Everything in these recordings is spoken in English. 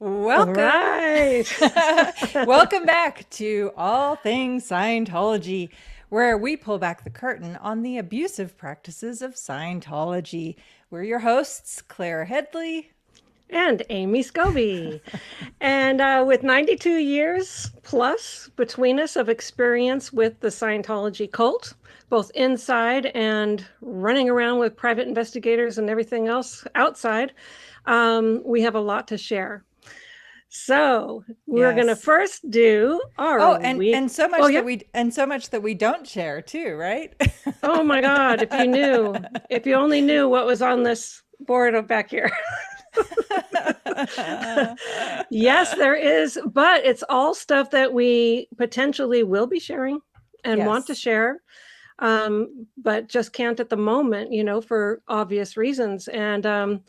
All Welcome. right. Welcome back to All Things Scientology, where we pull back the curtain on the abusive practices of Scientology. We're your hosts, Claire Headley. And Amy Scobee. And with 92 years plus between us of experience with the Scientology cult, both inside and running around with private investigators and everything else outside, we have a lot to share. So we're going to Yes. first do Oh, our and week. and so Oh, much yeah. that we don't share too, right? Oh, my God. If you only knew what was on this board back here. Yes, there is, but it's all stuff that we potentially will be sharing and want to Yes. share, but just can't at the moment, for obvious reasons. And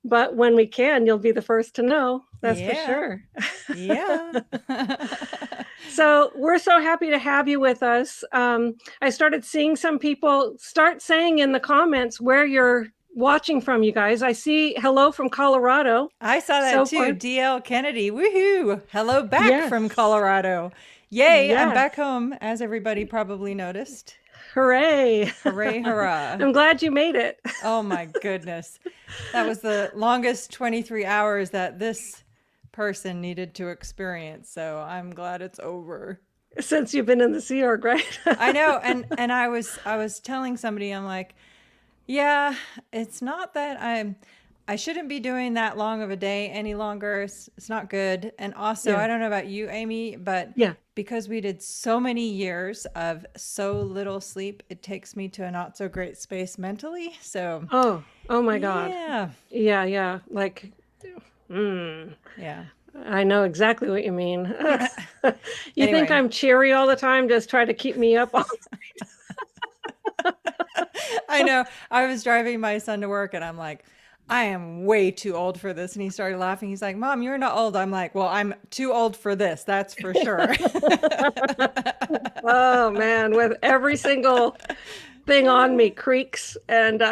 but when we can, you'll be the first to know. That's for Yeah. sure. Yeah. So we're so happy to have you with us. I started seeing some people start saying in the comments where you're watching from, you guys. I see hello from Colorado. I saw that So too. far. DL Kennedy. Woohoo. Hello back from Yes. Colorado. Yay. I'm Yes. back home, as everybody probably noticed. Hooray. Hooray, hurrah. I'm glad you made it. Oh my goodness. That was the longest 23 hours that this person needed to experience. So I'm glad it's over. Since you've been in the Sea Org, right? I know. And I was telling somebody, I'm like, yeah, it's not that I shouldn't be doing that long of a day any longer. It's not good. And also, Yeah. I don't know about you, Amy, but Yeah. because we did so many years of so little sleep, it takes me to a not so great space mentally. So, Oh my God. yeah. Yeah. Like, Yeah. I know exactly what you mean. You think Anyway, I'm cheery all the time, just try to keep me up all I know I was driving my son to work and I'm like, I am way too old for this. And he started laughing. He's like, Mom, you're not old. I'm like, well, I'm too old for this. That's for sure. Oh man, with every single thing on me creaks and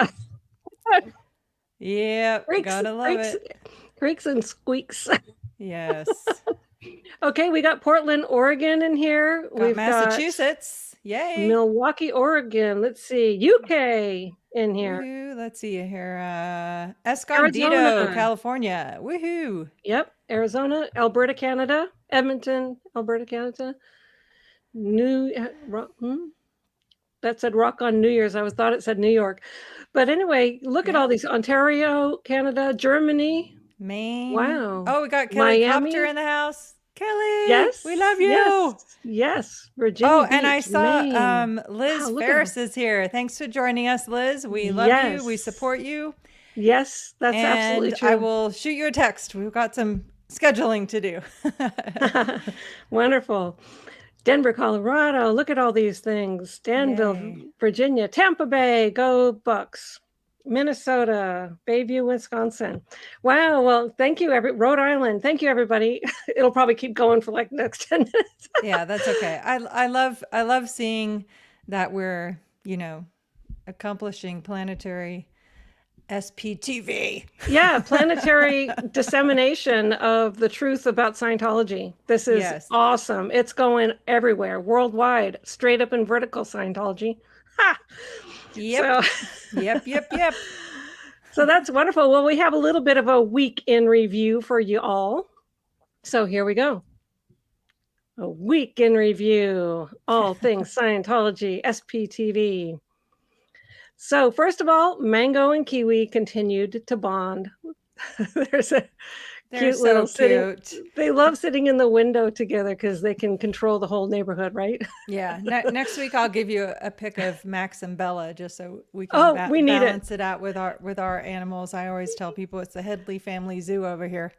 Yep. creaks, Gotta love creaks, it. creaks and squeaks. Yes. Okay, we got Portland, Oregon in here. Got We've got Massachusetts. Yay. Milwaukee, Oregon. Let's see, UK in here. Woohoo. Let's see here. Escondido, Arizona. California. Woohoo. Yep, Arizona, Alberta, Canada, Edmonton, Alberta, Canada. New that said rock on New Year's. I thought it said New York. But anyway, look at all these: Ontario, Canada, Germany. Maine. Wow. Oh, we got Kelly Copter Miami. in the house. Kelly, we Yes, love you. yes. Virginia Oh, and I Beach, saw Maine. Liz Wow, look at Ferris her. is here. Thanks for joining us, Liz. We love you. We Yes. support you. Yes, that's absolutely And I true. will shoot you a text. We've got some scheduling to do. Wonderful. Denver, Colorado. Look at all these things. Danville, Yay. Virginia, Tampa Bay, go Bucks. Minnesota, Bayview, Wisconsin. Wow. Well, thank you, Rhode Island. Thank you, everybody. It'll probably keep going for like the next 10 minutes. Yeah, that's okay. I love seeing that we're, accomplishing planetary SPTV. Yeah, planetary dissemination of the truth about Scientology. This is Yes. awesome. It's going everywhere, worldwide, straight up and vertical Scientology. Ha! Yep. So, Yep. so that's wonderful. Well, we have a little bit of a week in review for you all. So here we go. A week in review, all things Scientology, SPTV. So first of all, Mango and Kiwi continued to bond. There's a They're cute so little sitting. cute. They love sitting in the window together because they can control the whole neighborhood, right? Yeah. Next week I'll give you a pic of Max and Bella just so we can Oh, we need it. balance it out with our animals. I always tell people it's the Headley family zoo over here.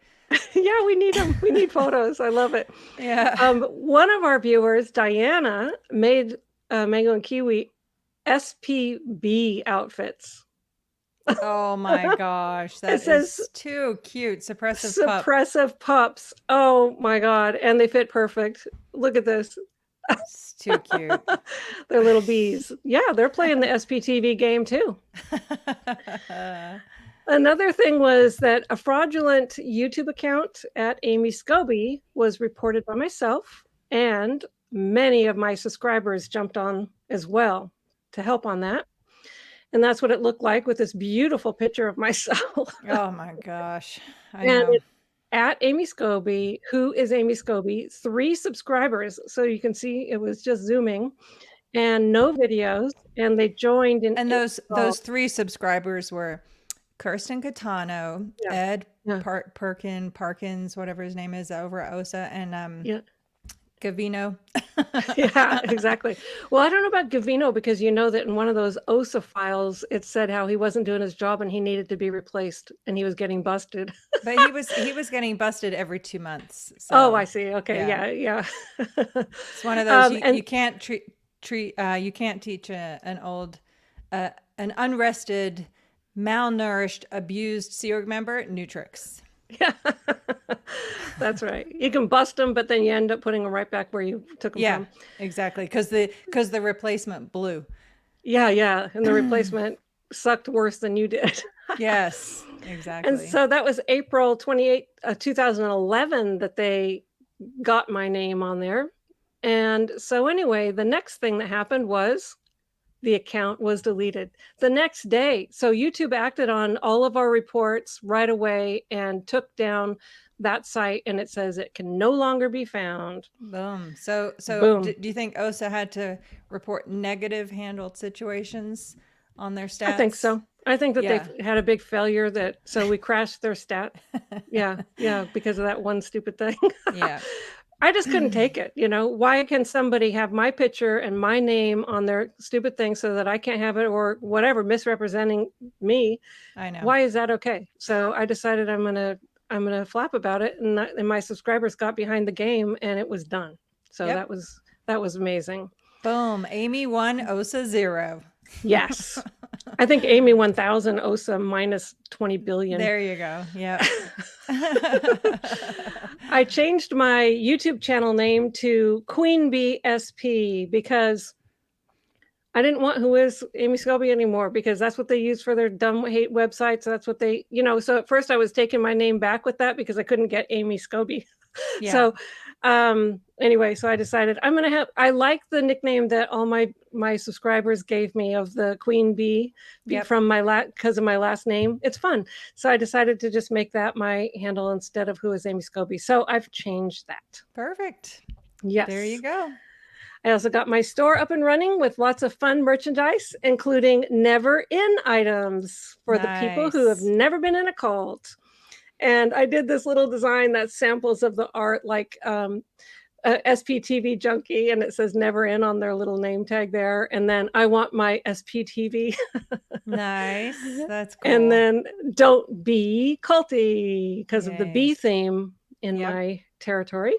Yeah, we need them. We need photos. I love it. Yeah. One of our viewers, Diana, made Mango and Kiwi SPB outfits. Oh my gosh, that says is too cute. Suppressive pup. Suppressive pups. Oh my God. And they fit perfect. Look at this. It's too cute. They're little bees. Yeah, they're playing the SPTV game too. Another thing was that a fraudulent YouTube account at Amy Scobee was reported by myself, and many of my subscribers jumped on as well to help on that. And that's what it looked like with this beautiful picture of myself. Oh my gosh. I And know. it's at Amy Scobee. Who is Amy Scobee? 3 subscribers. So you can see it was just zooming and no videos. And they joined in And April. those 3 subscribers were Kirsten Catano, Yeah. Ed Yeah. Parkins, whatever his name is, over at OSA, and Yeah. Gavino. Yeah, exactly. Well, I don't know about Gavino because you know that in one of those OSA files, it said how he wasn't doing his job and he needed to be replaced and he was getting busted. But he was getting busted every 2 months. Oh, I So see. Okay. yeah, Yeah. Yeah. it's one of those And you can't you can't teach an unrested, malnourished, abused Sea Org member new tricks. yeah, that's right. You can bust them, but then you end up putting them right back where you took them Yeah, from. exactly. Because the replacement blew. Yeah. Yeah. And the replacement sucked worse than you did. Yes, And exactly. so that was April 28, 2011 that they got my name on there. And so anyway, the next thing that happened was the account was deleted the next day. So YouTube acted on all of our reports right away and took down that site, and it says it can no longer be found. Boom. So Boom. do you think OSA had to report negative handled situations on their I think stats? so. I think that Yeah. they've had a big failure so we crashed their stat. Yeah, yeah, because of that one stupid thing. Yeah. I just couldn't take it, Why can somebody have my picture and my name on their stupid thing so that I can't have it or whatever, misrepresenting me? I know. Why is that okay? So I decided I'm gonna flap about it, and my subscribers got behind the game, and it was done. So Yep. that was amazing. Boom. Amy 1, OSA 0. Yes. I think Amy 1000 OSA minus 20 billion. There you go. Yep. I changed my YouTube channel name to Queen Bee SP because I didn't want Who is Amy Scobee anymore because that's what they use for their dumb hate websites. That's what so at first I was taking my name back with that because I couldn't get Amy Scobee. Yeah. So anyway, so I decided I like the nickname that all my subscribers gave me of the Queen Bee Yep. from because of my last name. It's fun. So I decided to just make that my handle instead of Who is Amy Scobee. So I've changed that. Perfect. Yes. There you go. I also got my store up and running with lots of fun merchandise, including never in items for the people who have Nice. never been in a cult. And I did this little design that samples of the art, like SPTV junkie, and it says never in on their little name tag there. And then I want my SPTV. Nice. That's cool. And then don't be culty because of the bee Nice. theme in Yep. my territory.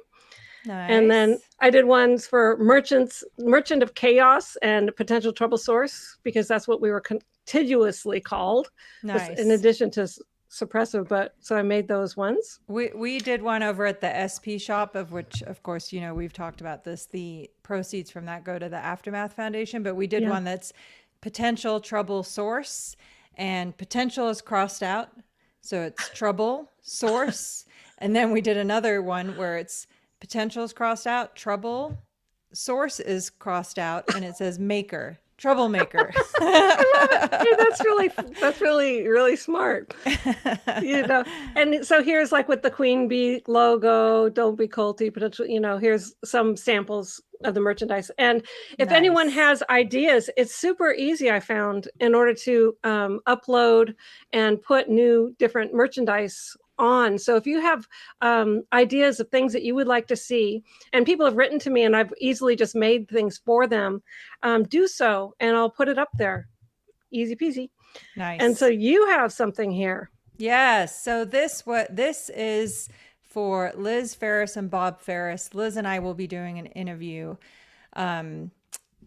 Nice. And then I did ones for merchant of chaos and potential trouble source, because that's what we were continuously called. Nice. In addition to suppressive, but so I made those ones. We did one over at the SP shop, of which, of course, we've talked about this. The proceeds from that go to the Aftermath Foundation, but we did one that's potential trouble source, and potential is crossed out. So it's trouble source. And then we did another one where it's potential is crossed out, trouble source is crossed out, and it says maker. Troublemaker. Hey, that's really smart. And so here's like with the Queen Bee logo, don't be culty, potential, here's some samples of the merchandise. And if anyone has ideas, it's super easy, I found, in order to upload and put new different merchandise on. So if you have ideas of things that you would like to see, and people have written to me and I've easily just made things for them, do so and I'll put it up there. Easy peasy. Nice. And so you have something here. Yes. So this is for Liz Ferris and Bob Ferris. Liz and I will be doing an interview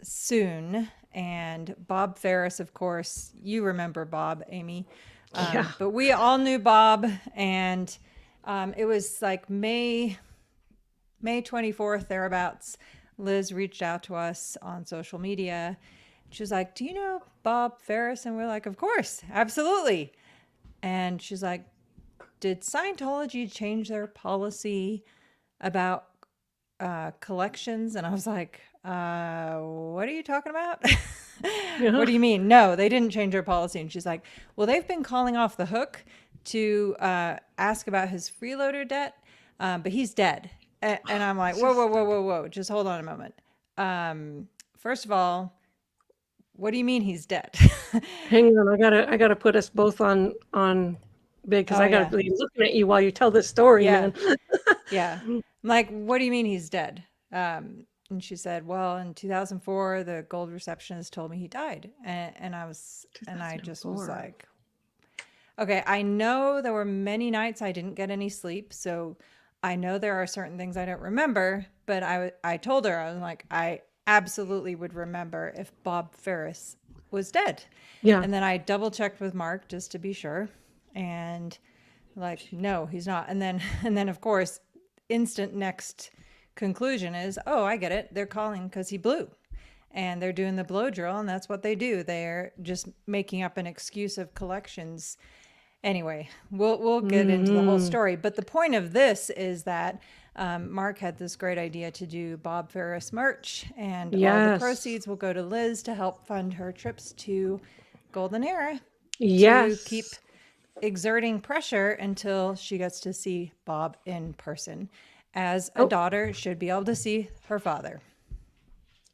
soon. And Bob Ferris, of course, you remember Bob, Amy. But we all knew Bob, and it was like May 24th, thereabouts. Liz reached out to us on social media. She was like, do you know Bob Ferris? And we're like, of course, absolutely. And she's like, did Scientology change their policy about collections? And I was like, what are you talking about? Yeah. What do you mean? No, they didn't change their policy. And she's like, well, they've been calling off the hook to ask about his freeloader debt, but he's dead. And I'm like, whoa, whoa, whoa, whoa, whoa. Just hold on a moment. First of all, what do you mean he's dead? Hang on, I gotta put us both on big because Oh, I gotta yeah. be looking at you while you tell this story, Yeah. man. Yeah. I'm like, what do you mean he's dead? And she said, well, in 2004, the gold receptionist told me he died. And I just was 2004. like, okay, I know there were many nights I didn't get any sleep. So I know there are certain things I don't remember, but I told her, I was like, I absolutely would remember if Bob Ferris was dead. Yeah. And then I double checked with Mark just to be sure. And like, no, he's not. And then of course, instant next conclusion is, oh, I get it. They're calling because he blew. And they're doing the blow drill, and that's what they do. They're just making up an excuse of collections. Anyway, we'll get into the whole story. But the point of this is that Mark had this great idea to do Bob Ferris merch, and all the Yes. proceeds will go to Liz to help fund her trips to Golden Era Yes. to keep exerting pressure until she gets to see Bob in person, as a daughter should be able to see her father.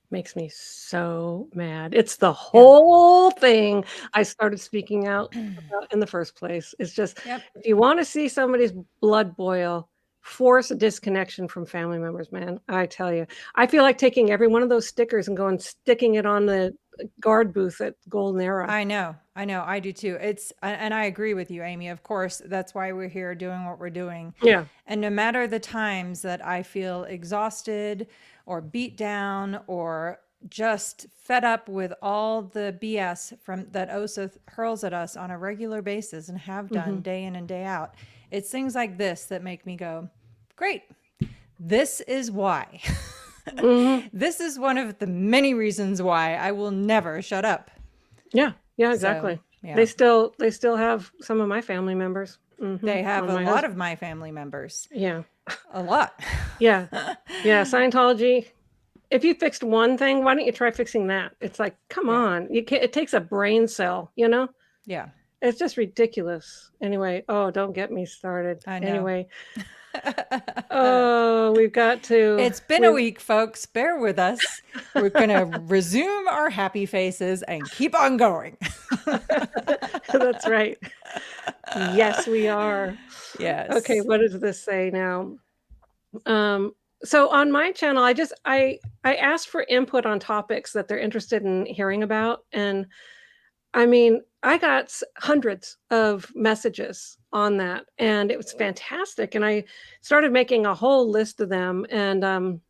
Makes me so mad. It's the whole thing I started speaking out about in the first place. It's just, Yep. if you want to see somebody's blood boil, force a disconnection from family members, man. I tell you, I feel like taking every one of those stickers and going sticking it on the guard booth at Golden Era. I know, I do too. And I agree with you, Amy. Of course, that's why we're here doing what we're doing. Yeah. And no matter the times that I feel exhausted or beat down or just fed up with all the BS from that OSA hurls at us on a regular basis and have done day in and day out, it's things like this that make me go, great. This is why. This is one of the many reasons why I will never shut up. Yeah. Yeah, exactly. So, yeah. They still have some of my family members. They have on a my lot husband. of my family members. Yeah. A lot. Yeah. Yeah. Scientology. If you fixed one thing, why don't you try fixing that? It's like, come on. You can't, it takes a brain cell, you know? Yeah. It's just ridiculous. Anyway, oh, don't get me started. I know. Anyway. Oh, we've got to. It's been a week, folks. Bear with us. We're going to resume our happy faces and keep on going. That's right. Yes, we are. Yes. Okay, what does this say now? So on my channel, I asked for input on topics that they're interested in hearing about. And I mean, I got hundreds of messages on that, and it was fantastic. And I started making a whole list of them, and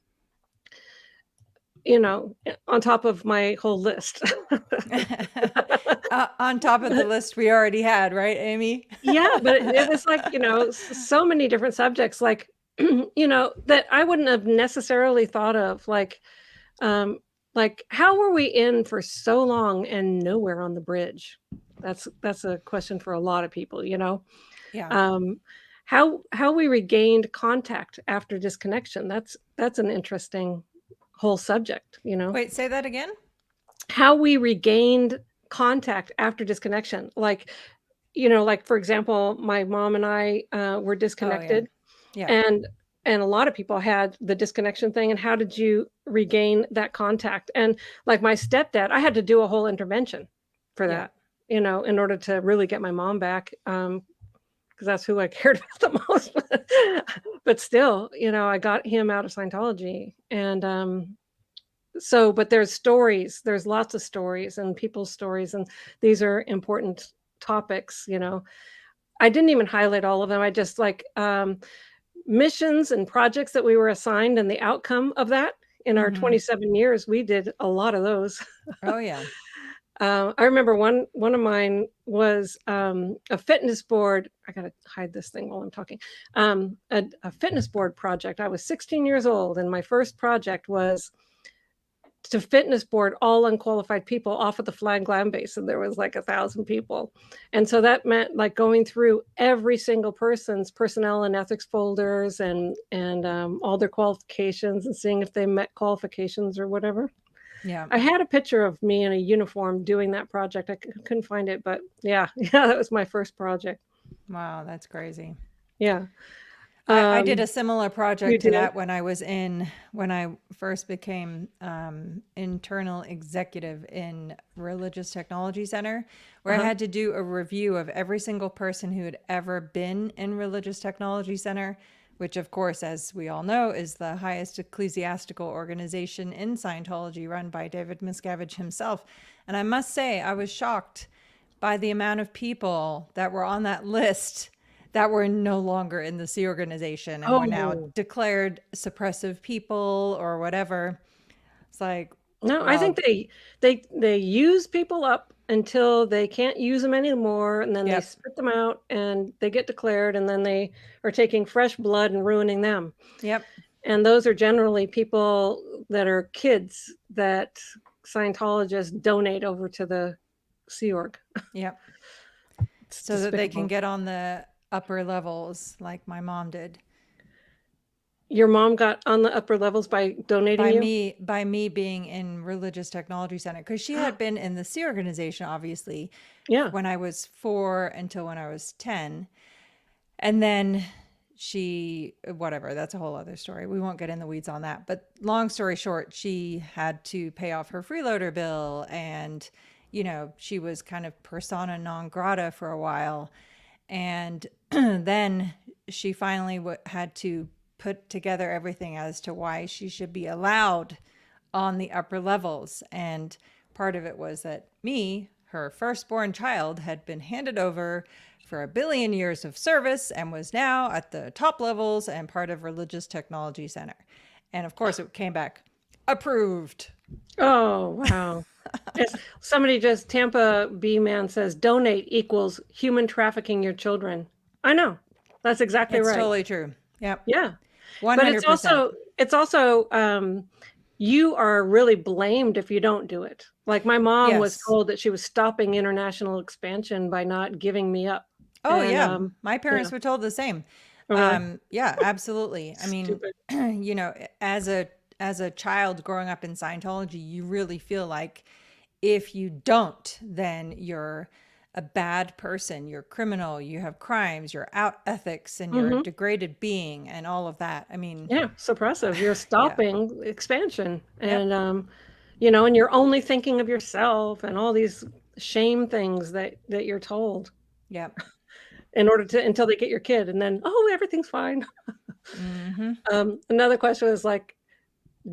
you know, on top of my whole list. On top of the list we already had, right, Amy? Yeah, but it was like, you know, so many different subjects, like, you know, that I wouldn't have necessarily thought of, like how were we in for so long and nowhere on the bridge? That's a question for a lot of people, you know. Yeah. How we regained contact after disconnection. That's an interesting whole subject, you know. Wait, say that again? How we regained contact after disconnection. Like, you know, like for example, my mom and I were disconnected. Yeah. And a lot of people had the disconnection thing. And how did you regain that contact? And like my stepdad, I had to do a whole intervention for that, you know, in order to really get my mom back. Because that's who I cared about the most. But still, you know, I got him out of Scientology. And but there's stories, there's lots of stories and people's stories. And these are important topics, you know. I didn't even highlight all of them. I just like missions and projects that we were assigned and the outcome of that in our 27 years. We did a lot of those. Oh, yeah. I remember one of mine was a fitness board. I gotta hide this thing while I'm talking. A fitness board project. I was 16 years old, and my first project was to fitness board all unqualified people off of the flag land base, and there was like 1,000 people. And so that meant like going through every single person's personnel and ethics folders and all their qualifications and seeing if they met qualifications or whatever. Yeah. I had a picture of me in a uniform doing that project. I couldn't find it, but yeah, that was my first project. Wow, that's crazy. Yeah. I did a similar You project to did? that when I first became internal executive in Religious Technology Center, where I had to do a review of every single person who had ever been in Religious Technology Center, which of course, as we all know, is the highest ecclesiastical organization in Scientology, run by David Miscavige himself. And I must say, I was shocked by the amount of people that were on that list that were no longer in the C organization and were now Oh, declared suppressive people or whatever. It's like, no, I think well, they use people up until they can't use them anymore, and then they yep, spit them out and they get declared, and then they are taking fresh blood and ruining them. yep, And those are generally people that are kids that Scientologists donate over to the Sea Org. yep. It's So that they can despicable. get on the upper levels like my mom did. Your mom got on the upper levels by donating you? By me being in Religious Technology Center, because she had been in the C organization, obviously, Yeah. when I was 4 until when I was 10. And then she, whatever, that's a whole other story. We won't get in the weeds on that. But long story short, she had to pay off her freeloader bill. And, she was kind of persona non grata for a while. And then she finally had to put together everything as to why she should be allowed on the upper levels. And part of it was that me, her firstborn child, had been handed over for 1 billion years of service and was now at the top levels and part of Religious Technology Center. And of course, it came back approved. Oh, wow. Tampa B man says, donate equals human trafficking your children. I know. That's exactly It's right. totally true. Yep. Yeah. But 100%. it's also you are really blamed if you don't do it. Like my mom was Yes. told that she was stopping international expansion by not giving me up. Oh, And yeah. My yeah, parents were told the same. oh, really Yeah, absolutely. I mean, stupid. as a child growing up in Scientology, you really feel like if you don't, then you're a bad person, you're criminal, you have crimes, you're out ethics, and you're a Hmm. degraded being, and all of that. I mean, Yeah, suppressive. You're yeah, stopping expansion, yep, and and you're only thinking of yourself and all these shame things that you're told yep. in order to until they get your kid, and then everything's fine. Mm-hmm. Another question was like,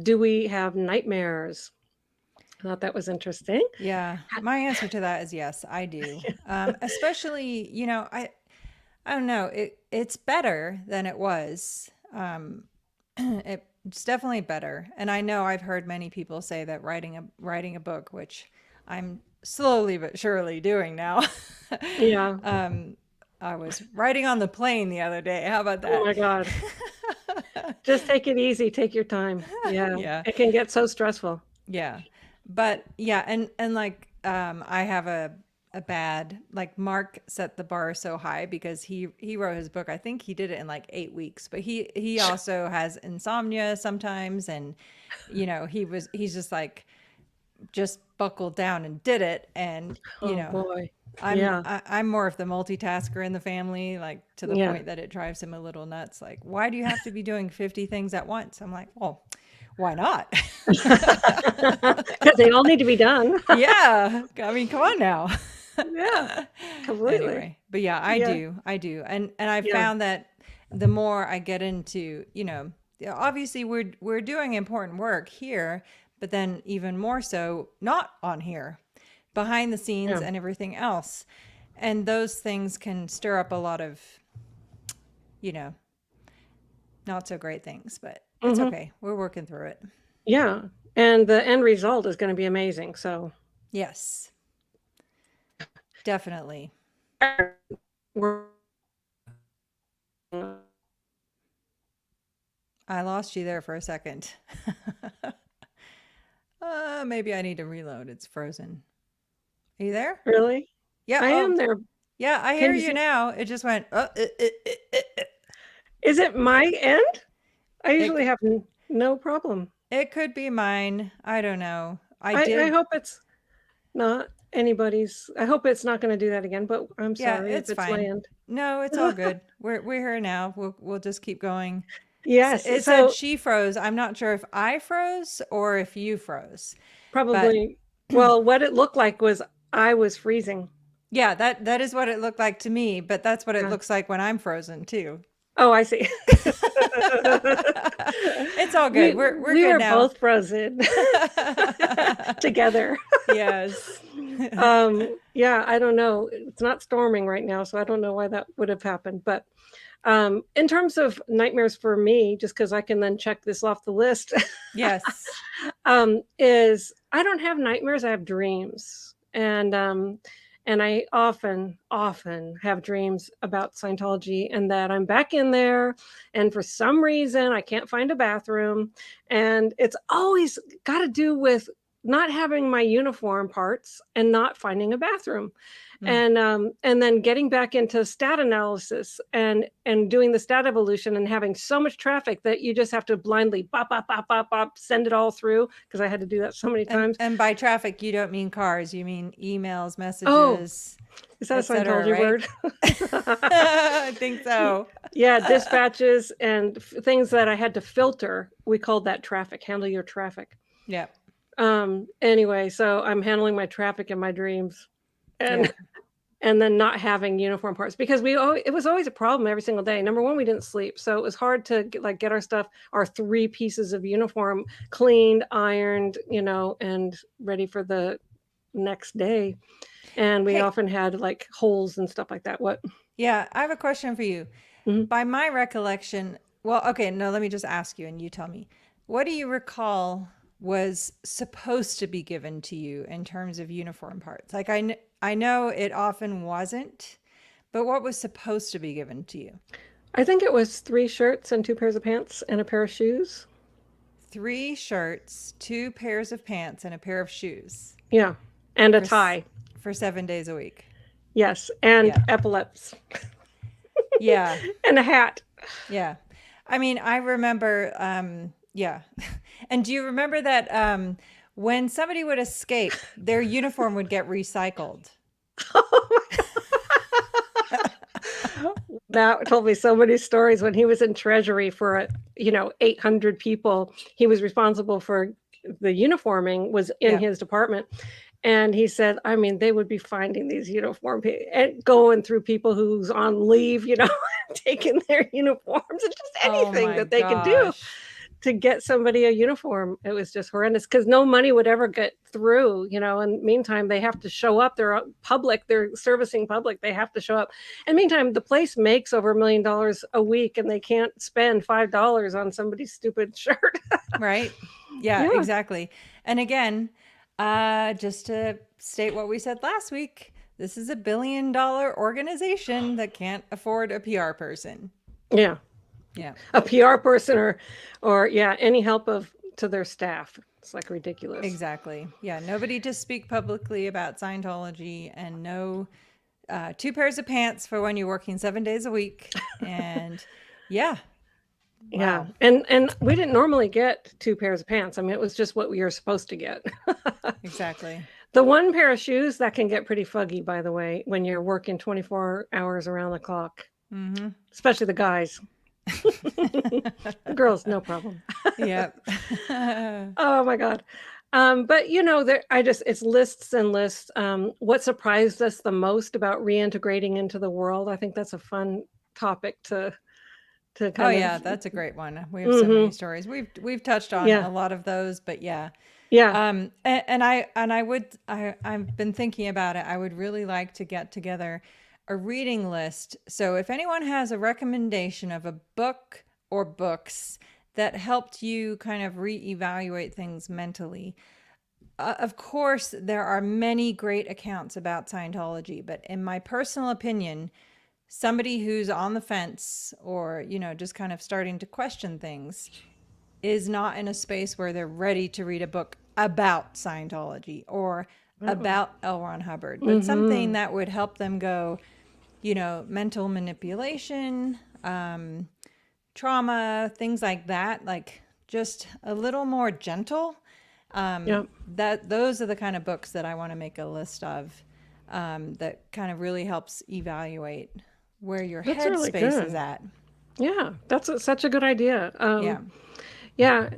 do we have nightmares? I thought that was interesting. Yeah, my answer to that is yes, I do. Especially, I don't know. It's better than it was. It's definitely better. And I know I've heard many people say that writing a book, which I'm slowly but surely doing now. Yeah. I was writing on the plane the other day. How about Oh that? my God. Just take it easy. Take your time. Yeah. Yeah. It can get so stressful. Yeah. But yeah, and like I have a bad, like, Mark set the bar so high because he wrote his book. I think he did it in like 8 weeks, but he also has insomnia sometimes, and he's just like, just buckled down and did it. And Oh boy. I'm Yeah. I'm more of the multitasker in the family, like, to the Yeah. point that it drives him a little nuts. Like, why do you have to be doing 50 things at once? I'm like, well, why not? Because they all need to be done. Yeah. I mean, come on now. Yeah. Completely. Anyway, but yeah, I Yeah. do. I do. And I Yeah. found that the more I get into, obviously we're doing important work here, but then even more so not on here, behind the scenes Yeah. and everything else. And those things can stir up a lot of, not so great things, but it's Hmm. okay. We're working through it. Yeah. And the end result is going to be amazing. So Yes, definitely. we're I lost you there for a second. Maybe I need to reload. It's frozen. Are you there? Really? Yeah. I Oh, am there. yeah. I Can hear you you see? now. It just went. Is it my end? I usually It have no problem. it could be mine. I don't know. I I did. hope it's not anybody's. I hope it's not going to do that again, but I'm Yeah, sorry if it's it's my fine. end. No, it's all good. We're here now. We'll just keep going. Yes. It said So she froze. I'm not sure if I froze or if you froze, but probably, well, what it looked like was I was freezing. yeah, that is what it looked like to me. But that's what it Yeah. looks like when I'm frozen too. Oh, I see. It's all good. we We're we good were now. both frozen together. Yes. Yeah, I don't know. It's not storming right now, so I don't know why that would have happened. But in terms of nightmares for me, just because I can then check this off the list, Yes. is I don't have nightmares. I have dreams, and I often have dreams about Scientology and that I'm back in there, and for some reason I can't find a bathroom, and it's always got to do with not having my uniform parts and not finding a bathroom, Mm. and then getting back into stat analysis and doing the stat evolution and having so much traffic that you just have to blindly bop bop bop bop bop send it all through because I had to do that so many times. And by traffic, you don't mean cars. You mean emails, Oh, messages, is that a etc., Scientology right? word? I think so. Yeah, dispatches and things that I had to filter. We called that traffic. Handle your traffic. Yeah. Anyway, so I'm handling my traffic in my dreams, Yeah. and and then not having uniform parts because it was always a problem every single day. Number one, we didn't sleep, so it was hard to get our stuff, our 3 pieces of uniform cleaned, ironed, and ready for the next day. And we Hey, often had like holes and stuff like that. What? yeah, I have a question for you. Mhm. By my recollection, well, okay, no, let me just ask you and you tell me. What do you recall was supposed to be given to you in terms of uniform parts? Like I know it often wasn't, but what was supposed to be given to you? I think it was 3 shirts and 2 pairs of pants and a pair of shoes. 3 shirts, 2 pairs of pants, and a pair of shoes Yeah, and a for tie. for 7 days a week. Yes, and Yeah. epaulets Yeah. and a hat. Yeah. I mean, I remember, yeah. And do you remember that when somebody would escape, their uniform would get recycled? That told me so many stories when he was in treasury for 800 people. He was responsible for the uniforming was in Yeah. his department. And he said, I mean, they would be finding these and going through people who's on leave, taking their uniforms and just Oh anything my that they could do gosh. to get somebody a uniform. It was just horrendous because no money would ever get through, and meantime, they have to show up. They're public, they're servicing public, they have to show up. And meantime, the place makes over $1 million a week and they can't spend $5 on somebody's stupid shirt. Right? Yeah, Yeah. exactly. And again, just to state what we said last week, this is $1 billion organization that can't afford a PR person. Yeah. Yeah. A PR person or yeah, any help to their staff. It's like ridiculous. Exactly. Yeah. Nobody to speak publicly about Scientology and no 2 pairs of pants for when you're working 7 days a week. And yeah. Yeah. Wow. And we didn't normally get 2 pairs of pants. I mean, it was just what we were supposed to get. Exactly. The 1 pair of shoes, that can get pretty fuggy, by the way, when you're working 24 hours around the clock, especially the guys. Girls, no problem. Yep. Oh my God. But it's lists and lists. What surprised us the most about reintegrating into the world? I think that's a fun topic to Oh kind yeah, of. that's a great one. We have so many stories. We've touched on Yeah. a lot of those, but yeah. Yeah. I've been thinking about it. I would really like to get together a reading list. So if anyone has a recommendation of a book or books that helped you kind of reevaluate things mentally, of course, there are many great accounts about Scientology, but in my personal opinion, somebody who's on the fence or, just kind of starting to question things is not in a space where they're ready to read a book about Scientology or about L. Ron Hubbard, but Mm-hmm. something that would help them go, mental manipulation, trauma, things like that, like just a little more gentle. Yep. Those are the kind of books that I want to make a list of, that kind of really helps evaluate where your That's really headspace good. is at. Yeah, that's such a good idea. Yeah. Yeah,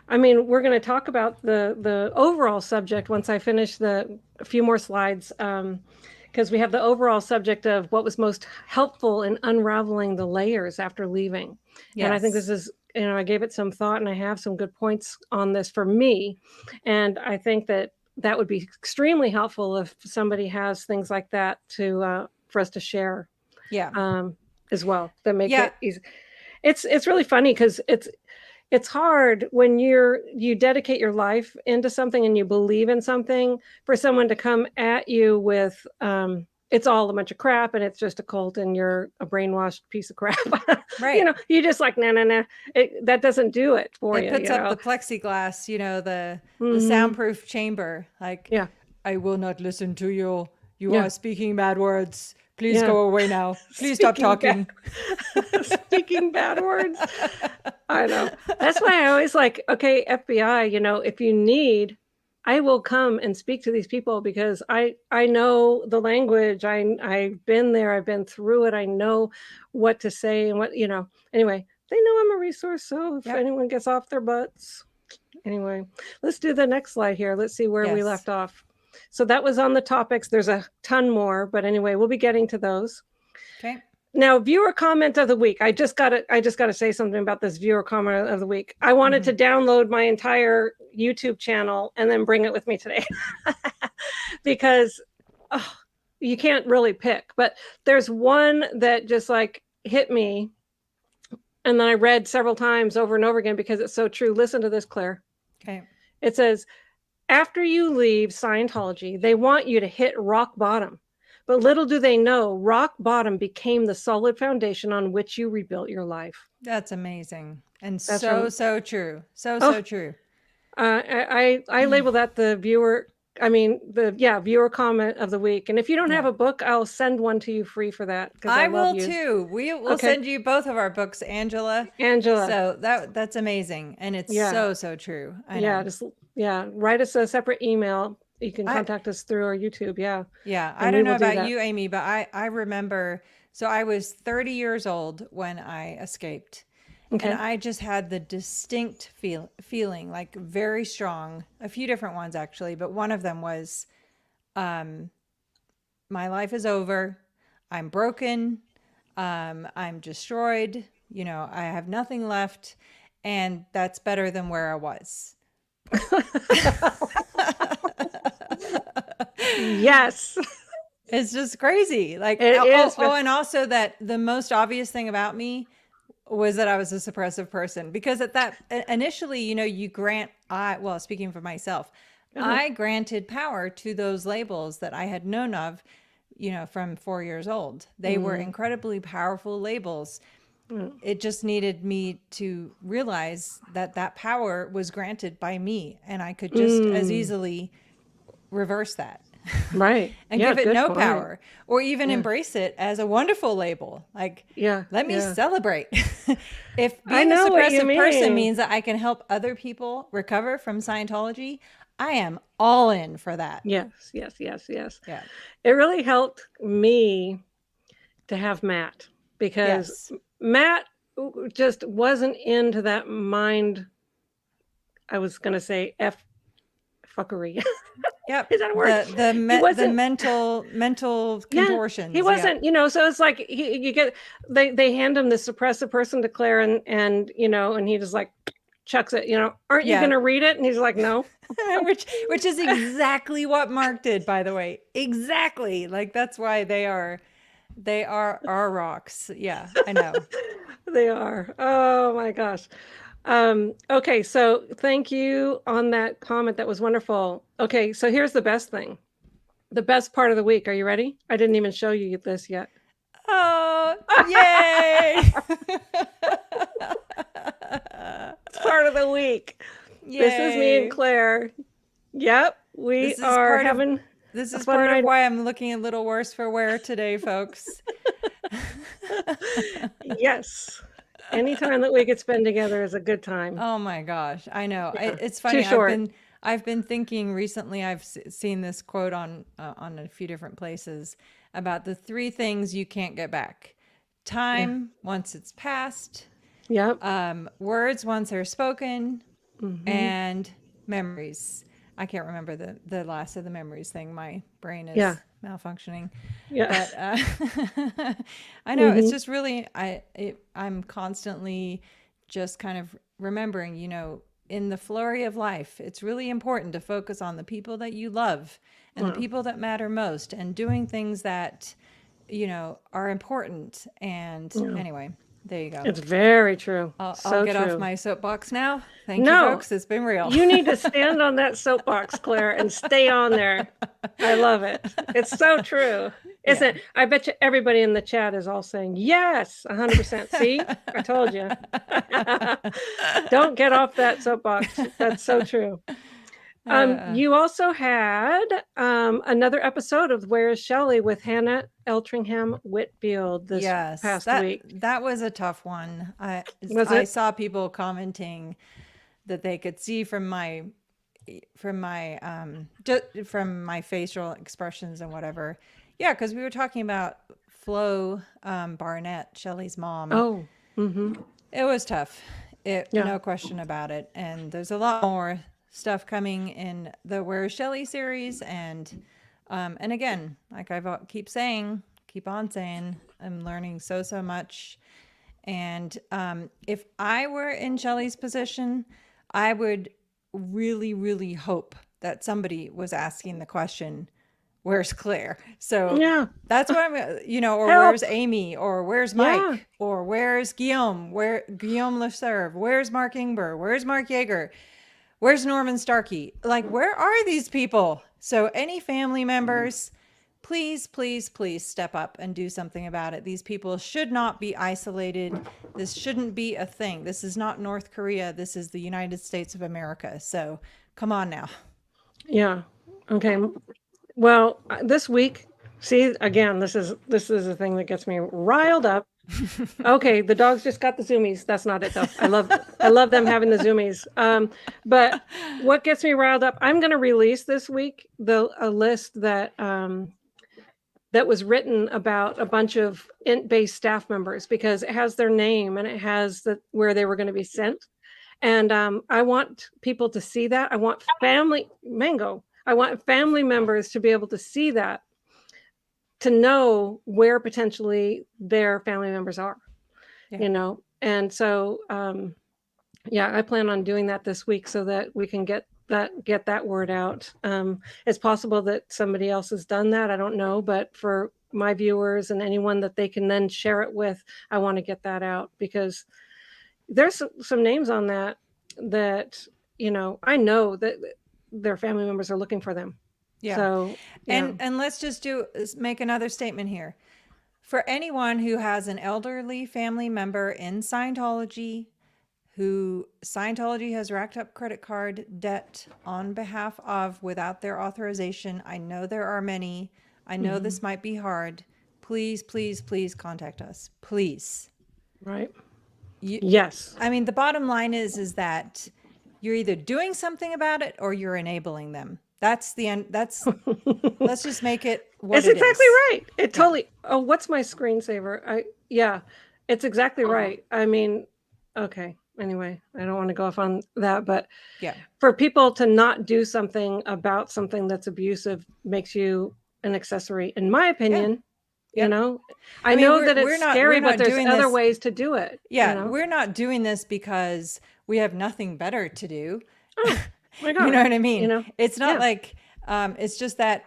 I mean, we're going to talk about the overall subject once I finish a few more slides, because we have the overall subject of what was most helpful in unraveling the layers after leaving. And I think this Yes. is, I gave it some thought, and I have some good points on this for me. And I think that would be extremely helpful if somebody has things like that for us to share, Yeah. as well, that make Yeah. it easy. It's really funny because it's hard when you dedicate your life into something and you believe in something, for someone to come at you with it's all a bunch of crap and it's just a cult and you're a brainwashed piece of crap. Right. You just like, nah. That doesn't do it for It you. puts up the plexiglass, the Mhm. soundproof chamber. Like, Yeah. I will not listen to you. You Yeah. are speaking bad words. Please Yeah. go away now. Please stop talking. Speaking bad words. I know. That's why I always like, okay, FBI, if you need, I will come and speak to these people because I know the language. I've been there. I've been through it. I know what to say and anyway, they know I'm a resource. So if Yep. anyone gets off their butts, anyway, let's do the next slide here. Let's see where we Yes. left off. So that was on the topics. There's a ton more, but anyway, we'll be getting to those. Okay. Now, viewer comment of the week. I just gotta say something about this viewer comment of the week. I wanted to download my entire YouTube channel and then bring it with me today because you can't really pick. But there's one that just like hit me, and then I read several times over and over again because it's so true. Listen to this, Claire. Okay. It says, after you leave Scientology, they want you to hit rock bottom. But little do they know, rock bottom became the solid foundation on which you rebuilt your life. That's amazing. And That's so true. So true. I label that the viewer comment of the week. And if you don't have a book, I'll send one to you free for that. I love will you. too. We will send you both of our books, Angela. So that's amazing. And it's so true. I know. Write us a separate email. You can contact us through our YouTube. Yeah. Yeah. I don't know about you, Amy, but I remember, so I was 30 years old when I escaped. Okay. And I just had the distinct feeling, like very strong, a few different ones actually, but one of them was, my life is over. I'm broken. I'm destroyed. I have nothing left, and that's better than where I was. Yes. It's just crazy. Like, it is. And also that the most obvious thing about me was that I was a suppressive person, because at that initially, you grant, speaking for myself, I granted power to those labels that I had known of, from 4 years old. They were incredibly powerful labels. It just needed me to realize that power was granted by me, and I could just as easily reverse that. Right. And give it no power, or even embrace it as a wonderful label. Like, let me celebrate. If being a suppressive person means that I can help other people recover from Scientology, I am all in for that. Yes. Yeah. It really helped me to have Matt, because Matt just wasn't into that mind. I was going to say fuckery. Yep. Is that a word? The mental contortions. He wasn't, so it's like they hand him this suppressive person to Claire, and and he just like chucks it, aren't you going to read it? And he's like, no. which is exactly what Mark did, by the way. Exactly. Like, that's why they are our rocks. Yeah, I know. They are. Oh my gosh. Okay, so thank you on that comment. That was wonderful. Okay, so here's the best thing. The best part of the week. Are you ready? I didn't even show you this yet. Oh, yay! It's part of the week. Yay. This is me and Claire Yep, we This is are part of having this a is fun part of night. why I'm looking a little worse for wear today, folks. Yes. Anytime that we could spend together is a good time. Oh my gosh, I know. Yeah. It's Too funny. short. I've been thinking recently. I've seen this quote on a few different places about the three things you can't get back: Yeah. time once it's passed, Yep. words once they're spoken, Hmm. and memories. I can't remember the last of the memories thing. My brain Yeah. is malfunctioning. Yeah. But I know it's Hmm. just really I'm constantly just kind of remembering, in the flurry of life, it's really important to focus on the people that you love and the Wow. people that matter most, and doing things that are important. And Yeah. anyway, there you go. It's very true. I'll So get off true. my soapbox now. Thank you, No, folks. It's been real. you need to stand on that soapbox, Claire, and stay on there. I love it. It's so true. Yeah. Isn't it? I bet you everybody in the chat is all saying, yes, 100%. See, I told you. Don't get off that soapbox. That's so true. You also had another episode of Where is Shelley with Hannah Eltringham Whitfield this Yes, past week. that was a tough one. Was I it? saw people commenting that they could see from my from my facial expressions and whatever. Yeah, because we were talking about Flo Barnett, Shelley's mom. Oh, mm-hmm. It was tough. Yeah. No question about it. And there's a lot more stuff coming in the Where is Shelley series, and again, like keep on saying, I'm learning so much. And if I were in Shelley's position, I would really, really hope that somebody was asking the question, where's Claire? So Yeah. that's what I'm, or Help. where's Amy, or where's Mike, Yeah. or where's Guillaume, Guillaume Leserve, where's Mark Ingber, where's Mark Yeager, where's Norman Starkey? Like, where are these people? So any family members, please, please, please step up and do something about it. These people should not be isolated. This shouldn't be a thing. This is not North Korea. This is the United States of America. So come on now. Yeah. Okay. Well, this week, see, again, this is a thing that gets me riled up. Okay, the dogs just got the zoomies. That's not it though. I love them having the zoomies. But what gets me riled up, I'm going to release this week a list that that was written about a bunch of int-based staff members, because it has their name and it has where they were going to be sent. And I want people to see that. I want family members to be able to see that, to know where potentially their family members are, Yeah. And so, I plan on doing that this week so that we can get that word out. It's possible that somebody else has done that. I don't know, but for my viewers and anyone that they can then share it with, I want to get that out, because there's some names on that I know that their family members are looking for them. Yeah. So, and let's just make another statement here. For anyone who has an elderly family member in Scientology, who Scientology has racked up credit card debt on behalf of without their authorization, I know there are many. I know this might be hard. Please, please, please contact us. Please. Right. Yes. I mean, the bottom line is that you're either doing something about it or you're enabling them. That's the end. Let's just make it what it's it exactly is. right. It totally. Oh, what's my screensaver? It's exactly right. I mean, okay. Anyway, I don't want to go off on that, but for people to not do something about something that's abusive makes you an accessory, in my opinion. I know that it's scary, but there's other ways to do it. We're not doing this because we have nothing better to do. Oh my God. You know what I mean? It's not like, it's just that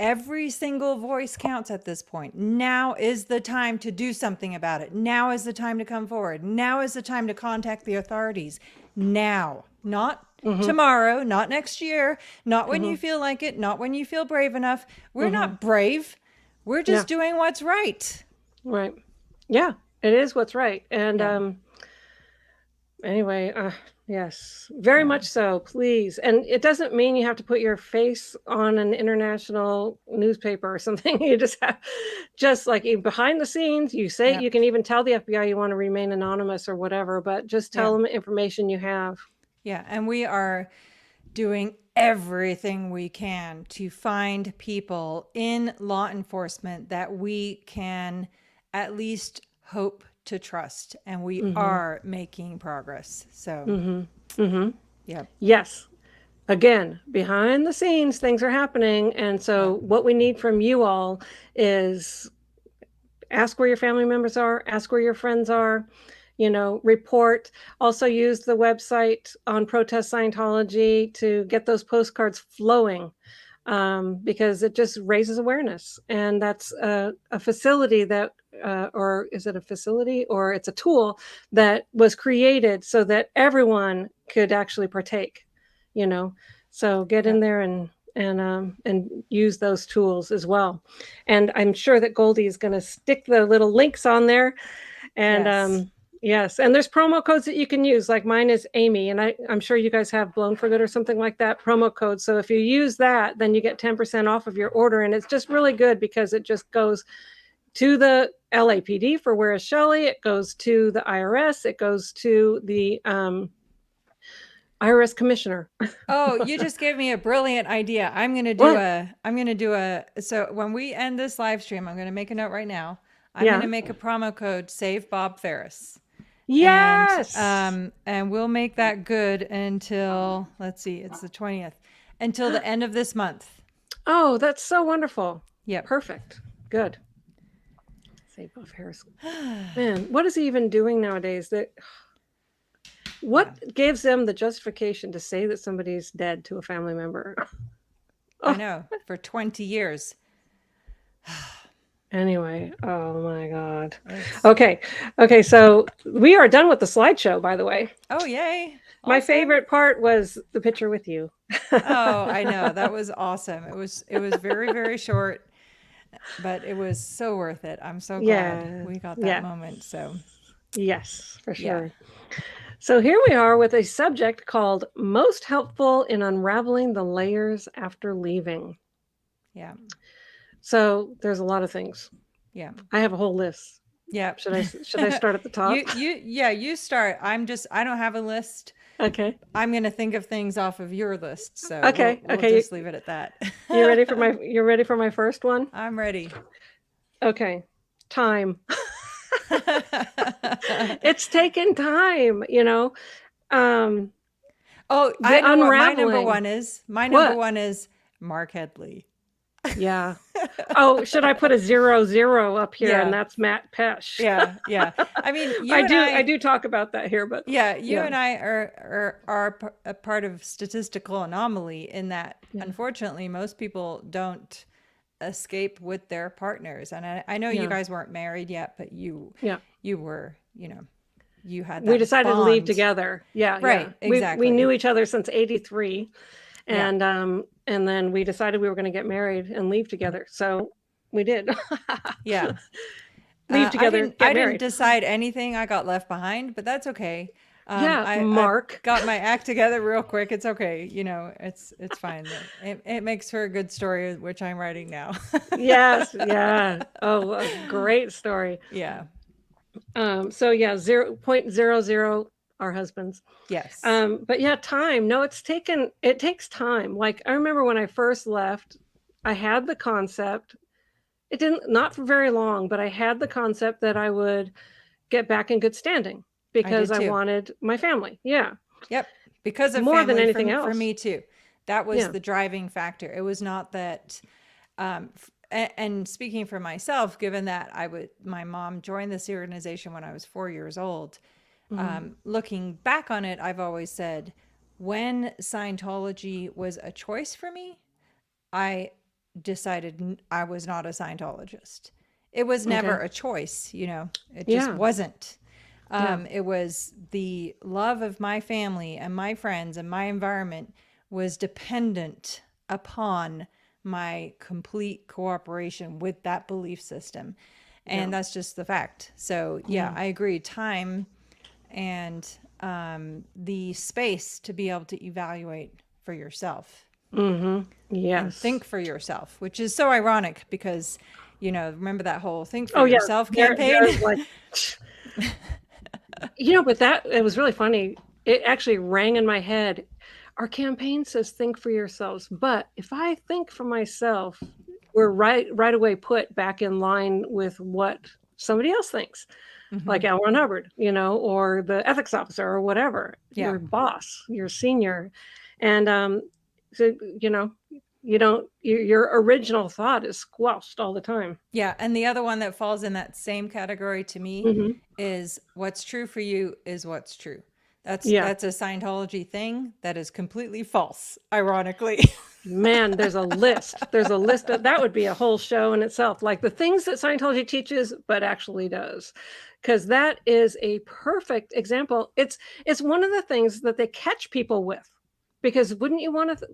every single voice counts at this point. Now is the time to do something about it. Now is the time to come forward. Now is the time to contact the authorities. Now, not tomorrow, not next year, not when you feel like it, not when you feel brave enough. We're not brave. We're just doing what's right. Right. Yeah, it is what's right. And anyway, Yes, very Yeah. much so, please. And it doesn't mean you have to put your face on an international newspaper or something. You just have, just like behind the scenes, you say, Yep. you can even tell the FBI you want to remain anonymous or whatever, but just Yeah. tell them information you have. Yeah. And we are doing everything we can to find people in law enforcement that we can at least hope to trust. And we are making progress. So, yeah. Yes. Again, behind the scenes, things are happening. And so, what we need from you all is ask where your family members are, ask where your friends are, report. Also, use the website on Protest Scientology to get those postcards flowing, because it just raises awareness. And that's a facility that, or is it a facility or it's a tool that was created so that everyone could actually partake, you know. So get in there and use those tools as well. And I'm sure that Goldie is going to stick the little links on there. And Yes. yes, and there's promo codes that you can use. Like mine is Amy, and I'm sure you guys have Blown for Good or something like that promo code. So if you use that, then you get 10% off of your order, and it's just really good because it just goes to the LAPD for Where is Shelley. It goes to the IRS. It goes to the IRS commissioner. Oh, you just gave me a brilliant idea. So when we end this live stream, I'm going to make a note right now. I'm going to make a promo code Save Bob Ferris. Yes. And we'll make that good until, let's see, it's the 20th, until the end of this month. Oh, that's so wonderful. Yep. Perfect. Good. Save Bob Ferris. Man, what is he even doing nowadays? What gives them the justification to say that somebody's dead to a family member? I know, for 20 years. Anyway, oh my God. Okay, so we are done with the slideshow, by the way. Oh, yay. My favorite part was the picture with you. Oh, I know. That was awesome. It was very, very short, but it was so worth it. I'm so glad we got that moment. So yes, for sure. Yeah. So here we are with a subject called Most Helpful in Unraveling the Layers After Leaving. Yeah. So there's a lot of things. Yeah. I have a whole list. Yeah. Should I start at the top? You start. I don't have a list. Okay. I'm going to think of things off of your list. So we'll just leave it at that. You're ready for my first one? I'm ready. Okay. Time. It's taken time, Oh, I know what my number one is. My number one is Mark Headley. Yeah. Oh, should I put a 0 up here? And that's Matt Pesh. Yeah. I mean, I do talk about that here, but you and I are a part of statistical anomaly in that, unfortunately, most people don't escape with their partners. And I know you guys weren't married yet, but you were, you had that we decided bond. to leave together. Yeah. Right. Yeah. Exactly. We knew each other since '83. And then we decided we were going to get married and leave together. So we did. Yeah. Leave together. I didn't decide anything. I got left behind, but that's okay. Mark. I got my act together real quick. It's okay. It's fine. It makes for a good story, which I'm writing now. Yes. Yeah. Oh, a great story. Yeah. 0.00 our husbands. Yes. But yeah, time. No, it takes time. Like I remember when I first left, I had the concept. It didn't, not for very long, but I had the concept that I would get back in good standing because I wanted my family. Yeah. Yep. Because of more than anything else. For me too. That was the driving factor. It was not that, and speaking for myself, given that my mom joined this organization when I was 4 years old, looking back on it, I've always said, when Scientology was a choice for me, I decided I was not a Scientologist. It was never a choice, it just wasn't. It was the love of my family and my friends and my environment was dependent upon my complete cooperation with that belief system. And that's just the fact. So I agree. Time and the space to be able to evaluate for yourself Mm-hmm. and Yes. think for yourself, which is so ironic because, remember that whole think for Oh yeah. yourself They're campaign? like, but it was really funny. It actually rang in my head. Our campaign says think for yourselves, but if I think for myself, we're right away put back in line with what somebody else thinks, like L. Ron Hubbard, or the ethics officer or whatever, Yeah. your boss, your senior. And so, you don't, your original thought is squelched all the time. Yeah. And the other one that falls in that same category to me Mm-hmm. is what's true for you is what's true. That's Yeah. a Scientology thing that is completely false, ironically. Man, there's a list. There's a list that would be a whole show in itself, like the things that Scientology teaches, but actually does, because that is a perfect example. It's one of the things that they catch people with, because wouldn't you want to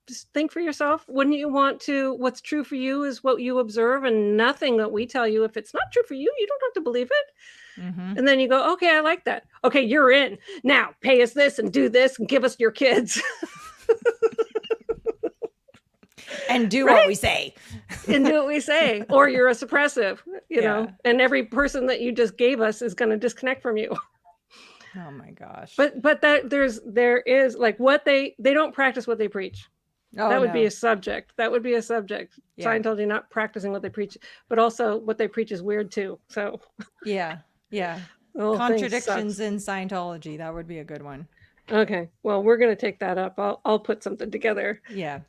just think for yourself? Wouldn't you want to? What's true for you is what you observe, and nothing that we tell you. If it's not true for you, you don't have to believe it. Mm-hmm. And then you go, okay, I like that. Okay, you're in. Now pay us this and do this and give us your kids. And do what we say. And do what we say. Or you're a suppressive, and every person that you just gave us is going to disconnect from you. Oh my gosh. But there is like what they don't practice what they preach. Oh, that would be a subject. That would be a subject. Yeah. Scientology not practicing what they preach, but also what they preach is weird too. So yeah. Contradictions in Scientology. That would be a good one. Okay. Well, we're going to take that up. I'll put something together. Yeah.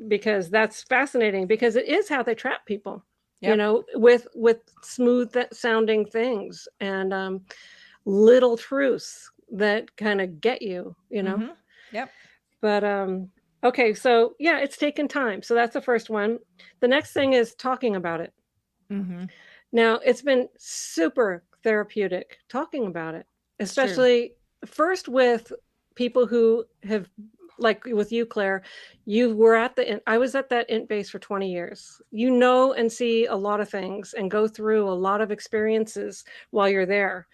Because that's fascinating, because it is how they trap people, with smooth sounding things and little truths that kind of get you, Mm-hmm. Yep. But okay, so yeah, it's taken time. So that's the first one. The next thing is talking about it. Mm-hmm. Now, it's been super therapeutic talking about it, especially first with people who have, like with you, Claire, I was at that int base for 20 years. And see a lot of things and go through a lot of experiences while you're there.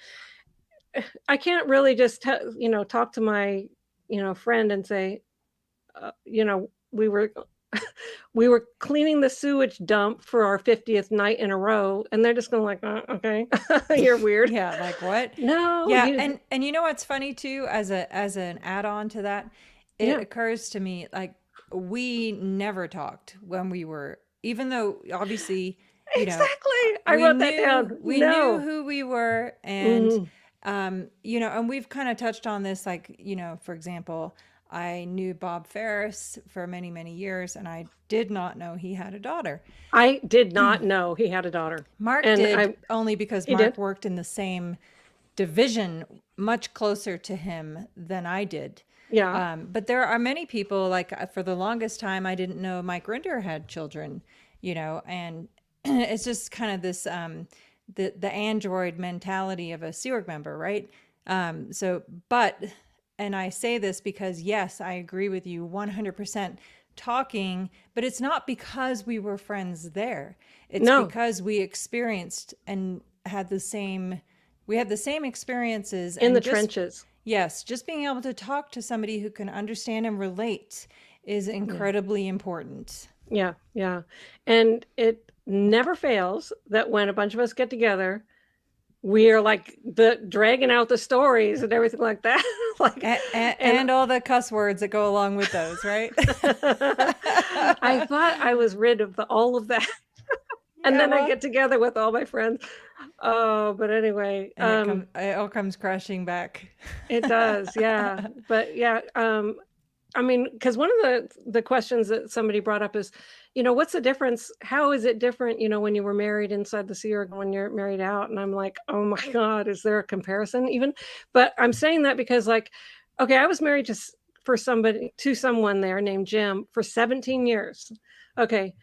I can't really just, talk to my, friend and say, we were cleaning the sewage dump for our 50th night in a row, and they're just going like, okay, you're weird. Yeah, like what? No. Yeah, and you know what's funny too, as an add-on to that, it occurs to me like we never talked when we were, even though obviously, exactly. I wrote that down. We knew who we were, and and we've kind of touched on this, like, for example, I knew Bob Ferris for many, many years, and I did not know he had a daughter. I did not know he had a daughter. Mark did, only because Mark worked in the same division, much closer to him than I did. Yeah. But there are many people, like for the longest time, I didn't know Mike Rinder had children, and it's just kind of this, the android mentality of a Sea Org member, right? And I say this because, yes, I agree with you 100% talking, but it's not because we were friends there. It's because we experienced and had the same experiences. In the trenches. Yes. Just being able to talk to somebody who can understand and relate is incredibly important. Yeah. Yeah. And it never fails that when a bunch of us get together, we are like dragging out the stories and everything like that. and all the cuss words that go along with those, right? I thought I was rid of all of that. And then I get together with all my friends. Oh, but anyway. It all comes crashing back. It does, yeah. But yeah, because one of the questions that somebody brought up is, what's the difference? How is it different, when you were married inside the Sea Org, when you're married out? And I'm like, oh my God, is there a comparison even? But I'm saying that because, like, okay, I was married to someone there named Jim for 17 years. Okay.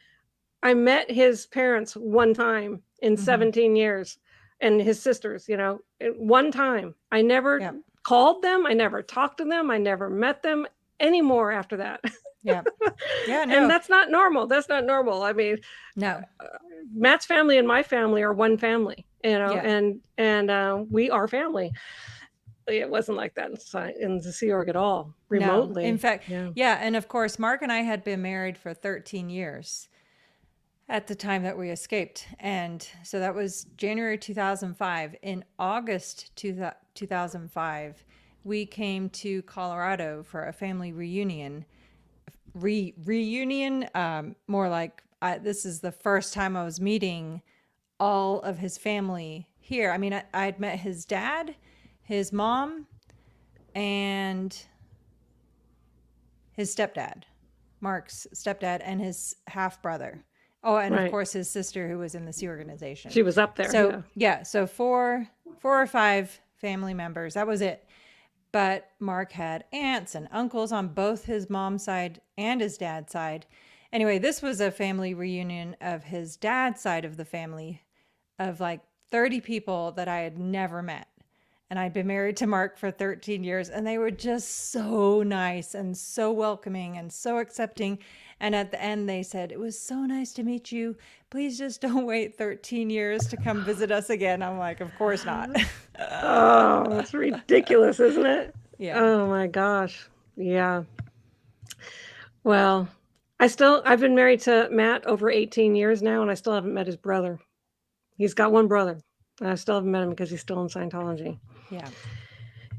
I met his parents one time in 17 years, and his sisters, one time. I never called them. I never talked to them. I never met them anymore after that. Yeah. Yeah. No. And that's not normal. That's not normal. I mean, no. Matt's family and my family are one family, and we are family. it wasn't like that in the Sea Org at all, No, in remotely. fact, Yeah. yeah. And of course, Mark and I had been married for 13 years at the time that we escaped. And so that was January 2005. In August 2005, we came to Colorado for a family reunion. Reunion, more like this is the first time I was meeting all of his family here. I mean, I'd met his dad, his mom, and his stepdad, Mark's stepdad, and his half brother. Oh, and of Right. course his sister who was in the Sea organization. She was up there. So Yeah. yeah, so four or five family members. That was it. But Mark had aunts and uncles on both his mom's side and his dad's side. Anyway, this was a family reunion of his dad's side of the family of like 30 people that I had never met. And I'd been married to Mark for 13 years, and they were just so nice and so welcoming and so accepting. And at the end, they said, "It was so nice to meet you. Please just don't wait 13 years to come visit us again." I'm like, of course not. Oh, that's ridiculous, isn't it? Yeah. Oh my gosh. Yeah. Well, I've been married to Matt over 18 years now, and I still haven't met his brother. He's got one brother. I still haven't met him because he's still in Scientology. Yeah.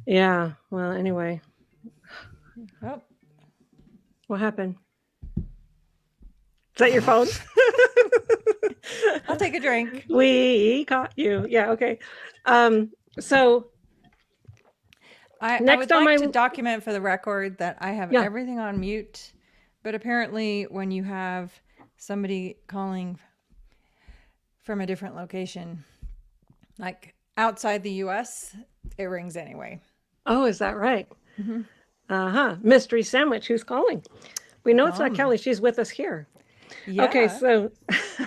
Yeah. Well, anyway, Oh, what happened? Is that your phone? I'll take a drink. We caught you. Yeah. Okay. So I Next would on like my- to document for the record that I have Yeah. everything on mute, but apparently when you have somebody calling from a different location, like outside the US, it rings anyway. oh, is that right? Mystery sandwich. Who's calling? We know it's not Kelly. She's with us here. Yeah. Okay. So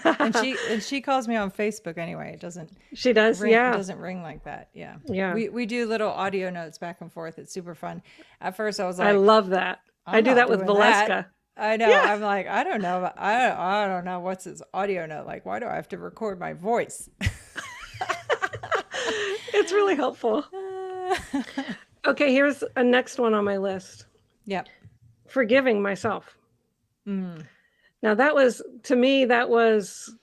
and she calls me on Facebook anyway. It doesn't she does. ring, Yeah. it doesn't ring like that. Yeah. Yeah. We do little audio notes back and forth. It's super fun. At first I was like, I love that. I I'm do not that with doing Valeska. that. I know. Yeah. I'm like, I don't know. I don't know what's this audio note like. Why do I have to record my voice? It's really helpful. Okay, here's a next one on my list. Yep. Forgiving myself. Mm. Now to me, that was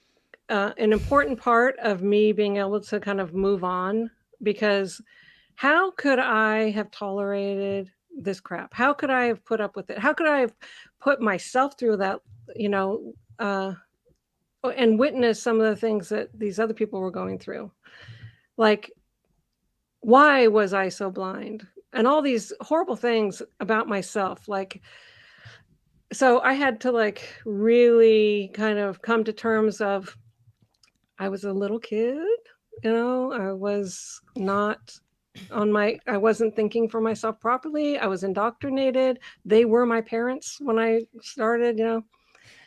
an important part of me being able to kind of move on, because how could I have tolerated this crap? How could I have put up with it? How could I have put myself through that, and witness some of the things that these other people were going through? Like, why was I so blind? And all these horrible things about myself. Like, so I had to really kind of come to terms of, I was a little kid, I was not I wasn't thinking for myself properly. I was indoctrinated. They were my parents when I started,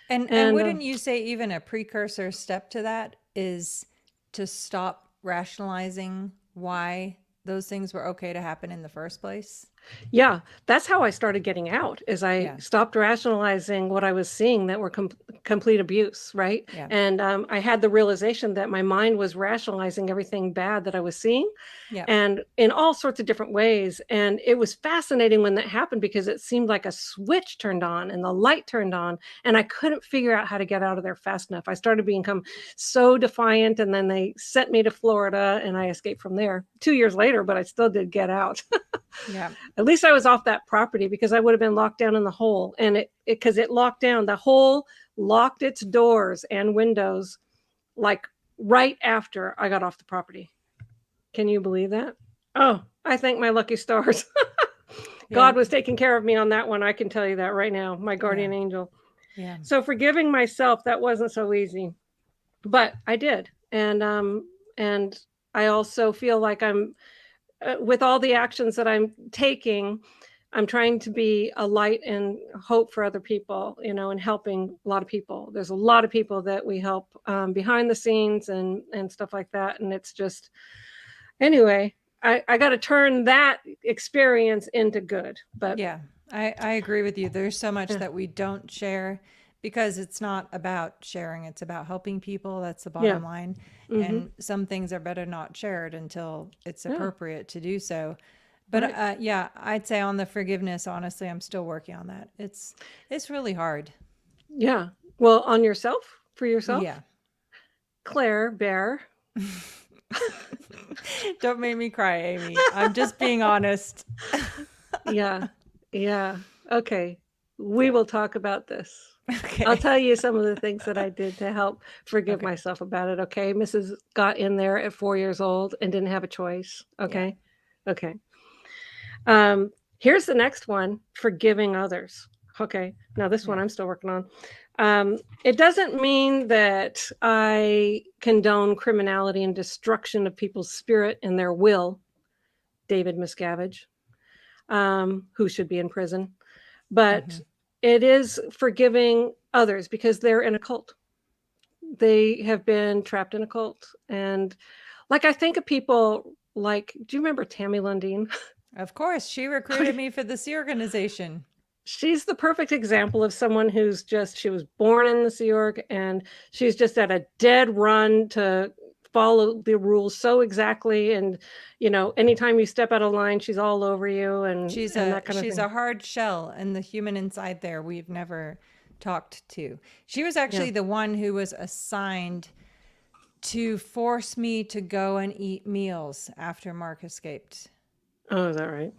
And wouldn't you say even a precursor step to that is to stop rationalizing why those things were okay to happen in the first place? Yeah, that's how I started getting out, is I stopped rationalizing what I was seeing that were complete abuse, right? Yeah. And I had the realization that my mind was rationalizing everything bad that I was seeing, Yeah. and in all sorts of different ways. And it was fascinating when that happened, because it seemed like a switch turned on and the light turned on, and I couldn't figure out how to get out of there fast enough. I started become so defiant, and then they sent me to Florida, and I escaped from there 2 years later, but I still did get out. Yeah. At least I was off that property, because I would have been locked down in the hole. And because it locked down, the hole locked its doors and windows like right after I got off the property. Can you believe that? Oh, I thank my lucky stars. God was taking care of me on that one. I can tell you that right now, my guardian angel. Yeah. So forgiving myself, that wasn't so easy, but I did. And I also feel like I'm, with all the actions that I'm taking, I'm trying to be a light and hope for other people, and helping a lot of people. There's a lot of people that we help behind the scenes and stuff like that. And it's just, anyway, I got to turn that experience into good. But yeah, I agree with you. There's so much that we don't share because it's not about sharing. It's about helping people. That's the bottom line. And some things are better not shared until it's appropriate to do so. But Right. yeah, I'd say on the forgiveness, honestly, I'm still working on that. It's really hard. Yeah. Well, on yourself, for yourself, Yeah. Claire Bear. Don't make me cry, Amy. I'm just being honest. Yeah. Yeah. Okay. We will talk about this. I'll Okay. tell you some of the things that I did to help forgive Okay. myself about it. Okay. Mrs. got in there at 4 years old and didn't have a choice. Yeah. Okay. Okay. Um, Here's the next one, forgiving others. Okay. Now, this one Yeah. I'm still working on. It doesn't mean that I condone criminality and destruction of people's spirit and their will, David Miscavige, who should be in prison. But Hmm. it is forgiving others because they're in a cult. They have been trapped in a cult. And like, I think of people like, do you remember Tammy Lundeen? Of course, she recruited me for this organization. She's the perfect example of someone who's just, she was born in the Sea Org and she's just at a dead run to follow the rules so exactly. And, anytime you step out of line, she's all over you and that kind of She's thing. a hard shell, and the human inside there we've never talked to. She was Yeah. actually the one who was assigned to force me to go and eat meals after Mark escaped. Oh, is that right?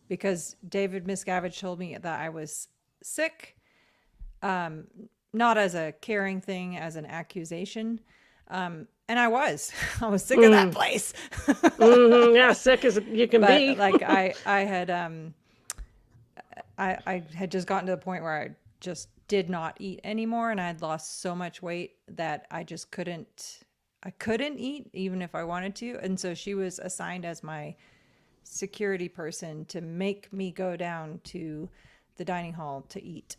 Because David Miscavige told me that I was sick, not as a caring thing, as an accusation. And I was. I was sick of that place. Yeah, sick as you can But be. like I had just gotten to the point where I just did not eat anymore, and I had lost so much weight that I couldn't eat even if I wanted to. And so she was assigned as my security person to make me go down to the dining hall to eat.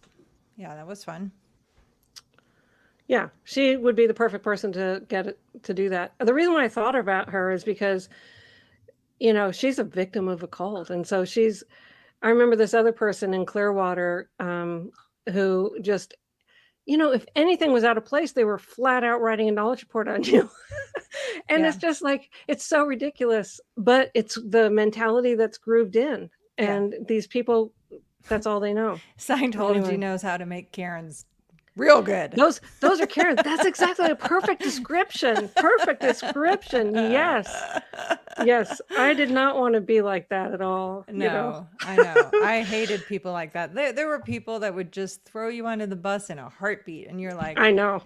Yeah, that was fun. Yeah, she would be the perfect person to get it to do that. The reason why I thought about her is because, she's a victim of a cult. And so I remember this other person in Clearwater who just, if anything was out of place, they were flat out writing a knowledge report on you. And Yeah. it's just like, it's so ridiculous, but it's the mentality that's grooved in. Yeah. And these people, that's all they know. Scientology Anyway. knows how to make Karens real good. Those are Karens. That's exactly a perfect description. Perfect description. Yes. Yes. I did not want to be like that at all. No, I know. I hated people like that. There were people that would just throw you under the bus in a heartbeat. And you're like, I know.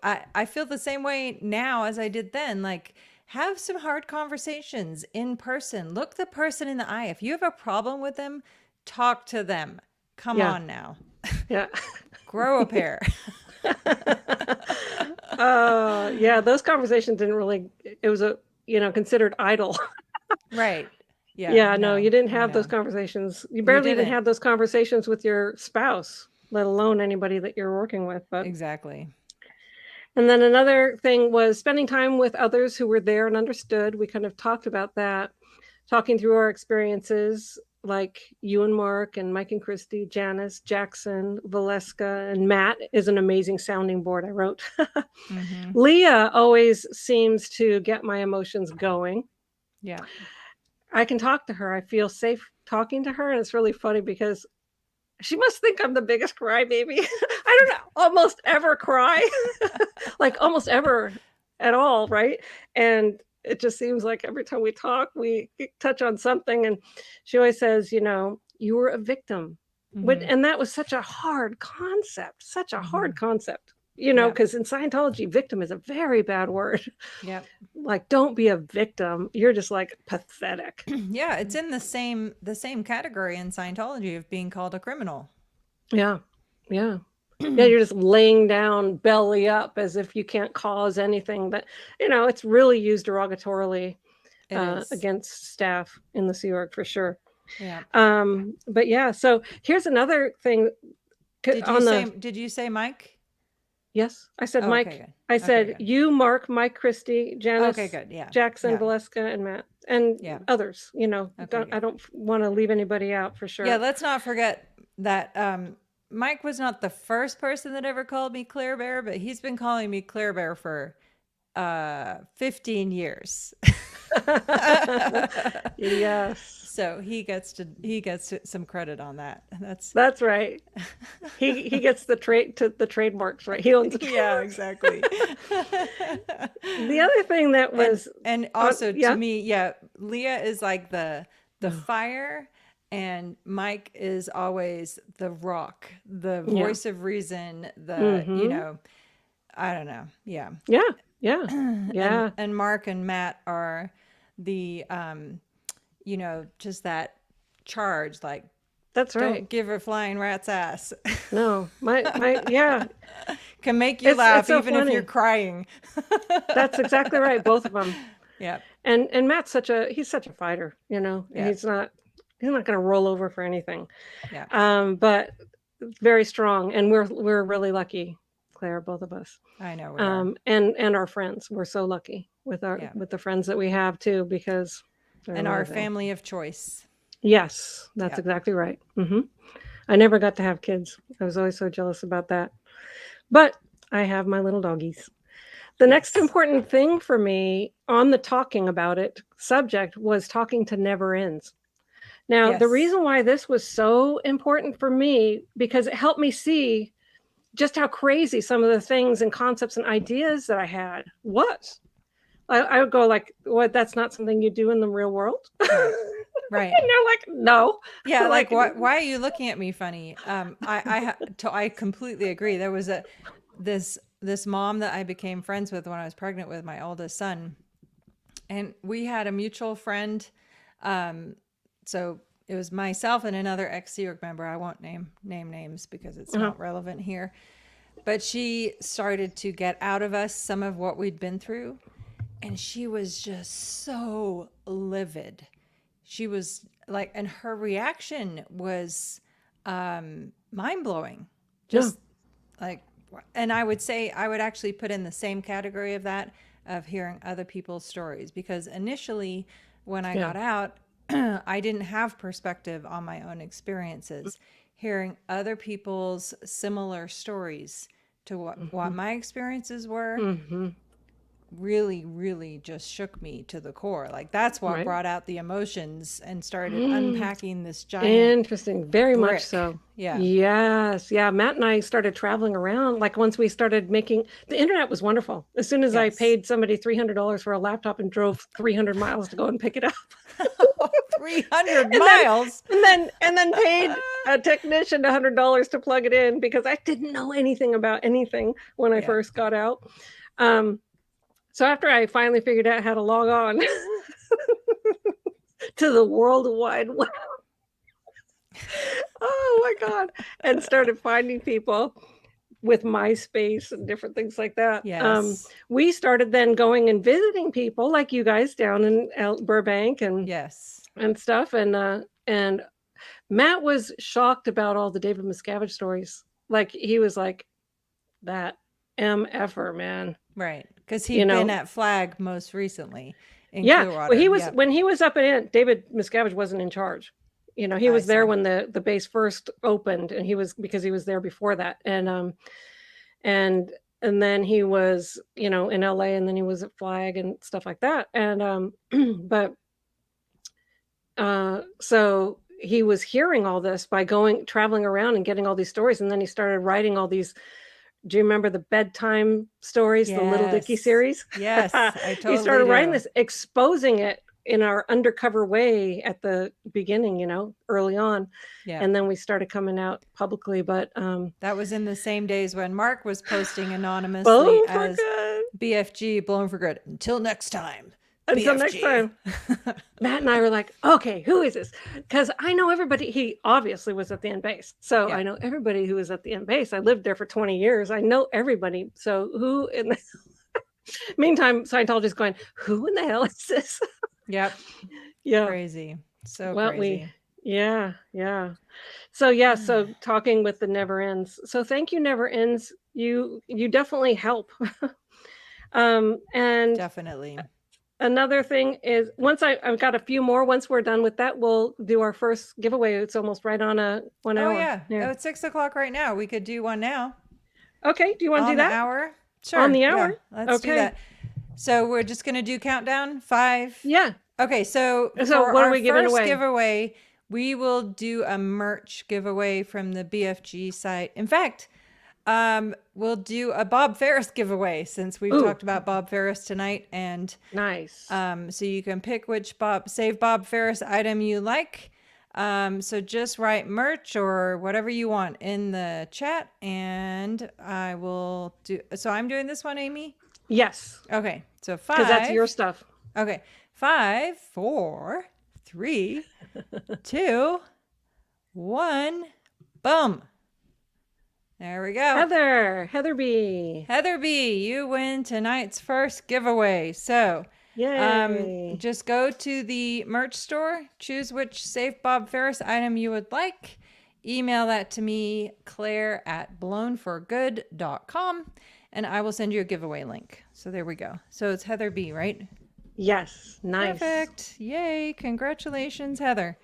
I feel the same way now as I did then. Like, have some hard conversations in person. Look the person in the eye. If you have a problem with them, talk to them. Come Yeah. on now. Yeah. Grow a pair. Yeah, those conversations didn't really, it was considered idle. Right. Yeah, Yeah, no, no, you didn't I have those know. conversations. You You barely even didn't. had those conversations with your spouse, let alone anybody that you're working with. But Exactly. And then another thing was spending time with others who were there and understood. We kind of talked about that, talking through our experiences, like you and Mark and Mike and Christy, Janice, Jackson, Valeska, and Matt is an amazing sounding board I wrote. Mm-hmm. Leah always seems to get my emotions going. Yeah. I can talk to her. I feel safe talking to her. And it's really funny because she must think I'm the biggest crybaby. I don't know, almost ever cry, like almost ever at all, right? And it just seems like every time we talk, we touch on something. And she always says, you were a victim. Mm-hmm. And that was such a hard concept, Mm-hmm. Yeah. because in Scientology, victim is a very bad word. Yep. Like, don't be a victim. You're just like pathetic. Yeah, it's in the same category in Scientology of being called a criminal. Yeah. Yeah. Yeah, you're just laying down belly up as if you can't cause anything. But, it's really used derogatorily It is. against staff in the Sea Org for sure. Yeah. But yeah, so here's another thing Did you say Mike? yes, I said Oh, Mike. okay, good. I Okay, said good. you, Mark, Mike, Christy, Janice, Okay, good. Yeah. Jackson, Yeah. Valeska, and Matt, and Yeah. others. Okay, I don't want to leave anybody out for sure. Yeah, let's not forget that Mike was not the first person that ever called me Claire Bear, but he's been calling me Claire Bear for 15 years. Yes. So he gets some credit on that. That's right. He gets the trademarks, right? He owns the Yeah, exactly. The other thing that was and also to yeah. me, yeah, Leah is like the fire, and Mike is always the rock, the Yeah. voice of reason, Mm-hmm. I don't know. Yeah. Yeah. Yeah. Yeah. And Mark and Matt are the just that charge, like, That's right. don't give a flying rat's ass. No. Yeah. Can make you It's laugh so even if you're funny. crying. That's exactly right. Both of them. Yeah. And Matt's he's such a fighter, Yeah. He's not going to roll over for anything. Yeah. But very strong, and we're really lucky, Claire, both of us. I know we are. And our friends. We're so lucky with the friends that we have too, because And our family of choice. Yes, that's exactly right. Mm-hmm. I never got to have kids. I was always so jealous about that. But I have my little doggies. The next important thing for me on the talking about it subject was talking to never ends. Now, the reason why this was so important for me, because it helped me see just how crazy some of the things and concepts and ideas that I had was. I would go like, what, that's not something you do in the real world? Right. And they're like, no. Yeah, like why are you looking at me funny? I completely agree. There was this mom that I became friends with when I was pregnant with my oldest son, and we had a mutual friend. So it was myself and another ex-Sea Org member. I won't name names because it's not relevant here. But she started to get out of us some of what we'd been through, and she was just so livid. She was like, and her reaction was mind-blowing. Just like, and I would say I would actually put in the same category of that, of hearing other people's stories, because initially when I got out, I didn't have perspective on my own experiences. Hearing other people's similar stories to what my experiences were really, really just shook me to the core. Like, that's what brought out the emotions and started unpacking this giant Interesting. Very brick. much so. Yeah. Yes. Yeah. Matt and I started traveling around. Like, once we started making the internet was wonderful. As soon as I paid somebody $300 for a laptop and drove 300 miles to go and pick it up. 300 miles. And then paid a technician $100 to plug it in, because I didn't know anything about anything when I first got out. So after I finally figured out how to log on to the World Wide Web, oh my God, and started finding people with MySpace and different things like that. Yes. We started then going and visiting people like you guys down in Burbank and stuff. And Matt was shocked about all the David Miscavige stories. Like, he was like, that MFer, man. Right. Because he'd been at Flag most recently in Clearwater. Well, he was when he was up in David Miscavige wasn't in charge. He was there when the base first opened, and because he was there before that. And then he was, in LA, and then he was at Flag and stuff like that. And but so he was hearing all this by traveling around and getting all these stories, and then he started writing all these. Do you remember the bedtime stories, the Little Dicky series? Yes, I totally He started writing do. this, exposing it in our undercover way at the beginning, early on. Yeah. And then we started coming out publicly. But that was in the same days when Mark was posting anonymously as BFG, Blown for Good. Until next time. Until next time. Matt and I were like, okay, who is this? Because I know everybody. He obviously was at the end base. So I know everybody who was at the end base. I lived there for 20 years. I know everybody. So who in the meantime, Scientology's going, who in the hell is this? Yep. Yeah. Crazy. So crazy. Yeah. So talking with the Never Ends. So thank you, Never Ends. You definitely help. And definitely. Another thing is, I've got a few more. Once we're done with that, we'll do our first giveaway. It's almost right on 1 hour. Oh, yeah. It's 6:00 right now. We could do one now. Okay. Do you want to do that? On the hour? Sure. On the hour? Yeah, let's do that. So we're just going to do countdown 5. Yeah. Okay. So So for what are our we giving first away? giveaway, we will do a merch giveaway from the BFG site. In fact, we'll do a Bob Ferris giveaway since we've talked about Bob Ferris tonight. And nice. so you can pick which Save Bob Ferris item you like. So just write merch or whatever you want in the chat, and I will do. So I'm doing this one, Amy. Yes. Okay. So 5. Because that's your stuff. Okay. 5, 4, 3, 2, 1. Boom. There we go. Heather B. Heather B, you win tonight's first giveaway. So Yay. just go to the merch store, choose which Save Bob Ferris item you would like. Email that to me, claire@blownforgood.com, and I will send you a giveaway link. So there we go. So it's Heather B, right? Yes. Nice. Perfect. Yay. Congratulations, Heather.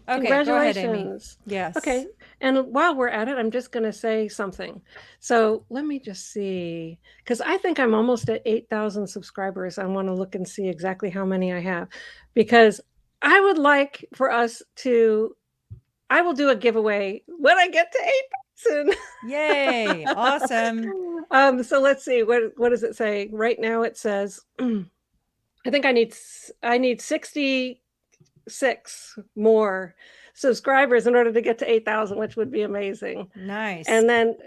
Okay, Congratulations. go ahead, Amy. Yes. Okay. And while we're at it, I'm just going to say something. So let me just see, because I think I'm almost at 8,000 subscribers. I want to look and see exactly how many I have, because I would like for us to, I will do a giveaway when I get to 8,000. Yay. Awesome. So let's see, what does it say? Right now it says, I think I need 66 more subscribers in order to get to 8,000, which would be amazing. Nice. And then,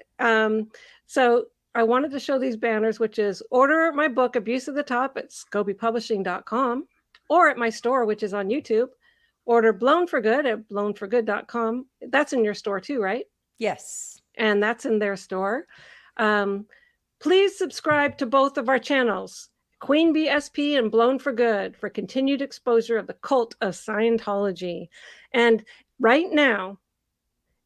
so I wanted to show these banners, which is order my book, Abuse at the Top, at scobeepublishing.com, or at my store, which is on YouTube. Order Blown for Good at blownforgood.com. That's in your store too, right? Yes. And that's in their store. Please subscribe to both of our channels, Queen Bee SP and Blown for Good, for continued exposure of the cult of Scientology. And right now,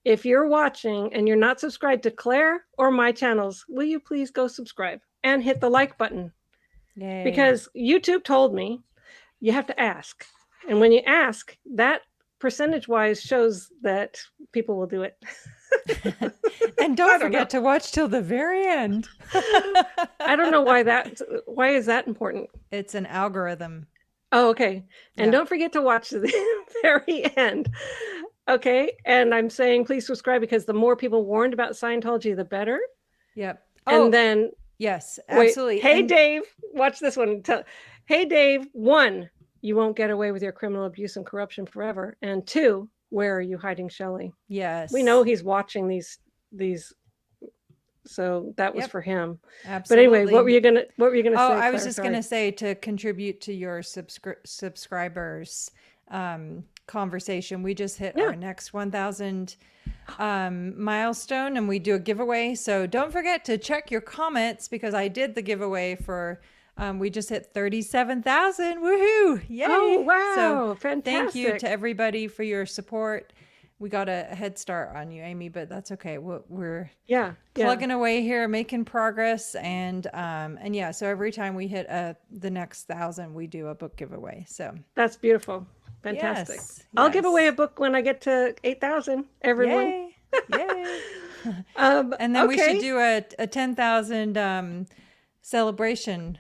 if you're watching and you're not subscribed to Claire or my channels, will you please go subscribe and hit the like button? Yay. Because YouTube told me you have to ask. And when you ask, that percentage-wise shows that people will do it. And don't forget to watch till the very end. I don't know why is that important? It's an algorithm. Oh, okay. And don't forget to watch to the very end. Okay. And I'm saying please subscribe, because the more people warned about Scientology, the better. Yep. And then yes, absolutely. Wait, hey, Dave, watch this one. Hey, Dave, 1, you won't get away with your criminal abuse and corruption forever. And 2, where are you hiding Shelley? Yes. We know he's watching these. So that was for him. Absolutely. But anyway, what were you gonna say? I was just gonna say, to contribute to your subscribers conversation, we just hit our next 1,000 milestone, and we do a giveaway. So don't forget to check your comments, because I did the giveaway for. We just hit 37,000. Woohoo! Yay! Oh, wow. So fantastic. Thank you to everybody for your support. We got a head start on you, Amy, but that's okay. We're plugging away here, making progress. And so every time we hit the next 1,000, we do a book giveaway. So that's beautiful. Fantastic. Yes, I'll give away a book when I get to 8,000, everyone. Yay. Yay. And then we should do a 10,000 celebration.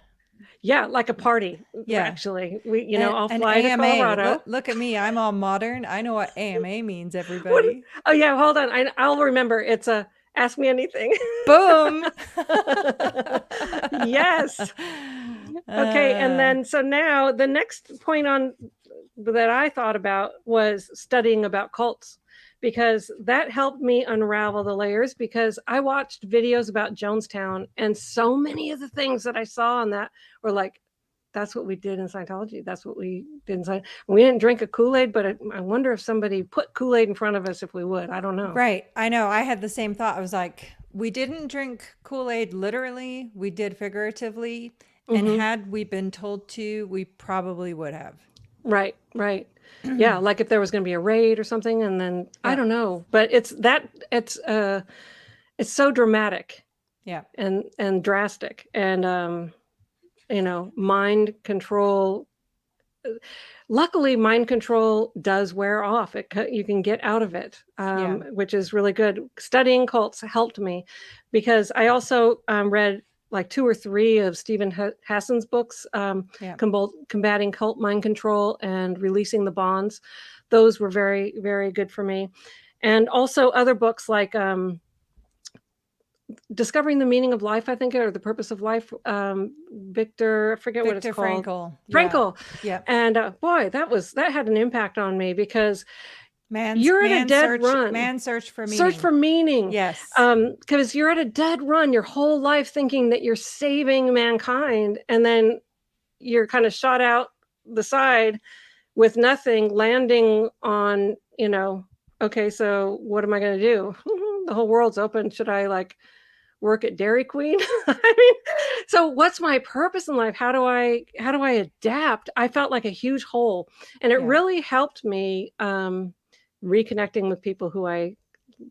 Yeah, like a party. Yeah, actually, I'll fly to AMA. Colorado. Look at me, I'm all modern. I know what AMA means, everybody. Oh yeah, hold on. I'll remember. It's a Ask Me Anything. Boom. Yes. Okay, and then so now the next point that I thought about was studying about cults, because that helped me unravel the layers, because I watched videos about Jonestown, and so many of the things that I saw on that were like, that's what we did in Scientology. That's what we did in Scientology. We didn't drink a Kool-Aid, but I wonder if somebody put Kool-Aid in front of us, if we would. I don't know. Right. I know. I had the same thought. I was like, we didn't drink Kool-Aid literally. We did figuratively. And had we been told to, we probably would have. Right. Yeah, like if there was going to be a raid or something, and then I don't know, but it's so dramatic, and drastic, and mind control. Luckily, mind control does wear off. You can get out of it, which is really good. Studying cults helped me, because I also read like 2 or 3 of Stephen Hassan's books, Yeah. Combating Cult Mind Control and Releasing the Bonds. Those were very, very good for me. And also other books like Discovering the Meaning of Life, I think, or The Purpose of Life. Victor, I forget what it's Viktor called. Frankl. Yeah. Frankl. Yeah. And boy, that had an impact on me, because you're at a dead run. Man search for meaning. Search for meaning. Yes. Because you're at a dead run your whole life thinking that you're saving mankind, and then you're kind of shot out the side with nothing, landing on, okay, so what am I going to do? The whole world's open. Should I like work at Dairy Queen? I mean, so what's my purpose in life? How do I adapt? I felt like a huge hole, and it really helped me reconnecting with people who I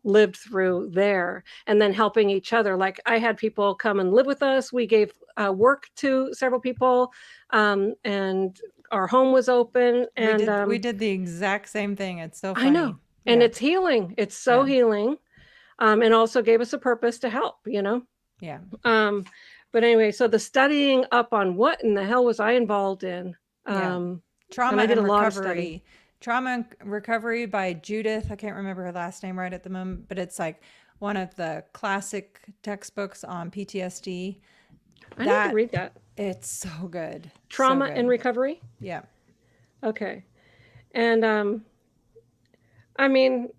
lived through there, and then helping each other. Like, I had people come and live with us. We gave work to several people, and our home was open. And we did the exact same thing. It's so funny. I know. And it's healing. It's so healing. And also gave us a purpose to help, Yeah. But anyway, so the studying up on what in the hell was I involved in? Trauma and recovery. Trauma and Recovery by Judith. I can't remember her last name right at the moment, but it's like one of the classic textbooks on PTSD. I need to read that. It's so good. Trauma and Recovery? Yeah. Okay. And I mean,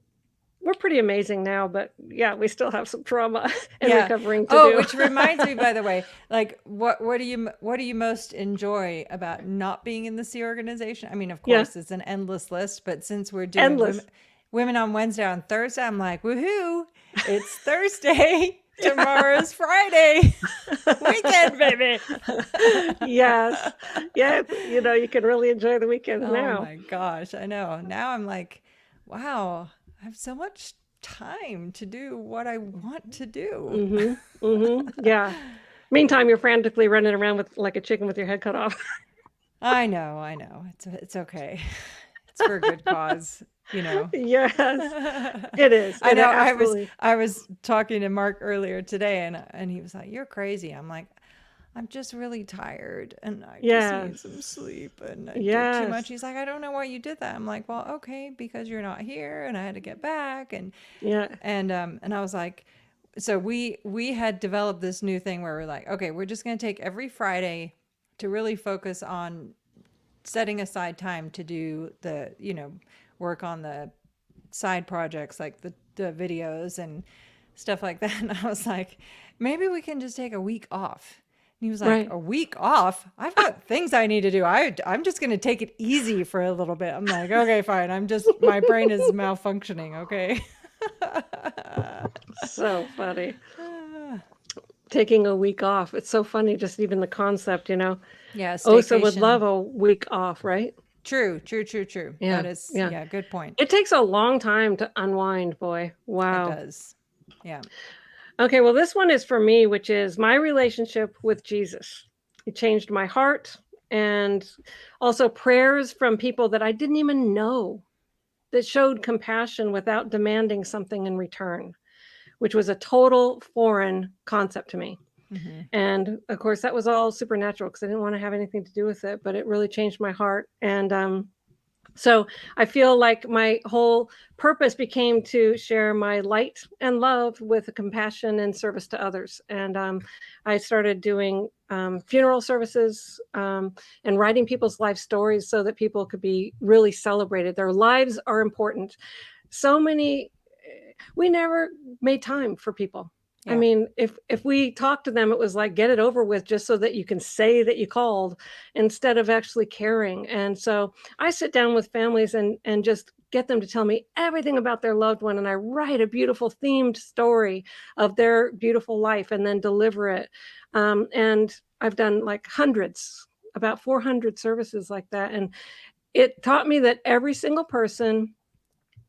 we're pretty amazing now, but yeah, we still have some trauma and recovering to do. Which reminds me, by the way, like what do you most enjoy about not being in the C organization? I mean, of course, it's an endless list, but since we're doing women on Wednesday, on Thursday, I'm like, woohoo! It's Thursday. Tomorrow's Friday. Weekend, baby. Yes. Yeah. You can really enjoy the weekend now. Oh my gosh, I know. Now I'm like, wow, I have so much time to do what I want to do. Yeah. Meantime, you're frantically running around with like a chicken with your head cut off. I know. It's okay. It's for a good cause, Yes, it is. I know. I was talking to Mark earlier today, and he was like, "You're crazy." I'm like, I'm just really tired, and I just need some sleep, and I did too much. He's like, I don't know why you did that. I'm like, well, okay, because you're not here, and I had to get back, and I was like, so we had developed this new thing where we're like, okay, we're just going to take every Friday to really focus on setting aside time to do the, work on the side projects, like the videos and stuff like that. And I was like, maybe we can just take a week off. And he was like, a week off? I've got things I need to do. I'm just going to take it easy for a little bit. I'm like, okay, fine. My brain is malfunctioning. Okay. So funny. Taking a week off. It's so funny. Just even the concept, Yeah. Osa would love a week off, right? True. Yeah. That is, good point. It takes a long time to unwind, boy. Wow. It does. Yeah. Okay, well, this one is for me, which is my relationship with Jesus. It changed my heart, and also prayers from people that I didn't even know that showed compassion without demanding something in return, which was a total foreign concept to me. Mm-hmm. And of course, that was all supernatural because I didn't want to have anything to do with it, but it really changed my heart. And so I feel like my whole purpose became to share my light and love with compassion and service to others. And I started doing funeral services and writing people's life stories so that people could be really celebrated. Their lives are important. We never made time for people. Yeah. I mean, if we talked to them, it was like, get it over with just so that you can say that you called instead of actually caring. And so I sit down with families and just get them to tell me everything about their loved one. And I write a beautiful themed story of their beautiful life and then deliver it. And I've done like about 400 services like that. And it taught me that every single person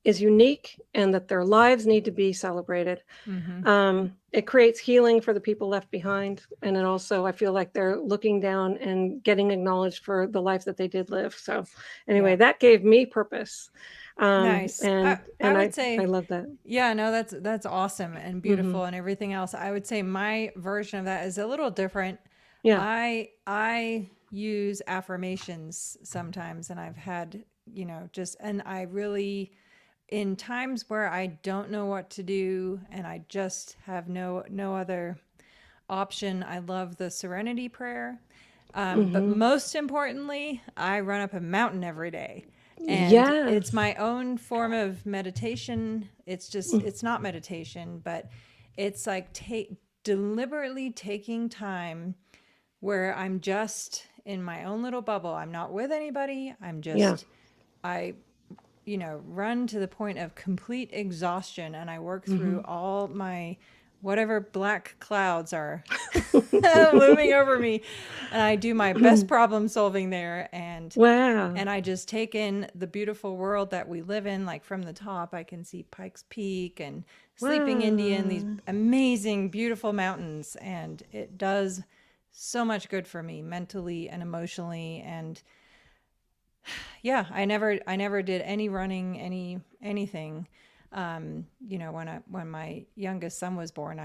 is unique and that their lives need to be celebrated. Mm-hmm. It creates healing for the people left behind. And it also, I feel like they're looking down and getting acknowledged for the life that they did live. So anyway, Yeah. that gave me purpose. Nice. And I would I say, love that. yeah, no, that's awesome and Mm-hmm. beautiful and everything else. I would say my version of that is a little different. Yeah. I use affirmations sometimes, and I've had, just, and I really, in times where I don't know what to do and I just have no other option, I love the serenity prayer. But Mm-hmm. most importantly, I run up a mountain every day. And it's Yes. my own form of meditation. It's not meditation, but it's like deliberately taking time where I'm just in my own little bubble. I'm not with anybody. Yeah. I run to the point of complete exhaustion, and I work Mm-hmm. through all my whatever black clouds are looming over me, and I do my best problem solving there, Wow. and I just take in the beautiful world that we live in. Like from the top, I can see Pikes Peak and Sleeping Indian, these Wow. amazing, beautiful mountains, and it does so much good for me mentally and emotionally. And yeah, I never did any running, anything. When my youngest son was born,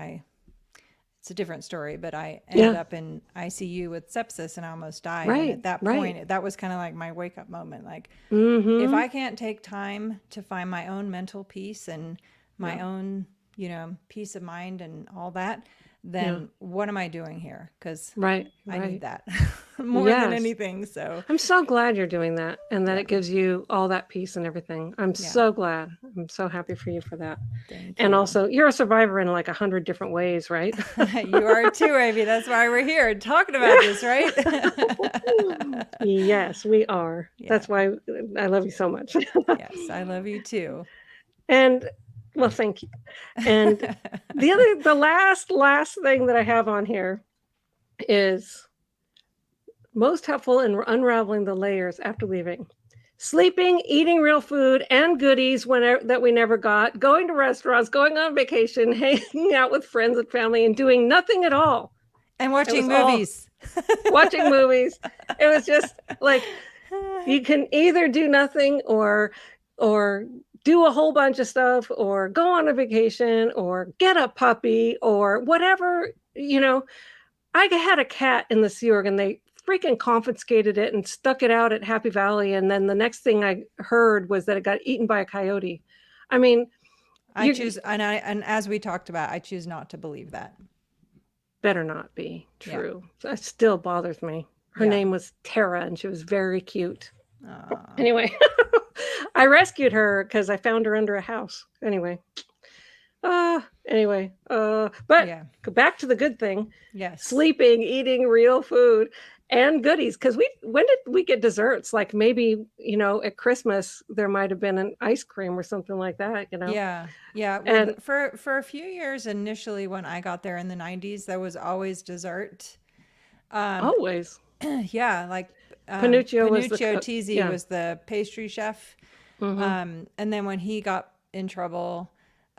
it's a different story, but I ended Yeah. up in ICU with sepsis and I almost died. And Right. at that Right. point, that was kind of like my wake up moment. Like, if Mm-hmm. I can't take time to find my own mental peace and my Yeah. own, peace of mind and all that, Yeah. then what am I doing here? Because Right. I need Right. that more than Yes. anything. So, I'm so glad you're doing that and that yeah, it gives you all that peace and everything. I'm yeah. so glad. I'm so happy for you for that. Thank And you. also, you're a survivor in like 100 different ways, right? You are too, Amy. That's why we're here talking about this, right? Yes, we are. Yeah. That's why I love you so much. Yes, I love you too. And well, thank you. And the last thing that I have on here is most helpful in unraveling the layers after leaving. Sleeping, eating real food and goodies that we never got, going to restaurants, going on vacation, hanging out with friends and family, and doing nothing at all. And It watching was all movies. watching movies. It was just like you can either do nothing or do a whole bunch of stuff or go on a vacation or get a puppy or whatever. I had a cat in the Sea Org and they freaking confiscated it and stuck it out at Happy Valley. And then the next thing I heard was that it got eaten by a coyote. I mean, I you choose, and as we talked about, I choose not to believe that. better not be Yeah. true. That still bothers me. Her Yeah. name was Tara and she was very cute. Aw. Anyway, I rescued her because I found her under a house. But Yeah. go back to the good thing. Yes. Sleeping, eating real food and goodies. Because when did we get desserts? Like maybe, at Christmas, there might have been an ice cream or something like that, Yeah. Yeah. Well, And for a few years initially, when I got there in the 90s, there was always dessert. Um, always. yeah, like Panuccio was the Panuccio cook. Tizzi Yeah. was the pastry chef. Mm-hmm. And then when he got in trouble,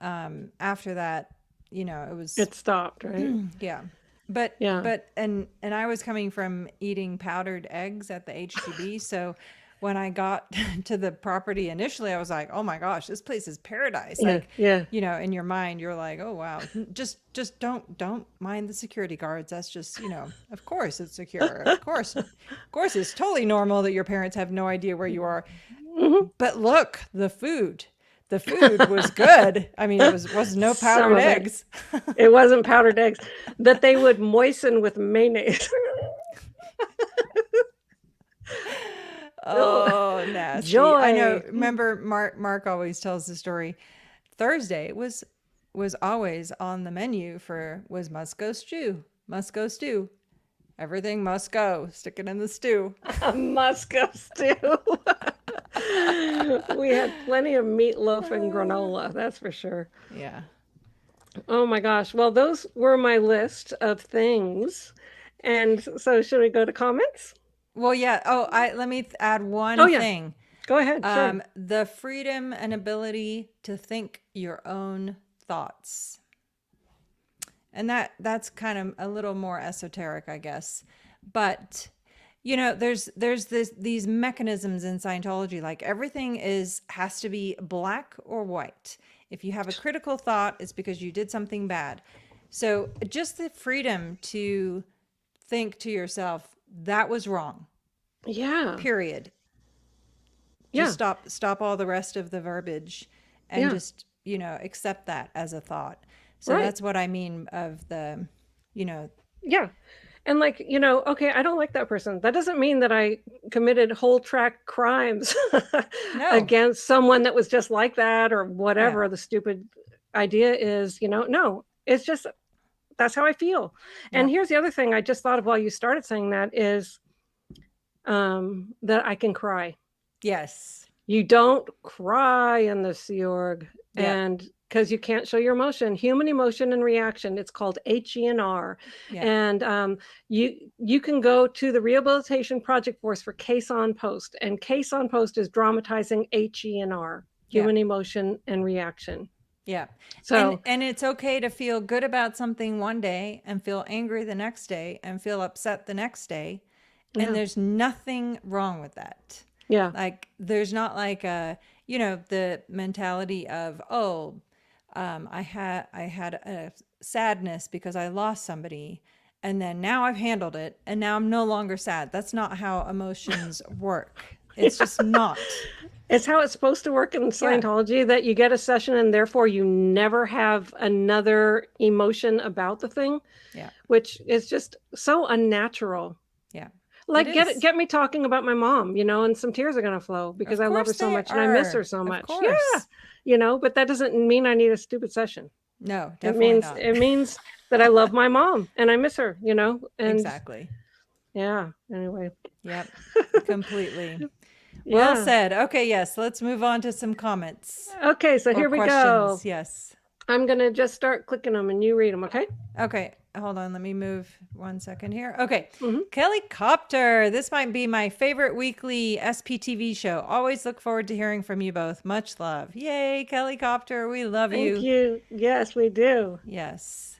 after that, it was, It stopped, right? yeah. But Yeah. and I was coming from eating powdered eggs at the HCB, so when I got to the property initially, I was like, "Oh my gosh, this place is paradise!" Yeah. Like, Yeah. in your mind, you're like, "Oh wow, just don't mind the security guards. That's just, of course it's secure. Of course it's totally normal that your parents have no idea where you are." Mm-hmm. But look, the food. The food was good. I mean, it was no Some powdered of it. eggs. It wasn't powdered eggs that they would moisten with mayonnaise. Oh, nasty. Joy. I know. Remember, Mark always tells the story. Thursday was always on the menu was must go stew. Must go stew. Everything must go. Stick it in the stew. Musco stew. We had plenty of meatloaf and granola, that's for sure. Yeah. Oh my gosh. Well, those were my list of things. And so should we go to comments? Well, yeah. Oh, let me add one Oh, yeah. thing. Go ahead. Sure. The freedom and ability to think your own thoughts. And that's kind of a little more esoteric, I guess. But there's these mechanisms in Scientology, like everything has to be black or white. If you have a critical thought, it's because you did something bad. So just the freedom to think to yourself, that was wrong. Yeah. Period. Yeah. Just stop all the rest of the verbiage and just, accept that as a thought. So that's what I mean of the, Yeah. And like, okay, I don't like that person. That doesn't mean that I committed whole track crimes No. against someone that was just like that or whatever the stupid idea is, no, it's just, that's how I feel. And here's the other thing I just thought of while you started saying that is that I can cry. Yes. You don't cry in the Sea Org. And because you can't show your emotion, human emotion and reaction. It's called HENR. And you can go to the Rehabilitation Project Force for Case on Post. And Case on Post is dramatizing HENR, human emotion and reaction. Yeah. So and it's okay to feel good about something one day and feel angry the next day and feel upset the next day. And there's nothing wrong with that. Yeah. Like there's not like the mentality of, I had a sadness because I lost somebody and then now I've handled it and now I'm no longer sad. That's not how emotions work. It's just not. It's how it's supposed to work in Scientology, that you get a session and therefore you never have another emotion about the thing, which is just so unnatural. Yeah. Like get me talking about my mom, and some tears are going to flow because I love her so much and I miss her so much. Yeah. But that doesn't mean I need a stupid session. No, definitely not. It means that I love my mom and I miss her, and exactly. Yeah. Anyway. Yep. Completely. Well said. Okay. Yes. Let's move on to some comments. Okay. So here we go. Yes. I'm going to just start clicking them and you read them. Okay. Okay. Hold on. Let me move 1 second here. Okay. Kelly Copter. This might be my favorite weekly SPTV show. Always look forward to hearing from you both. Much love. Yay, Kelly Copter. We love you. Thank you. Yes, we do. Yes.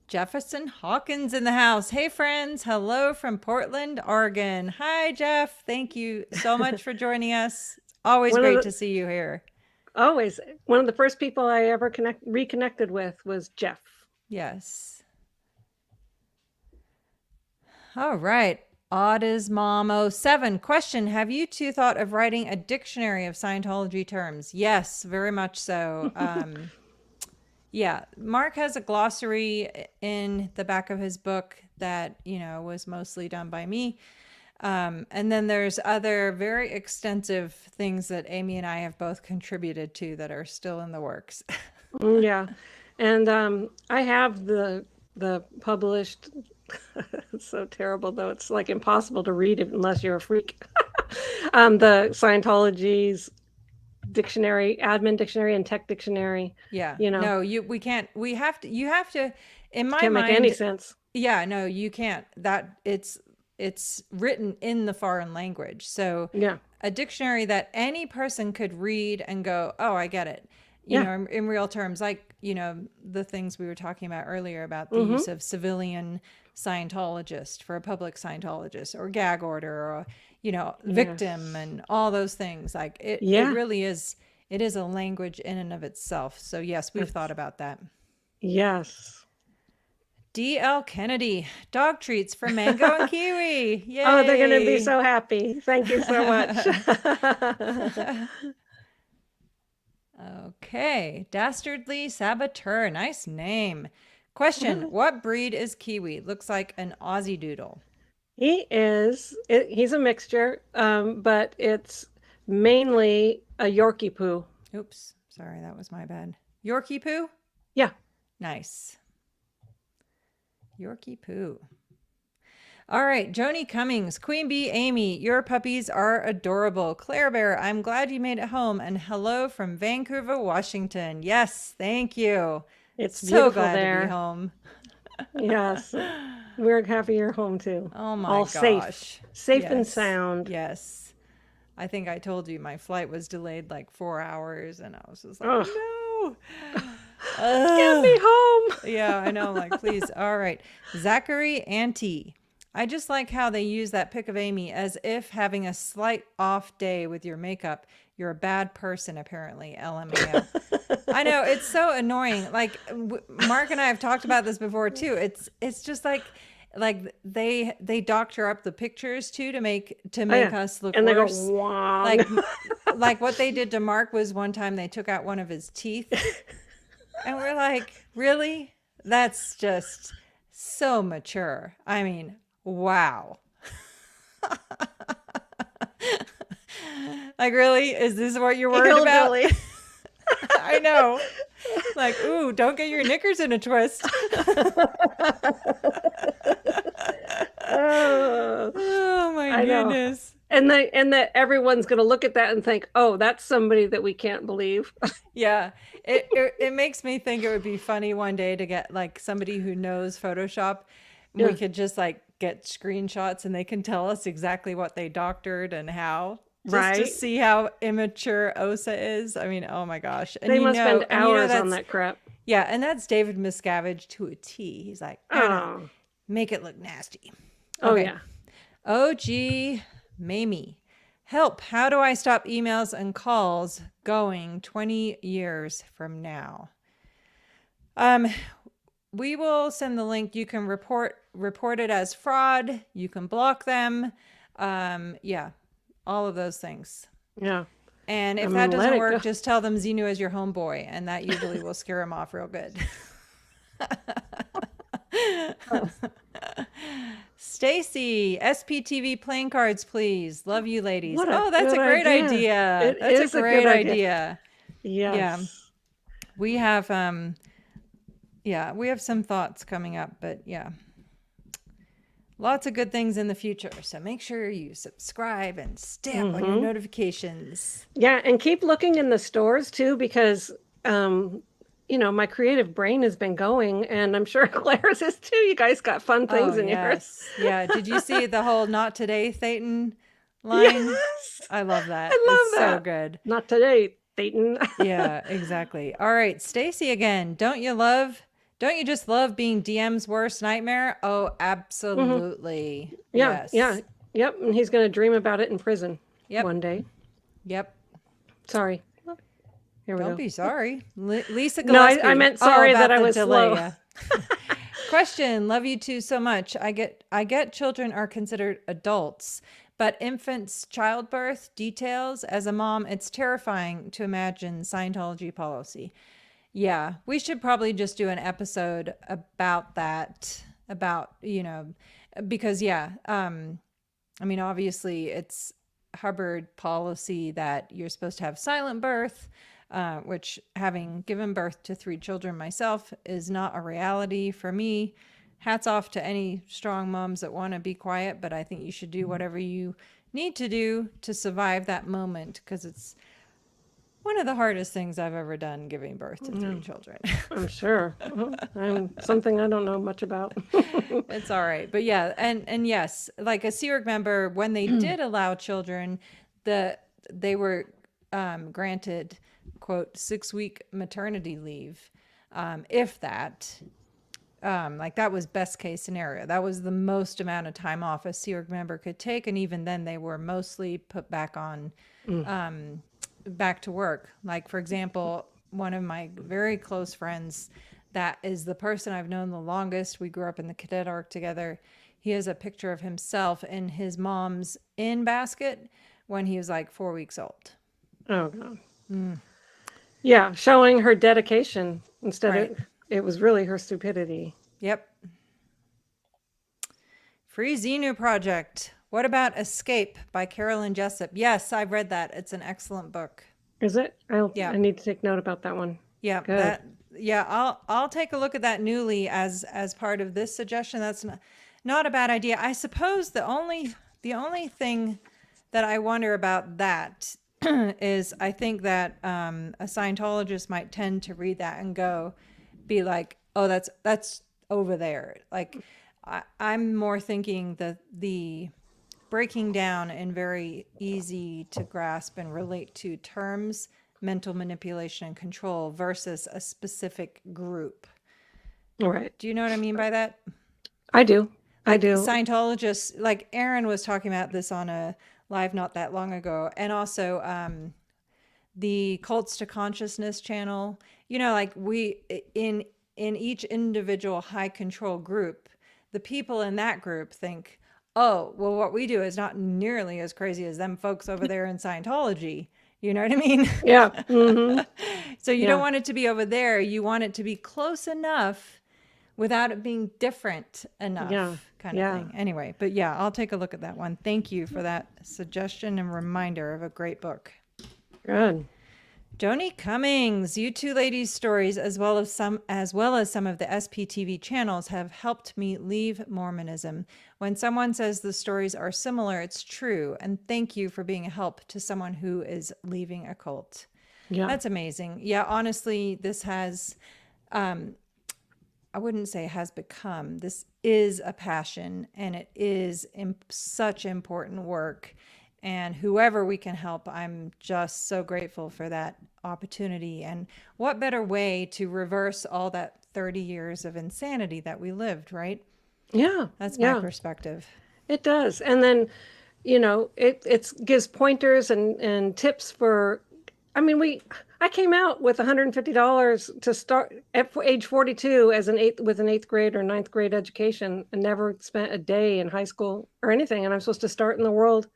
Jefferson Hawkins in the house. Hey, friends. Hello from Portland, Oregon. Hi, Jeff. Thank you so much for joining us. Always great to see you here. Always. One of the first people I ever reconnected with was Jeff. Yes. All right. Odd as Mom 07. Question. Have you two thought of writing a dictionary of Scientology terms? Yes, very much so. Mark has a glossary in the back of his book that, was mostly done by me. And then there's other very extensive things that Amy and I have both contributed to that are still in the works. Yeah. And I have the published, it's so terrible though, it's like impossible to read it unless you're a freak. The Scientology's dictionary, admin dictionary and tech dictionary. Yeah. No, we can't, you have to, in my mind. Can't make any sense. Yeah, no, you can't. That it's written in the foreign language. So a dictionary that any person could read and go, oh, I get it. You know, in real terms, like, the things we were talking about earlier about the use of civilian Scientologist for a public Scientologist, or gag order, or, victim, and all those things. Like it really is, it is a language in and of itself. So yes, we've thought about that. Yes. D.L. Kennedy, dog treats for Mango and Kiwi. Yay. Oh, they're going to be so happy. Thank you so much. Okay. Dastardly Saboteur. Nice name. Question. What breed is Kiwi? Looks like an Aussie Doodle. He's a mixture, but it's mainly a Yorkie poo. Oops. Sorry, that was my bad. Yorkie poo? Yeah. Nice. Yorkie poo. All right, Joni Cummings, Queen Bee Amy, your puppies are adorable. Claire Bear, I'm glad you made it home, and hello from Vancouver, Washington. Yes, thank you. It's so glad there. to be home. Yes, we're happy you're home too. Oh my All gosh, safe and sound. Yes. I think I told you my flight was delayed like 4 hours, and I was just like, Ugh. no. Get me home. Yeah, I know. Like, please. All right. Zachary Ante. I just like how they use that pic of Amy as if having a slight off day with your makeup. You're a bad person, apparently. LMAO. I know, it's so annoying. Like Mark and I have talked about this before too. It's just like they doctor up the pictures too to make us look and worse. They go, wow. Like what they did to Mark was one time they took out one of his teeth, and we're like, really? That's just so mature. I mean, wow. Like, really? Is this what you're worried about? I know. Like, ooh, don't get your knickers in a twist. Oh my goodness. And that everyone's going to look at that and think, oh, that's somebody that we can't believe. Yeah. It makes me think it would be funny one day to get like somebody who knows Photoshop. And we could just like get screenshots and they can tell us exactly what they doctored and how. Just to see how immature Osa is. I mean, oh my gosh. And they must spend hours on that crap. Yeah, and that's David Miscavige to a T. He's like, oh, make it look nasty. Okay. Oh, yeah. OG Mamie. Help. How do I stop emails and calls going 20 years from now? We will send the link. You can report it as fraud. You can block them. Yeah. All of those things. Yeah. And if that doesn't work, just tell them Xenu is your homeboy, and that usually will scare them off real good. Stacy, SPTV playing cards, please. Love you, ladies. That's a great idea. That's a great idea. Yes. Yeah. We have we have some thoughts coming up, but yeah. Lots of good things in the future. So make sure you subscribe and stamp on your notifications. Yeah. And keep looking in the stores too, because, my creative brain has been going, and I'm sure Claire's is too. You guys got fun things in yours. Yeah. Did you see the whole "Not Today, Thetan" line? Yes. I love that. I love it's that. So good. Not today, Thetan. Yeah, exactly. All right. Stacy again. Don't you just love being DM's worst nightmare? Oh, absolutely. Yeah. Yes. Yeah. Yep. And he's going to dream about it in prison one day. Yep. Sorry. Here we go. Don't be sorry. Lisa Gillespie. No, I meant sorry that I was slow. Question. Love you too so much. I get children are considered adults, but infants' childbirth details. As a mom, it's terrifying to imagine Scientology policy. Yeah, we should probably just do an episode about that, because obviously it's Hubbard policy that you're supposed to have silent birth, which, having given birth to 3 children myself, is not a reality for me. Hats off to any strong moms that want to be quiet, but I think you should do whatever you need to do to survive that moment, because it's one of the hardest things I've ever done, giving birth to 3 children. I'm sure. Something I don't know much about. It's all right. But yeah, and yes, like a CERG member, when they did allow children, they were granted, quote, 6-week maternity leave, if that. That was best case scenario. That was the most amount of time off a CERG member could take. And even then they were mostly put back on back to work. Like, for example, one of my very close friends, that is the person I've known the longest. We grew up in the cadet arc together. He has a picture of himself in his mom's in basket when he was like 4 weeks old. Oh, God. Yeah, showing her dedication instead of it was really her stupidity. Yep. Free Xenu Project. What about Escape by Carolyn Jessup? Yes, I've read that. It's an excellent book. Is it? I need to take note about that one. Yeah. Good. I'll take a look at that newly as part of this suggestion. That's not a bad idea. I suppose the only thing that I wonder about that is I think that a Scientologist might tend to read that and be like, oh, that's over there. Like, I'm more thinking the breaking down in very easy to grasp and relate to terms, mental manipulation and control versus a specific group. All right. Do you know what I mean by that? I do. I Like do. Scientologists, like Aaron was talking about this on a live not that long ago, and also the Cults to Consciousness channel. You know, like we in each individual high control group, the people in that group think, oh, well, what we do is not nearly as crazy as them folks over there in Scientology. You know what I mean? Yeah. Mm-hmm. So you don't Yeah. want it to be over there. You want it to be close enough without it being different Yeah. enough, kind of Yeah. thing. Anyway, but yeah, I'll take a look at that one. Thank you for that suggestion and reminder of a great book. Good. Joni Cummings, you two ladies' stories, as well as some of the SPTV channels, have helped me leave Mormonism. When someone says the stories are similar, it's true. And thank you for being a help to someone who is leaving a cult. Yeah. That's amazing. Yeah, honestly, this has, I wouldn't say has become, this is a passion, and it is such important work. And whoever we can help, I'm just so grateful for that opportunity. And what better way to reverse all that 30 years of insanity that we lived, right? Yeah. That's my Yeah. perspective. It does. And then, it gives pointers and tips for, I came out with $150 to start at age 42 as with an eighth grade or ninth grade education, and never spent a day in high school or anything. And I'm supposed to start in the world.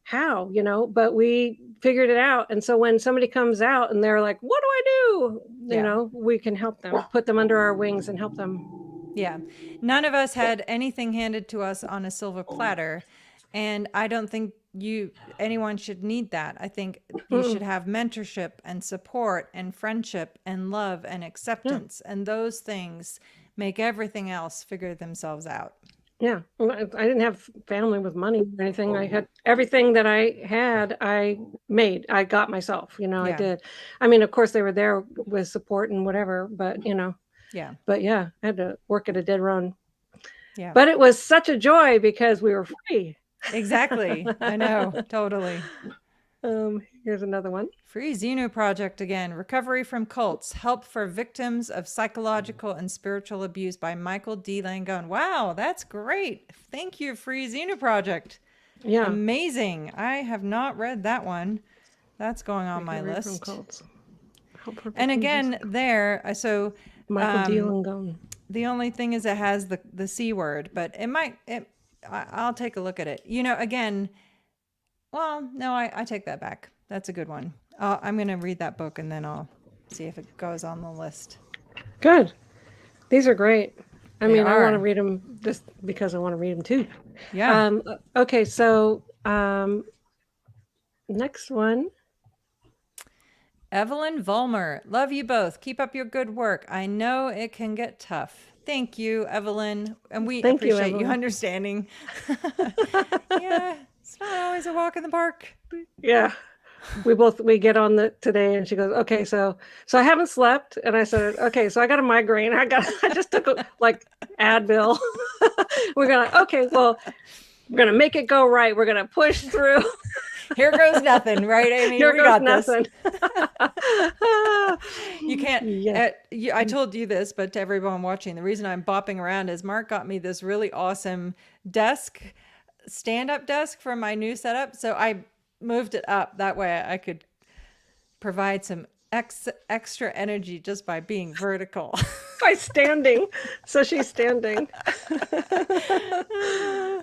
How, but we figured it out. And so when somebody comes out and they're like, what do I do? Yeah. We can help them, put them under our wings and help them. Yeah. None of us had anything handed to us on a silver platter. And I don't think anyone should need that. I think you should have mentorship and support and friendship and love and acceptance. And those things make everything else figure themselves out. Yeah. Well, I didn't have family with money or anything. I had everything that I had, I got myself, I Yeah. did. I mean, of course they were there with support and whatever, but Yeah. I had to work at a dead run. Yeah. But it was such a joy because we were free. Exactly. I know. Totally. Here's another one. Free Xenu Project again. Recovery from Cults. Help for Victims of Psychological and Spiritual Abuse by Michael D. Langone. Wow, that's great. Thank you, Free Xenu Project. Yeah. Amazing. I have not read that one. That's going on my Recovery list. from cults. And again, so Michael D. Langone. the only thing is it has the C word, but I'll take a look at it. Again, well, no, I take that back. That's a good one. I'm going to read that book and then I'll see if it goes on the list. Good. These are great. I They want are. to read them just because I want to read them too. Yeah. Okay, so next one. Evelyn Vollmer. Love you both. Keep up your good work. I know it can get tough. Thank you, Evelyn. And we appreciate you understanding. Yeah, it's not always a walk in the park. Yeah. We get on today and she goes, okay, so I haven't slept. And I said, okay, so I got a migraine. I just took Advil. We're going to make it go right. We're going to push through. Here goes nothing, right, Amy? Here goes nothing. You can't. Yeah. I told you this, but to everyone watching, the reason I'm bopping around is Mark got me this really awesome stand-up desk for my new setup. So I moved it up. That way I could provide some extra energy just by being vertical. By standing. So she's standing.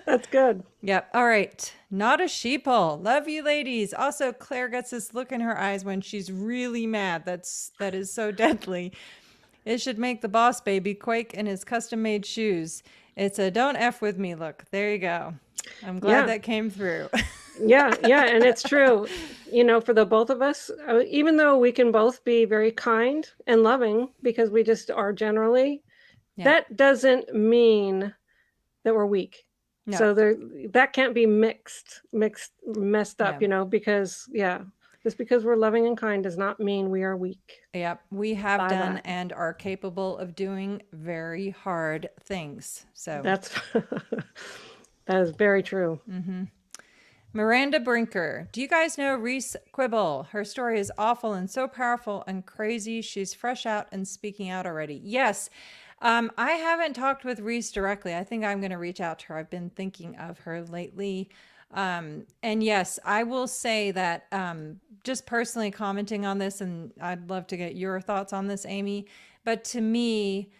That's good. Yep. All right. Not a sheeple. Love you, ladies. Also, Claire gets this look in her eyes when she's really mad. That is so deadly. It should make the boss baby quake in his custom-made shoes. It's a don't F with me look. There you go. I'm glad that came through. Yeah. And it's true. For the both of us, even though we can both be very kind and loving because we just are generally, that doesn't mean that we're weak. No. So that can't be messed up, because just because we're loving and kind does not mean we are weak. Yep. We have done and are capable of doing very hard things. So that's That is very true. Miranda Brinker. Do you guys know Reese Quibble? Her story is awful and so powerful and crazy. She's fresh out and speaking out already. Yes. I haven't talked with Reese directly. I think I'm going to reach out to her. I've been thinking of her lately. And yes, I will say that just personally commenting on this, and I'd love to get your thoughts on this, Amy. But to me,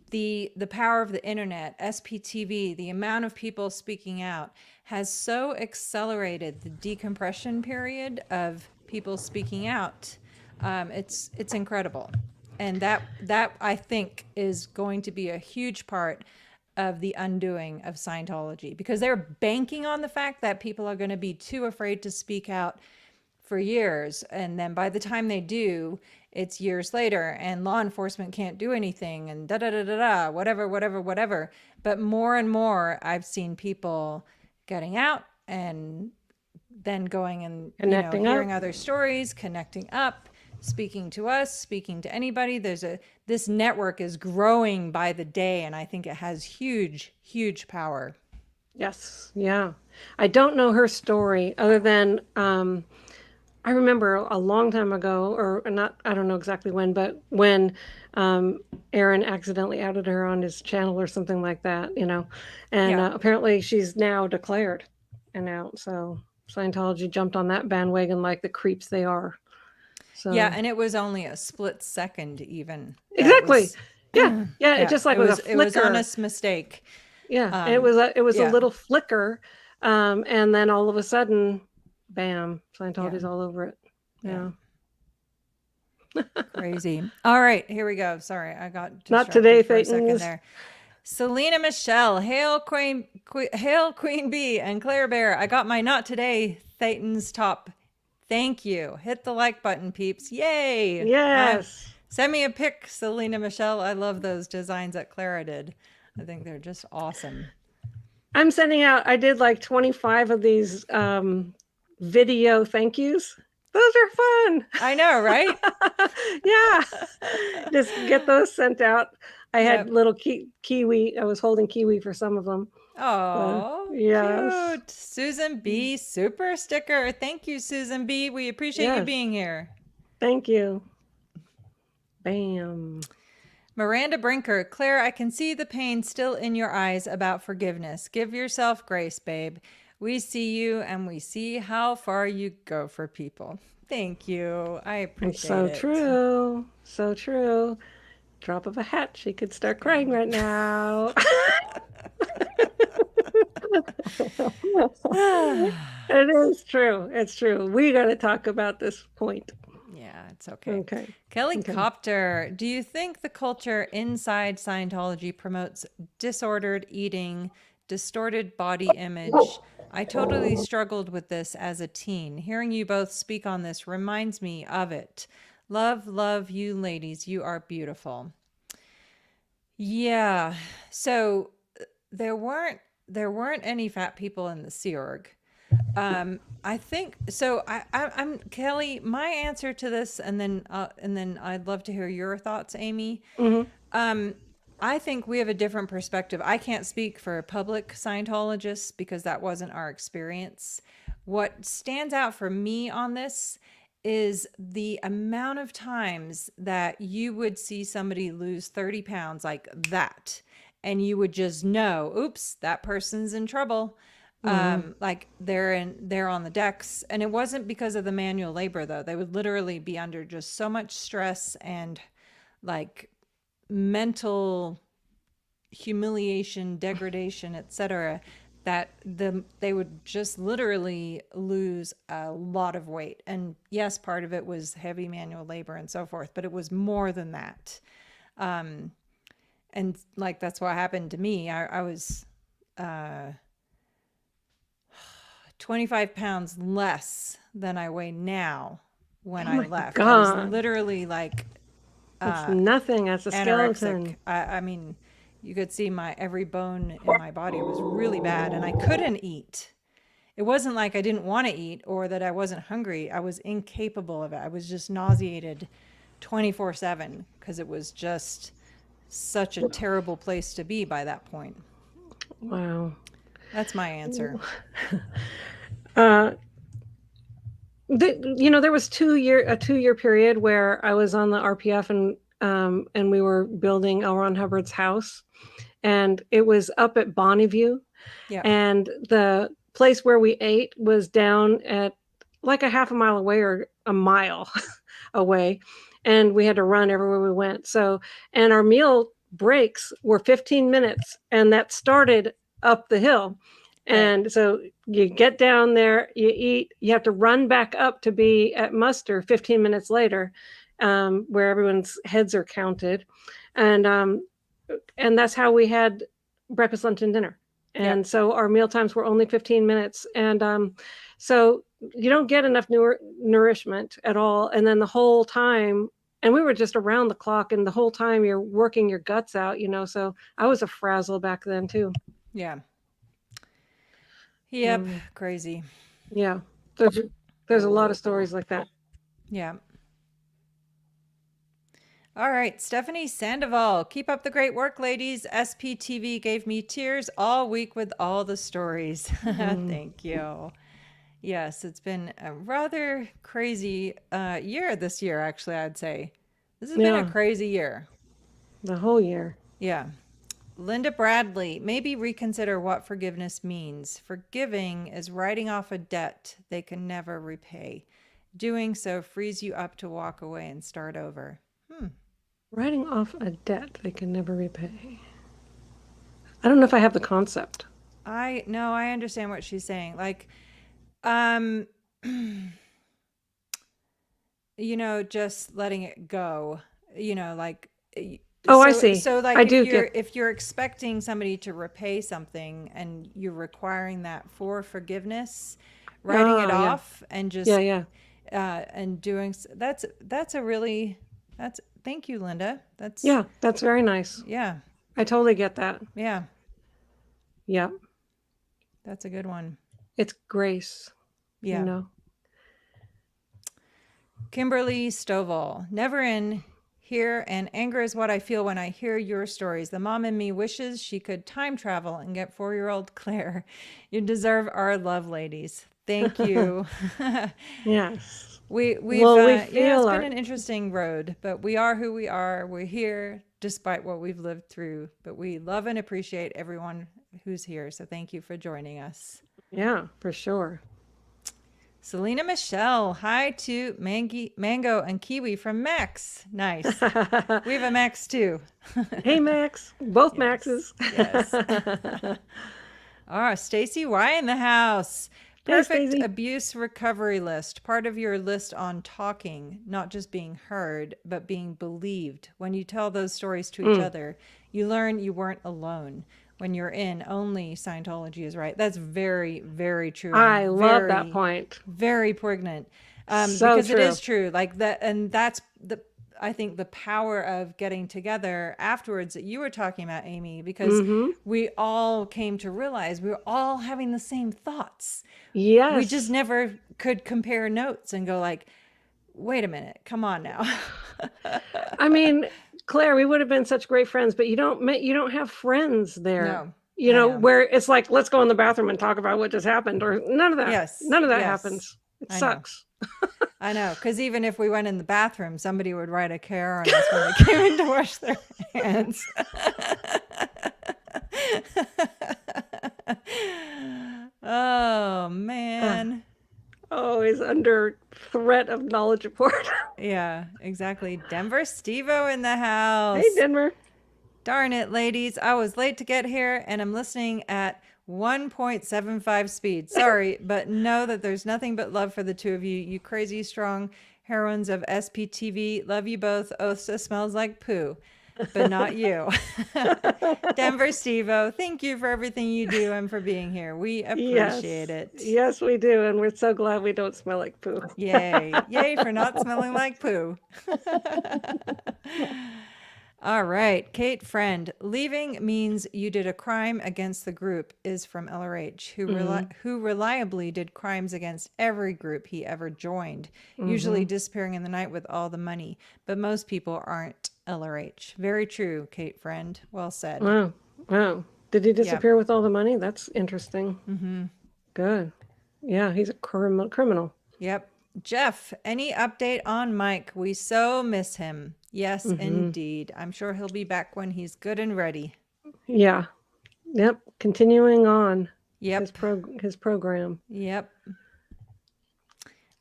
the power of the internet, SPTV, the amount of people speaking out has so accelerated the decompression period of people speaking out. It's incredible. And that I think is going to be a huge part of the undoing of Scientology, because they're banking on the fact that people are going to be too afraid to speak out for years. And then by the time they do, it's years later and law enforcement can't do anything and whatever. But more and more I've seen people getting out and then going and Connecting hearing up. other stories, connecting up, speaking to us, speaking to anybody. This network is growing by the day, and I think it has huge power. Yes. Yeah. I don't know her story other than I remember a long time ago, or not, I don't know exactly when, but when Aaron accidentally outed her on his channel or something like that, and Yeah. apparently she's now declared and out. So Scientology jumped on that bandwagon like the creeps they are. So Yeah, and it was only a split second even. exactly. Yeah. It just like it was was a flicker. honest mistake. Yeah. It was a yeah. little flicker. And then all of a sudden, bam, Scientology's all over it. Yeah. Crazy. All right, here we go. Sorry, I got Not today, for a second Thetans. there. Selena Michelle, hail Queen Bee and Claire Bear. I got my not today Thetans top. Thank you. Hit the like button, peeps. Yay. Yes. Send me a pic, Selena Michelle. I love those designs that Clara did. I think they're just awesome. I'm sending out, I did like 25 of these video thank yous. Those are fun. I know, right? Yeah. Just get those sent out. I had little kiwi. I was holding kiwi for some of them. Oh, yes. cute. Susan B. Super sticker. Thank you, Susan B. We appreciate you being here. Thank you. Bam. Miranda Brinker. Claire, I can see the pain still in your eyes about forgiveness. Give yourself grace, babe. We see you and we see how far you go for people. Thank you. I appreciate it. So true. So true. Drop of a hat. She could start crying right now. It is true. It's true. We got to talk about this point. Yeah, it's okay. Kelly Copter, do you think the culture inside Scientology promotes disordered eating, distorted body image? I totally struggled with this as a teen. Hearing you both speak on this reminds me of it. Love you ladies. You are beautiful. Yeah. So there weren't any fat people in the Sea Org. I think so. I'm Kelly. My answer to this, and then I'd love to hear your thoughts, Amy. Mm-hmm. I think we have a different perspective. I can't speak for public Scientologists because that wasn't our experience. What stands out for me on this is the amount of times that you would see somebody lose 30 pounds like that, and you would just know, oops, that person's in trouble. Like they're on the decks, and it wasn't because of the manual labor though. They would literally be under just so much stress and like mental humiliation, degradation, etc., that they would just literally lose a lot of weight. And yes, part of it was heavy manual labor and so forth, but it was more than that. And like that's what happened to me. I was 25 pounds less than I weigh now when I left. God. I was literally like it's nothing as a skeleton. I mean, you could see every bone in my body was really bad, and I couldn't eat. It wasn't like I didn't want to eat or that I wasn't hungry. I was incapable of it. I was just nauseated 24/7 because it was just such a terrible place to be by that point. Wow. That's my answer. Uh, there was a 2-year period where I was on the RPF and we were building L. Ron Hubbard's house, and it was up at Bonneview, Yeah. and the place where we ate was down at like a half a mile away or a mile away, and we had to run everywhere we went. So, and our meal breaks were 15 minutes, and that started up the hill. And so you get down there, you eat, you have to run back up to be at muster 15 minutes later, where everyone's heads are counted. And that's how we had breakfast, lunch, and dinner. And so our meal times were only 15 minutes. And so you don't get enough nourishment at all. And then the whole time, and we were just around the clock, and the whole time you're working your guts out, so I was a frazzle back then too. Yeah. Yep. Crazy. Yeah. There's a lot of stories like that. Yeah. All right, Stephanie Sandoval, keep up the great work, ladies. SPTV gave me tears all week with all the stories. Thank you. Yes, it's been a rather crazy year this year, actually, I'd say. This has been a crazy year. The whole year. Yeah. Linda Bradley, maybe reconsider what forgiveness means. Forgiving is writing off a debt they can never repay. Doing so frees you up to walk away and start over. Writing off a debt they can never repay. I don't know if I have the concept. I understand what she's saying. Like, just letting it go, like. Oh, I see. So like, I do get... if you're expecting somebody to repay something and you're requiring that for forgiveness, writing it off and just, and doing, that's a really, thank you, Linda. That's very nice. Yeah. I totally get that. Yeah. Yeah. That's a good one. It's grace. Yeah. Kimberly Stovall, never in here, and anger is what I feel when I hear your stories. The mom in me wishes she could time travel and get 4-year-old Claire. You deserve our love, ladies. Thank you. Yes. We've it's been an interesting road, but we are who we are. We're here despite what we've lived through, but we love and appreciate everyone who's here. So thank you for joining us. Yeah, for sure. Selena Michelle, hi to Mango and Kiwi from Max. Nice. We have a Max too. Hey, Max. Both Maxes. Yes. Stacy Y in the house. Perfect abuse recovery list. Part of your list on talking, not just being heard, but being believed. When you tell those stories to each other, you learn you weren't alone. When you're in, only Scientology is right. That's very, very true. I love that point. Very poignant. So because true. It is true. Like that, and that's I think the power of getting together afterwards that you were talking about, Amy, because we all came to realize we were all having the same thoughts. Yes. We just never could compare notes and go like, wait a minute, come on now. I mean, Claire, we would have been such great friends, but you don't have friends there. No. Where it's like, let's go in the bathroom and talk about what just happened, or none of that. Yes. None of that happens. It sucks. I know, because even if we went in the bathroom, somebody would write a care on us when they came in to wash their hands. Oh, man. Always under threat of knowledge report. Yeah, exactly. Denver Stevo in the house. Hey, Denver. Darn it, ladies. I was late to get here, and I'm listening at 1.75 speed. Sorry, but know that there's nothing but love for the two of you. You crazy strong heroines of SPTV. Love you both. Osa smells like poo, but not you. Denver Stevo, thank you for everything you do and for being here. We appreciate it. Yes, we do. And we're so glad we don't smell like poo. Yay. Yay for not smelling like poo. All right, Kate Friend. Leaving means you did a crime against the group is from LRH, who reliably did crimes against every group he ever joined, usually disappearing in the night with all the money. But most people aren't LRH. Very true, Kate Friend. Well said. Wow. Did he Yep. disappear with all the money? That's interesting. Mm-hmm. Good. Yeah, he's a criminal. Yep. Jeff, any update on Mike? We so miss him. Yes, Mm-hmm. indeed. I'm sure he'll be back when he's good and ready. Yeah. Yep. Continuing on Yep. his program. Yep.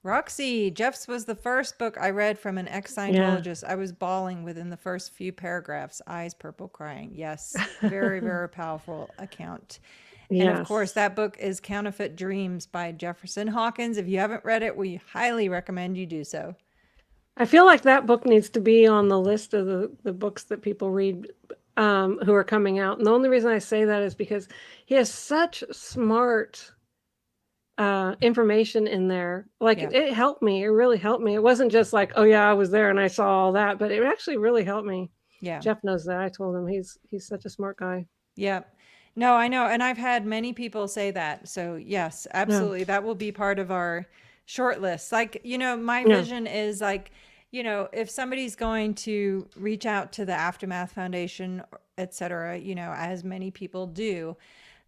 Roxy, Jeff's was the first book I read from an Yeah. ex-Scientologist. I was bawling within the first few paragraphs, eyes purple crying. Yes, very, very powerful account. And of course, Yes. that book is Counterfeit Dreams by Jefferson Hawkins. If you haven't read it, we highly recommend you do so. I feel like that book needs to be on the list of the books that people read who are coming out. And the only reason I say that is because he has such smart information in there. Like Yeah. it helped me. It really helped me. It wasn't just like, oh yeah, I was there and I saw all that, but it actually really helped me. Yeah. Jeff knows that. I told him he's such a smart guy. Yeah. No, I know. And I've had many people say that. So, yes, Yeah. absolutely. That will be part of our short list. Like, my Yeah. vision is like, if somebody's going to reach out to the Aftermath Foundation, et cetera, as many people do,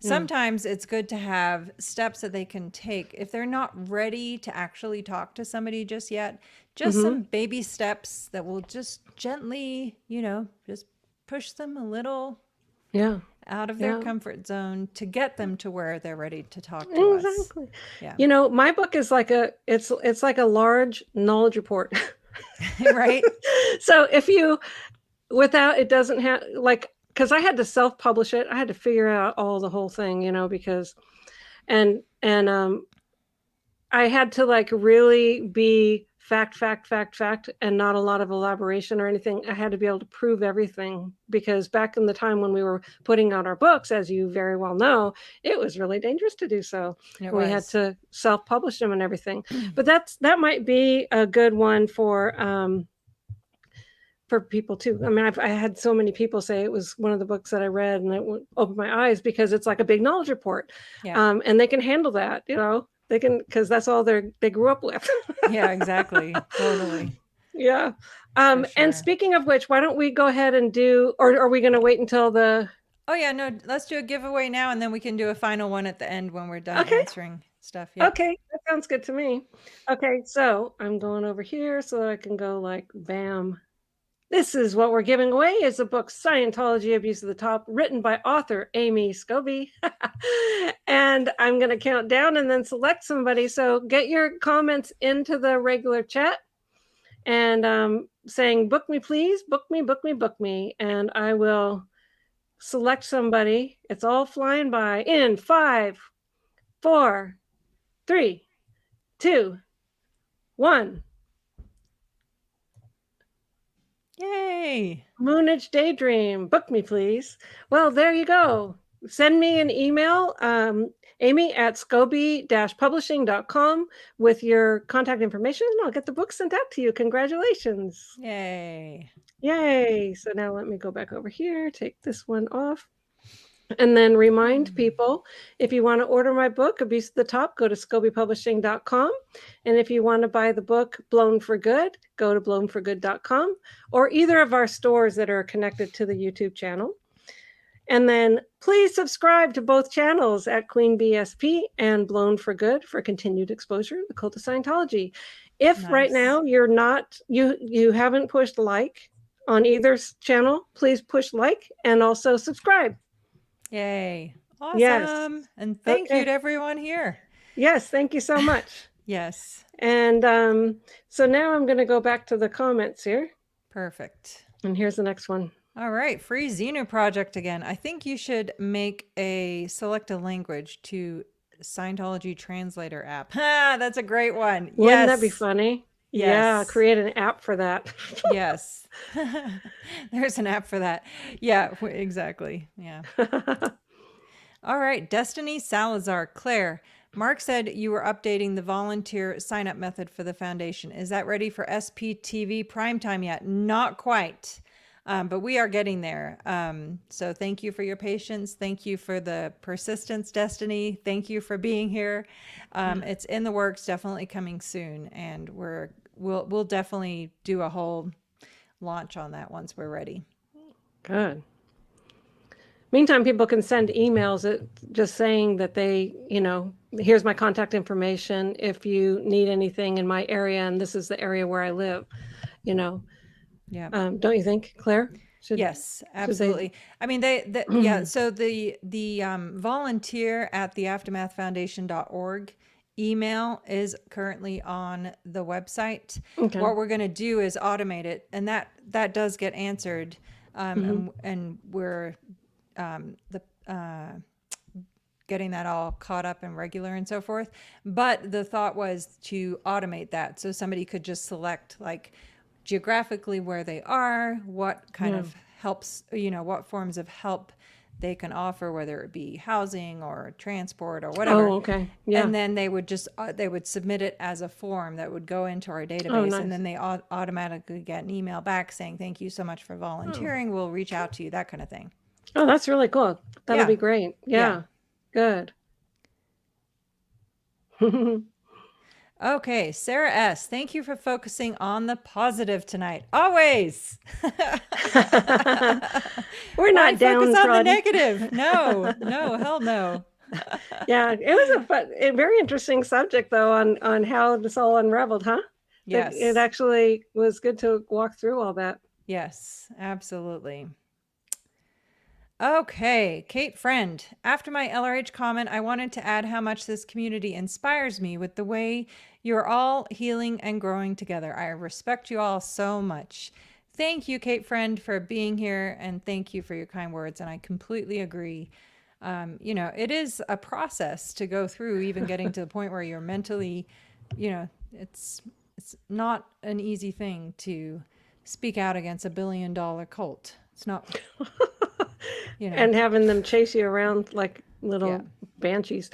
Yeah. sometimes it's good to have steps that they can take. If they're not ready to actually talk to somebody just yet, just some baby steps that will just gently, just push them a little Yeah. out of their Yeah. comfort zone to get them to where they're ready to talk to us. Exactly. Yeah. My book is like it's like a large knowledge report. Right? So if you without it doesn't have like because I had to self-publish it. I had to figure out the whole thing, because and I had to like really be fact, and not a lot of elaboration or anything. I had to be able to prove everything because back in the time when we were putting out our books, as you very well know, it was really dangerous to do so. It We had was. to self-publish them and everything. But that might be a good one for people too. I mean, I had so many people say it was one of the books that I read and it opened my eyes because it's like a big knowledge report. Yeah. And they can handle that, they can, because that's all they grew up with. Yeah, exactly. Totally. Yeah. For sure. And speaking of which, why don't we go ahead and do, or are we going to wait until the... Oh, yeah, no, let's do a giveaway now and then we can do a final one at the end when we're done Okay. answering stuff. Yeah. Okay, that sounds good to me. Okay, so I'm going over here so I can go like, bam. This is what we're giving away is the book Scientology, Abuse of the Top, written by author Amy Scobee. And I'm going to count down and then select somebody. So get your comments into the regular chat and saying, book me, please, book me, book me, book me. And I will select somebody. It's all flying by in 5, 4, 3, 2, 1. Yay. Moonage Daydream, book me, please. Well, there you go. Send me an email, Amy at scobee-publishing.com with your contact information, and I'll get the book sent out to you. Congratulations. Yay. Yay. So now let me go back over here, take this one off. And then remind people, if you want to order my book, Abuse of the Top, go to scobiepublishing.com. And if you want to buy the book, Blown for Good, go to blownforgood.com or either of our stores that are connected to the YouTube channel. And then please subscribe to both channels at Queen BSP and Blown for Good for continued exposure to the cult of Scientology. If right now you're not, you haven't pushed like on either channel, please push like and also subscribe. Yay. Awesome. Yes. And thank you to everyone here. Yes, thank you so much. Yes. And so now I'm going to go back to the comments here. Perfect. And here's the next one. All right, free Xenu project again. I think you should select a language to Scientology translator app. That's a great one. Wouldn't that be funny? Yes. Yeah, create an app for that. Yes. There's an app for that. Yeah, exactly. Yeah. All right, Destiny Salazar. Claire, Mark said you were updating the volunteer sign-up method for the foundation. Is that ready for SPTV primetime yet? Not quite. But we are getting there. So thank you for your patience. Thank you for the persistence, Destiny. Thank you for being here. It's in the works, definitely coming soon. And we'll definitely do a whole launch on that once we're ready. Good. Meantime, people can send emails just saying that they, here's my contact information if you need anything in my area, and this is the area where I live. You know, Yeah. don't you think, Claire? Yes, should they? absolutely. I mean, yeah. So the volunteer at the aftermathfoundation.org email is currently on the website. Okay. What we're going to do is automate it, and that does get answered, and we're the getting that all caught up and regular and so forth. But the thought was to automate that, so somebody could just select like geographically where they are, what kind of helps, what forms of help they can offer, whether it be housing or transport or whatever. Oh, okay. Yeah. And then they would submit it as a form that would go into our database. Oh, nice. And then they automatically get an email back saying, thank you so much for volunteering. We'll reach out to you, that kind of thing. Oh, that's really cool. That'll Yeah. be great. Yeah. Good. Okay, Sarah S., thank you for focusing on the positive tonight. Always. We're not focus on the downtrodden. negative. No, hell no. Yeah, it was a very interesting subject, though, on how this all unraveled, huh? Yes. It actually was good to walk through all that. Yes, absolutely. Okay, Kate Friend. After my LRH comment, I wanted to add how much this community inspires me with the way you're all healing and growing together. I respect you all so much. Thank you, Kate Friend, for being here, and thank you for your kind words. And I completely agree. It is a process to go through, even getting to the point where you're mentally, it's not an easy thing to speak out against $1 billion cult. It's not. And having them chase you around like little banshees,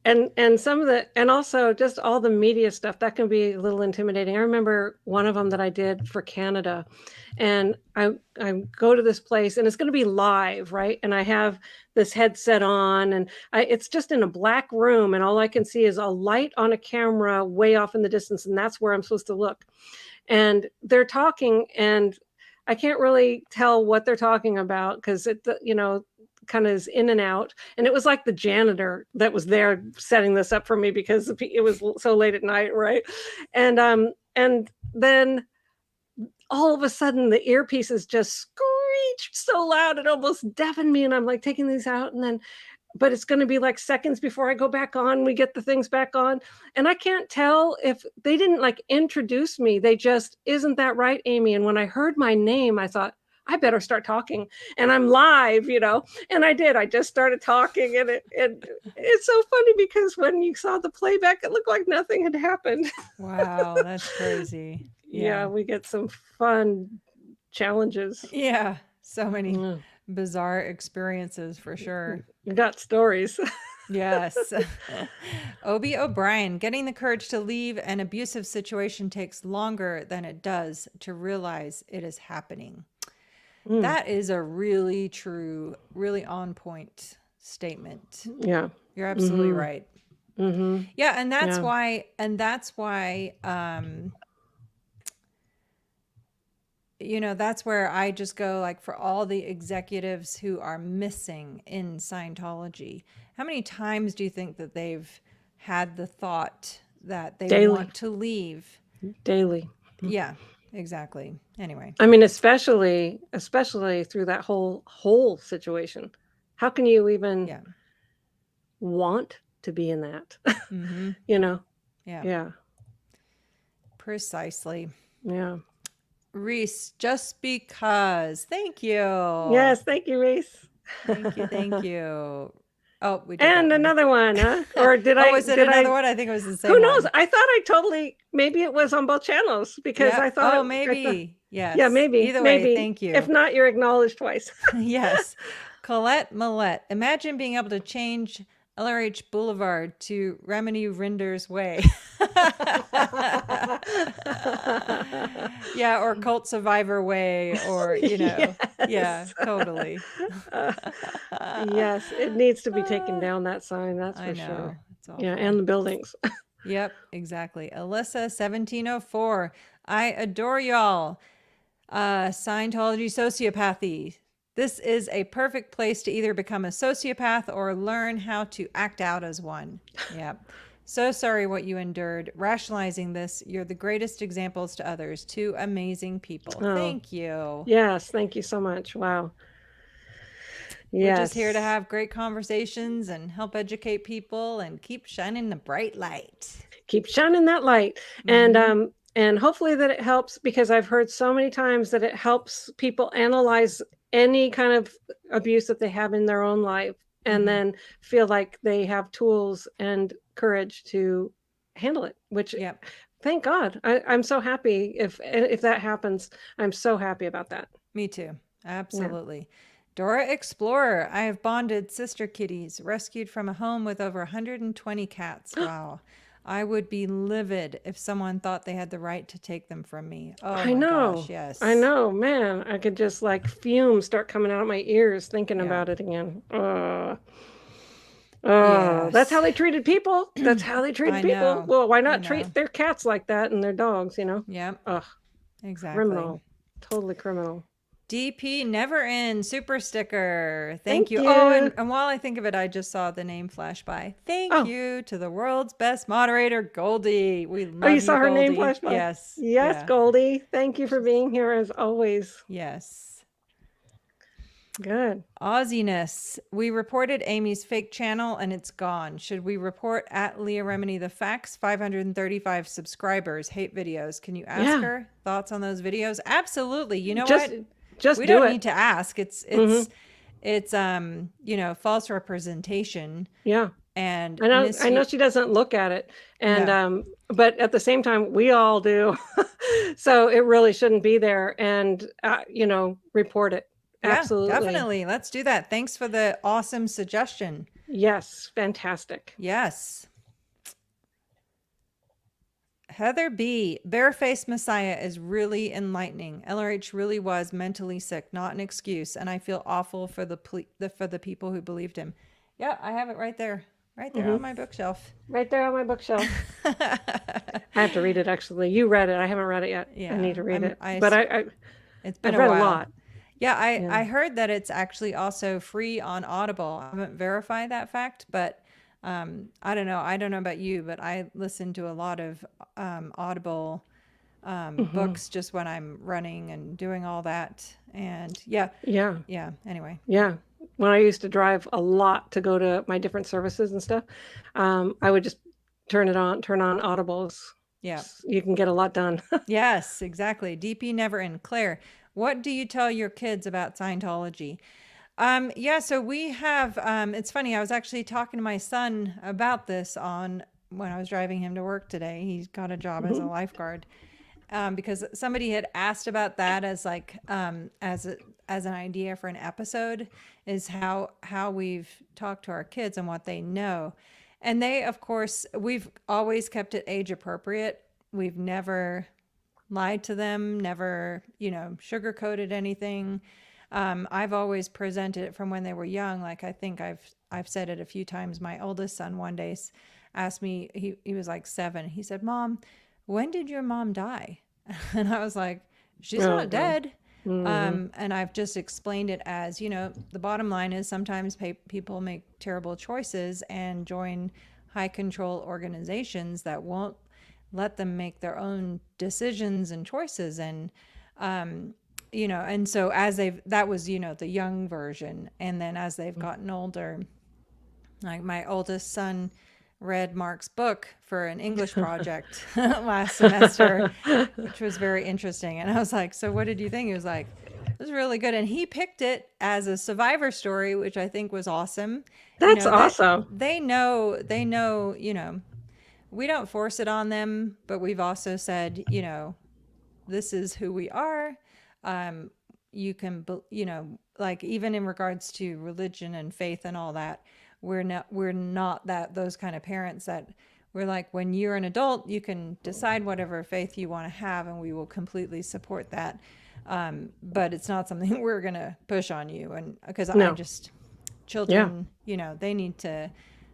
and some of and also just all the media stuff that can be a little intimidating. I remember one of them that I did for Canada, and I go to this place and it's going to be live, right? And I have this headset on, and it's just in a black room, and all I can see is a light on a camera way off in the distance, and that's where I'm supposed to look. And they're talking, and I can't really tell what they're talking about because it, kind of is in and out. And it was like the janitor that was there setting this up for me because it was so late at night, right? And then all of a sudden the earpieces just screeched so loud it almost deafened me. And I'm like taking these out, but it's going to be like seconds before I go back on. We get the things back on. And I can't tell if they didn't like introduce me. They just, isn't that right, Amy? And when I heard my name, I thought, I better start talking. And I'm live, and I did. I just started talking. And it's so funny because when you saw the playback, it looked like nothing had happened. Wow, that's crazy. Yeah, we get some fun challenges. Yeah, so many bizarre experiences for sure. You got stories. Yes. Obi O'Brien, getting the courage to leave an abusive situation takes longer than it does to realize it is happening. That is a really true, really on point statement. Yeah. You're absolutely right. Yeah. And that's why, that's where I just go, like, for all the executives who are missing in Scientology, how many times do you think that they've had the thought that they want to leave? Daily. Yeah, exactly. Anyway. I mean, especially through that whole situation. How can you even want to be in that? Yeah. Precisely. Yeah. Reese, just because. Thank you. Yes, thank you, Reese. Thank you. Oh, we did. And another one, huh? Or did I? Was it another one? I think it was the same. Who knows? I thought maybe it was on both channels because I thought. Oh, maybe. Yes. Yeah, maybe. Either maybe. way, thank you. If not, you're acknowledged twice. Yes. Colette Millette, imagine being able to change LRH Boulevard to Remini Rinder's Way. Yeah, or Cult Survivor Way, or, yeah, totally. Yes, it needs to be taken down, that sign, that's for sure. Yeah, and the buildings. Yep, exactly. Alyssa 1704, I adore y'all. Scientology sociopathy. This is a perfect place to either become a sociopath or learn how to act out as one. Yeah. So sorry what you endured. Rationalizing this, you're the greatest examples to others. Two amazing people. Oh, Thank you. yes. Thank you so much. Wow. We're just here to Yes. have great conversations and help educate people and keep shining the bright light. Keep shining that light. And hopefully that it helps, because I've heard so many times that it helps people analyze any kind of abuse that they have in their own life, and then feel like they have tools and courage to handle it, which Yep. thank God. I'm so happy if that happens. I'm so happy about that. Me too. Absolutely. Dora Explorer. I have bonded sister kitties rescued from a home with over 120 cats. Wow. I would be livid if someone thought they had the right to take them from me. Oh I my know. gosh, yes. I know, man. I could just like fumes start coming out of my ears thinking about it again. That's how they treated people. That's how they treated people. know. Well, why not treat their cats like that and their dogs, you know? Yep. Ugh, Exactly. criminal. Totally criminal. DP Never End super sticker. Thank you. you. Oh, and while I think of it, I just saw the name flash by. Thank Oh. you to the world's best moderator, Goldie. We love Oh, you saw her name Goldie. flash by? Yes. Yes, Yeah. Goldie. Thank you for being here as always. Yes. Good. Aussiness. We reported Amy's fake channel and it's gone. Should we report at Leah Remini the facts? 535 subscribers, hate videos. Can you ask her thoughts on those videos? Absolutely. You know what? Just we do don't it. need to ask. It's you know, false representation. Yeah. And I know she doesn't look at it. And but at the same time, we all do. So it really shouldn't be there, and you know, report it. Absolutely. Definitely. Let's do that. Thanks for the awesome suggestion. Yes, fantastic. Yes. Heather B. Barefaced Messiah is really enlightening. LRH really was mentally sick, not an excuse, and I feel awful for the people who believed him. Yeah, I have it right there on my bookshelf. Right there on my bookshelf. I have to read it, actually. You read it. I haven't read it yet. Yeah, I need to read it. It's been I've read a while. a lot. Yeah, I heard that it's actually also free on Audible. I haven't verified that fact, but I don't know. I don't know about you, but I listen to a lot of Audible books just when I'm running and doing all that. And yeah. Anyway. Yeah. When I used to drive a lot to go to my different services and stuff, I would just turn on Audibles. Yeah. You can get a lot done. Yes, exactly. DP Never End. Claire, what do you tell your kids about Scientology? So we have, it's funny, I was actually talking to my son about this when I was driving him to work today. He's got a job as a lifeguard. Because somebody had asked about that as like, as an idea for an episode, is how we've talked to our kids and what they know. And they, of course, we've always kept it age appropriate. We've never lied to them, never, sugarcoated anything. I've always presented it from when they were young. Like, I think I've said it a few times. My oldest son one day asked me, he was like 7. He said, "Mom, when did your mom die?" And I was like, "She's not dead." And I've just explained it as, the bottom line is sometimes people make terrible choices and join high control organizations that won't let them make their own decisions and choices. And, and so that was, the young version. And then as they've gotten older, like my oldest son read Mark's book for an English project last semester, which was very interesting. And I was like, "So what did you think?" He was like, "It was really good." And he picked it as a survivor story, which I think was awesome. That's awesome. They know, we don't force it on them, but we've also said, this is who we are. You can, like even in regards to religion and faith and all that, we're not those kind of parents that we're like, when you're an adult, you can decide whatever faith you want to have, and we will completely support that. But it's not something we're going to push on you. And because children, they need to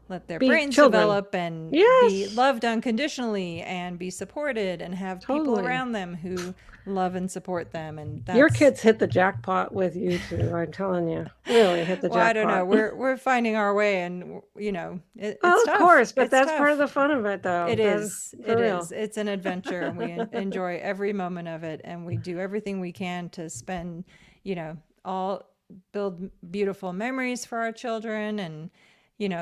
let their Be brains children. develop and be Yes, loved unconditionally and be supported and have people totally. around them who love and support them. And Your that's, kids hit the jackpot with you too. I'm telling you, really hit the well, I don't know. jackpot. We're finding our way, and it's Well, of tough. course, but It's that's part of tough. the fun of it, though. It That is. for It is. real. It's an adventure, and we enjoy every moment of it, and we do everything we can to spend, all build beautiful memories for our children, and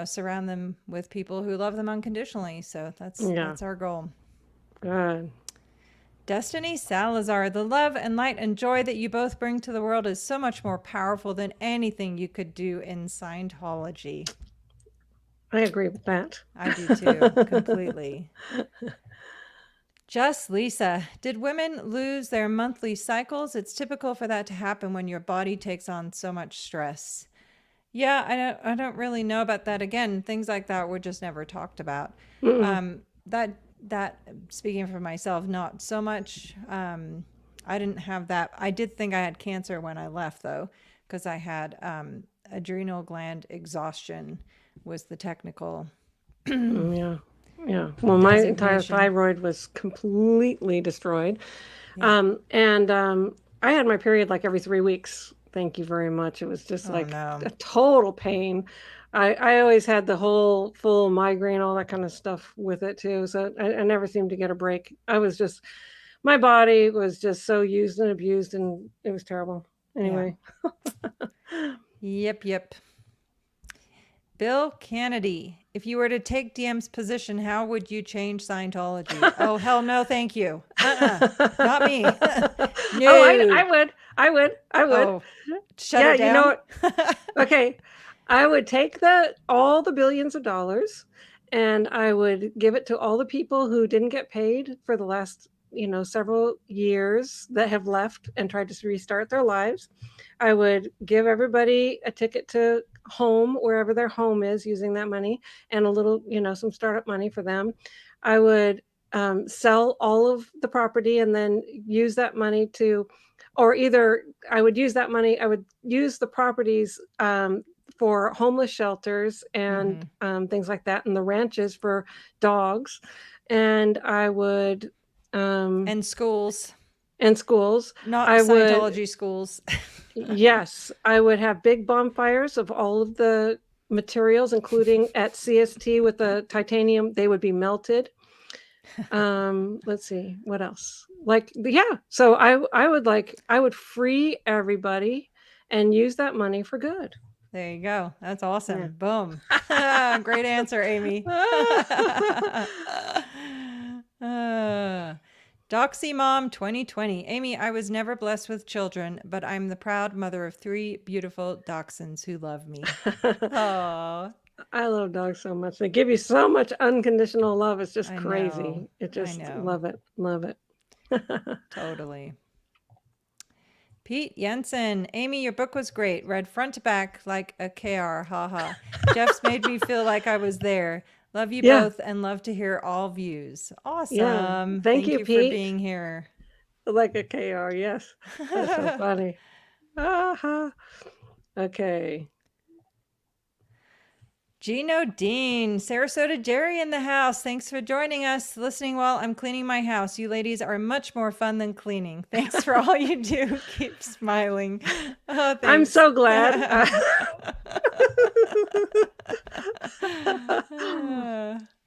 surround them with people who love them unconditionally. So Yeah, that's our goal. good. Destiny Salazar, the love and light and joy that you both bring to the world is so much more powerful than anything you could do in Scientology. I agree with that. I do too, completely. Just Lisa, did women lose their monthly cycles? It's typical for that to happen when your body takes on so much stress. Yeah, I don't really know about that. Again, things like that were just never talked about. Mm-mm. That speaking for myself, not so much. I didn't have that. I did think I had cancer when I left though, because I had adrenal gland exhaustion was the technical Yeah. Yeah. Well, my entire designation. thyroid was completely destroyed. Yeah. And I had my period like every 3 weeks. Thank you very much. It was just Oh like no. a total pain. I always had the whole full migraine, all that kind of stuff with it too. So I never seemed to get a break. My body was just so used and abused, and it was terrible. Yeah. Anyway. Yep. Bill Kennedy, if you were to take DM's position, how would you change Scientology? Oh, hell no, thank you. Not me. No. Oh, I would. Oh, shut Yeah, it you know down. what? Okay. I would take all the billions of dollars, and I would give it to all the people who didn't get paid for the last, several years that have left and tried to restart their lives. I would give everybody a ticket to home wherever their home is using that money, and a little, some startup money for them. I would sell all of the property and then use that money to, or either I would use that money, I would use the properties for homeless shelters and things like that, and the ranches for dogs. And I would, And schools, and schools, not I would, Scientology schools. yes, I would have big bonfires of all of the materials, including at CST with the titanium, they would be melted. Let's see, what else? Like, yeah, so I would free everybody and use that money for good. There you go. That's awesome. Yeah. Boom. Great answer, Amy. Doxy Mom 2020. Amy, I was never blessed with children, but I'm the proud mother of 3 beautiful dachshunds who love me. Oh, I love dogs so much. They give you so much unconditional love. It's just I crazy. know. It I just know. love it. Love it. Totally. Pete Jensen, Amy, your book was great. Read front to back like a KR. Haha. Jeff's made me feel like I was there. Love you Yeah. both and love to hear all views. Yeah. Awesome. Thank Thank you, you for Pete. being here. Like a KR, yes. That's so funny. Okay. Gino Dean, Sarasota Jerry in the house. Thanks for joining us, listening while I'm cleaning my house. You ladies are much more fun than cleaning. Thanks for all you do. Keep smiling. Oh, thanks. I'm so glad.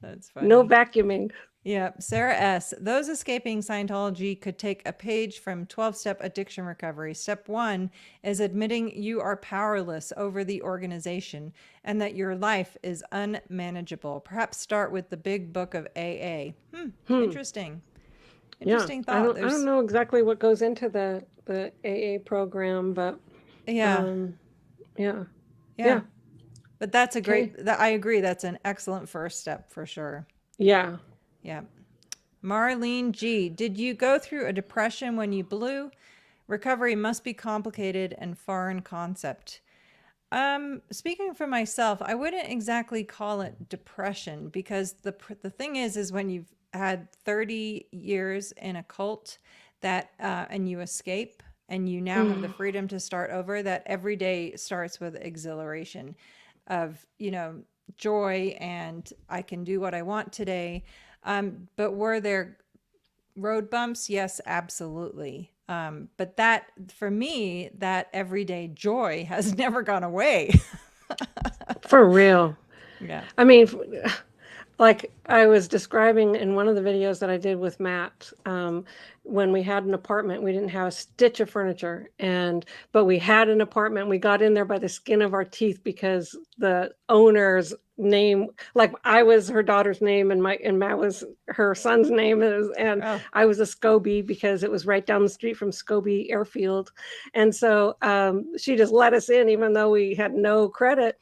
That's funny. No vacuuming. Yep. Sarah S. Those escaping Scientology could take a page from 12-step addiction recovery. Step 1 is admitting you are powerless over the organization and that your life is unmanageable. Perhaps start with the big book of AA. Interesting. Interesting thought. I don't know exactly what goes into the AA program, but yeah. Yeah. But that's a great, I agree. That's an excellent first step for sure. Yeah. Yeah. Marlene G. Did you go through a depression when you blew? Recovery must be complicated and foreign concept. Speaking for myself, I wouldn't exactly call it depression because the thing is when you've had 30 years in a cult that and you escape and you now have the freedom to start over, that every day starts with exhilaration of, joy and I can do what I want today. But were there road bumps? Yes, absolutely. But that, for me, that everyday joy has never gone away. For real. Yeah. I mean, like I was describing in one of the videos that I did with Matt, when we had an apartment, we didn't have a stitch of furniture, but we had an apartment. We got in there by the skin of our teeth because the owner's name, like I was her daughter's name, and Matt was her son's name, and Oh, I was a Scobee because it was right down the street from Scobee Airfield, and so she just let us in even though we had no credit,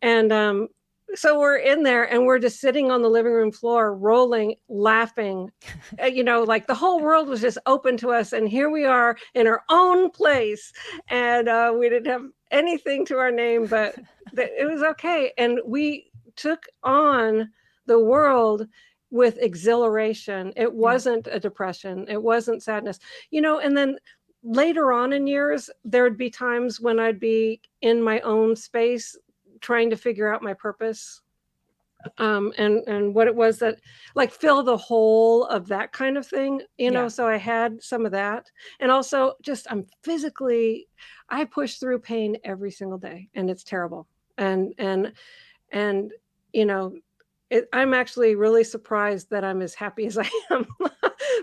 and so we're in there and we're just sitting on the living room floor, rolling, laughing. Like the whole world was just open to us. And here we are in our own place. And we didn't have anything to our name, but it was okay. And we took on the world with exhilaration. It wasn't a depression, it wasn't sadness, and then later on in years, there would be times when I'd be in my own space trying to figure out my purpose, and what it was that, like, fill the hole of that kind of thing, yeah. so I had some of that, and also just I push through pain every single day, and it's terrible, and you know I'm actually really surprised that I'm as happy as I am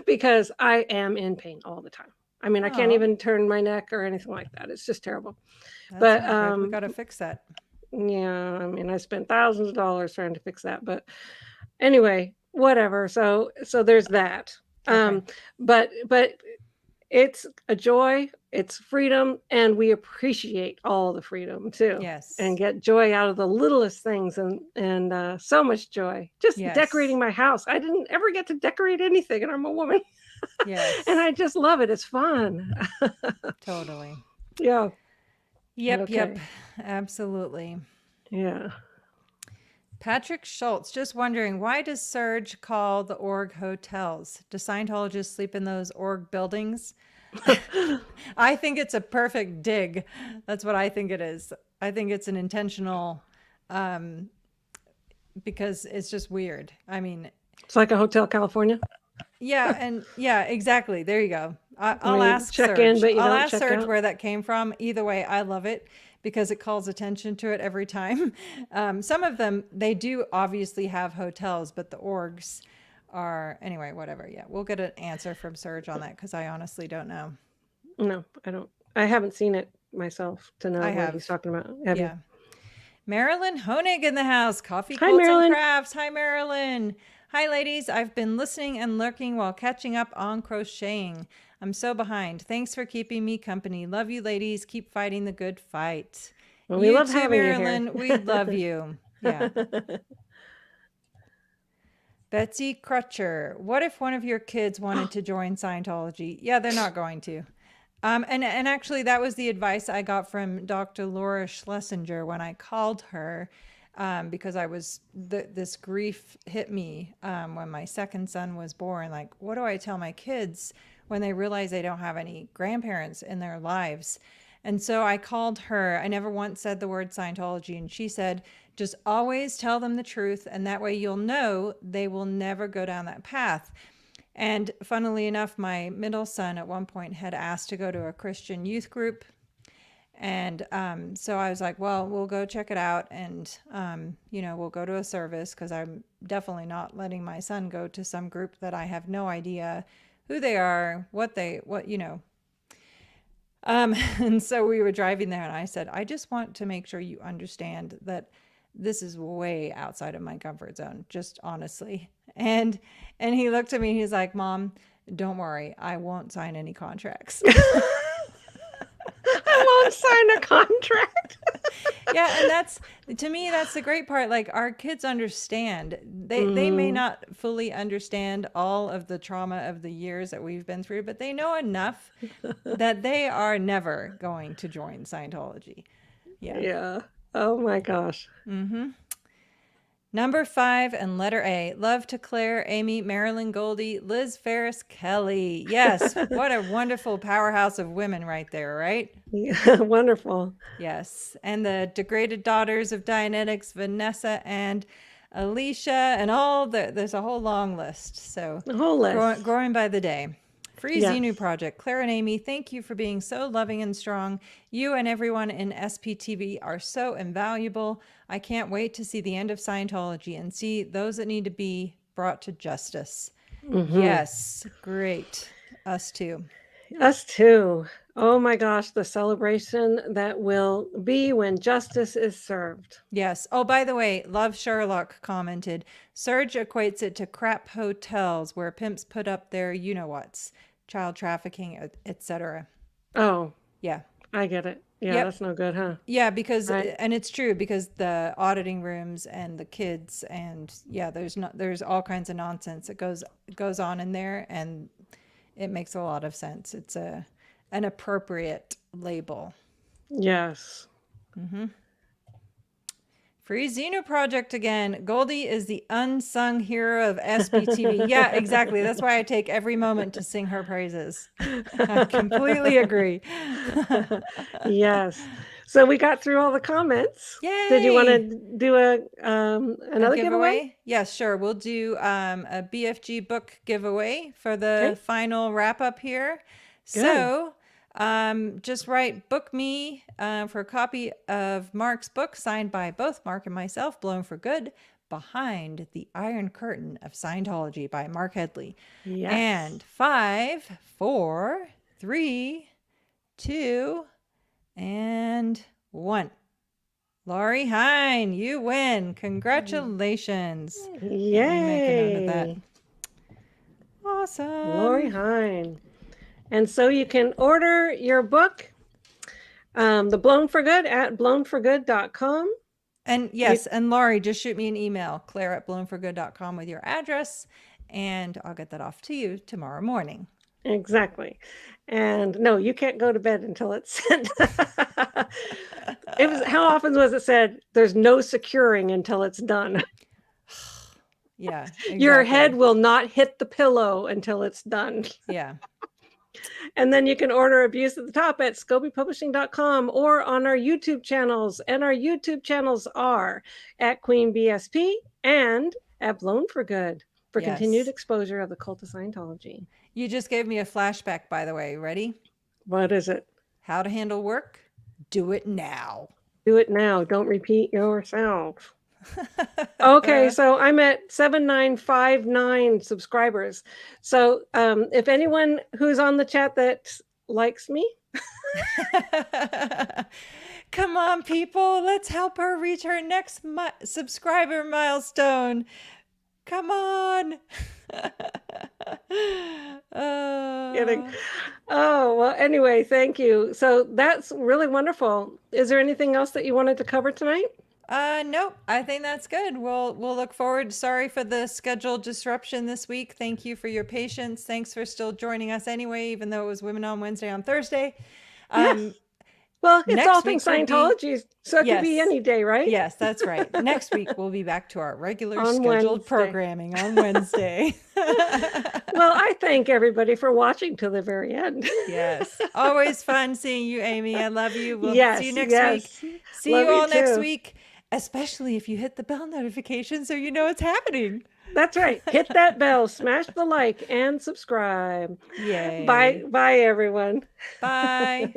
because I am in pain all the time. I mean, I can't Oh, even turn my neck or anything like that. It's just terrible. that's But not good. We got to fix that. yeah, I mean, I spent thousands of dollars trying to fix that, but anyway, whatever. So there's that. Okay. But it's a joy, it's freedom, and we appreciate all the freedom too, and Yes. get joy out of the littlest things, and so much joy. Just Yes. decorating my house. I didn't ever get to decorate anything, and I'm a woman, and Yes. I just love it. It's fun. Totally. Yeah. Yep. Yep. Okay. Absolutely. Yeah. Patrick Schultz, just wondering, why does Serge call the org hotels? Do Scientologists sleep in those org buildings? I think it's a perfect dig. That's what I think it is. I think it's an intentional, because it's just weird. I mean, It's like a Hotel California yeah, exactly. There you go. I'll where you ask check in, Serge. but you I'll don't ask check Serge out. where that came from. Either way, I love it because it calls attention to it every time. Some of them, they do obviously have hotels, but the orgs are, anyway, whatever. Yeah, we'll get an answer from Serge on that because I honestly don't know. No, I don't. I haven't seen it myself to know I what he's have. talking about. Have you? Yeah. Marilyn Honig in the house. Coffee, Hi, Cults, and Marilyn. Crafts. Hi, Marilyn. Hi, ladies. I've been listening and lurking while catching up on crocheting. I'm so behind. Thanks for keeping me company. Love you, ladies. Keep fighting the good fight. Well, we You love too, having you here. Marilyn. We love you. Yeah. Betsy Crutcher. What if one of your kids wanted to join Scientology? Yeah, they're not going to. And actually, that was the advice I got from Dr. Laura Schlesinger when I called her, because this grief hit me when my second son was born. Like, what do I tell my kids when they realize they don't have any grandparents in their lives? And so I called her. I never once said the word Scientology, and she said, just always tell them the truth, and that way you'll know they will never go down that path. And funnily enough, my middle son at one point had asked to go to a Christian youth group. And so I was like, well, we'll go check it out. And, we'll go to a service because I'm definitely not letting my son go to some group that I have no idea who they are, and so we were driving there and I said, I just want to make sure you understand that this is way outside of my comfort zone, just honestly. And he looked at me, he's like, Mom, don't worry, I won't sign any contracts. I won't sign a contract. Yeah, and that's, to me, that's the great part. Like, our kids understand. They may not fully understand all of the trauma of the years that we've been through, but they know enough that they are never going to join Scientology. Yeah. Yeah. Oh my gosh. Number 5 and letter A. Love to Claire, Amy, Marilyn Goldie, Liz Ferris, Kelly. Yes, what a wonderful powerhouse of women right there, right? Yeah, wonderful. Yes. And the degraded daughters of Dianetics, Vanessa and Alicia, and there's a whole long list. So The whole list. growing by the day. Free Yes. Xenu Project. Claire and Amy, thank you for being so loving and strong. You and everyone in SPTV are so invaluable. I can't wait to see the end of Scientology and see those that need to be brought to justice. Yes, great. Us too. Us too. Oh my gosh, the celebration that will be when justice is served. Yes. Oh, by the way, Love Sherlock commented, Serge equates it to crap hotels where pimps put up their you-know-whats, child trafficking, etc. Oh, Yeah. I get it. Yeah, Yep. that's no good, huh? Yeah, because Right. and it's true because the auditing rooms and the kids and yeah, there's all kinds of nonsense that goes on in there, and it makes a lot of sense. It's an appropriate label. Yes. Free Xenu Project again. Goldie is the unsung hero of SBTV. Yeah, exactly. That's why I take every moment to sing her praises. I completely agree. Yes. So we got through all the comments. Yay! Did you want to do another giveaway? Yes, sure. We'll do a BFG book giveaway for the final wrap up here. Good. So just write book me for a copy of Mark's book signed by both Mark and myself, Blown for Good, Behind the Iron Curtain of Scientology by Mark Headley. Yes. And 5, 4, 3, 2, and 1. Laurie Hine, you win. Congratulations. Yay. Make a note of that. Awesome. Laurie Hine. And so you can order your book, The Blown for Good, at blownforgood.com. And yes, and Laurie, just shoot me an email, claire@blownforgood.com with your address, and I'll get that off to you tomorrow morning. Exactly. And no, you can't go to bed until it's sent. How often was it said, there's no securing until it's done? Yeah. Exactly. Your head will not hit the pillow until it's done. Yeah. And then you can order Abuse at the Top at ScobeePublishing.com or on our YouTube channels. And our YouTube channels are at Queen BSP and at Blown for Good for continued exposure of the cult of Scientology. You just gave me a flashback, by the way. Ready? What is it? How to handle work? Do it now. Do it now. Don't repeat yourself. Okay, so I'm at 7959 subscribers. So if anyone who's on the chat that likes me, come on, people, let's help her reach her next subscriber milestone. Come on. Kidding. Oh, well, anyway, thank you. So that's really wonderful. Is there anything else that you wanted to cover tonight? Nope. I think that's good. We'll look forward. Sorry for the schedule disruption this week. Thank you for your patience. Thanks for still joining us anyway, even though it was Women on Wednesday on Thursday. Yes. Well, it's all things Scientology, so it could be any day, right? Yes, that's right. Next week, we'll be back to our regular On scheduled Wednesday. programming on Wednesday. Well, I thank everybody for watching till the very end. Yes. Always fun seeing you, Amy. I love you. We'll see you next week. See Love you all you next too. week, especially if you hit the bell notification so you know it's happening. That's right. Hit that bell, smash the like, and subscribe. Yay. Bye, everyone. Bye.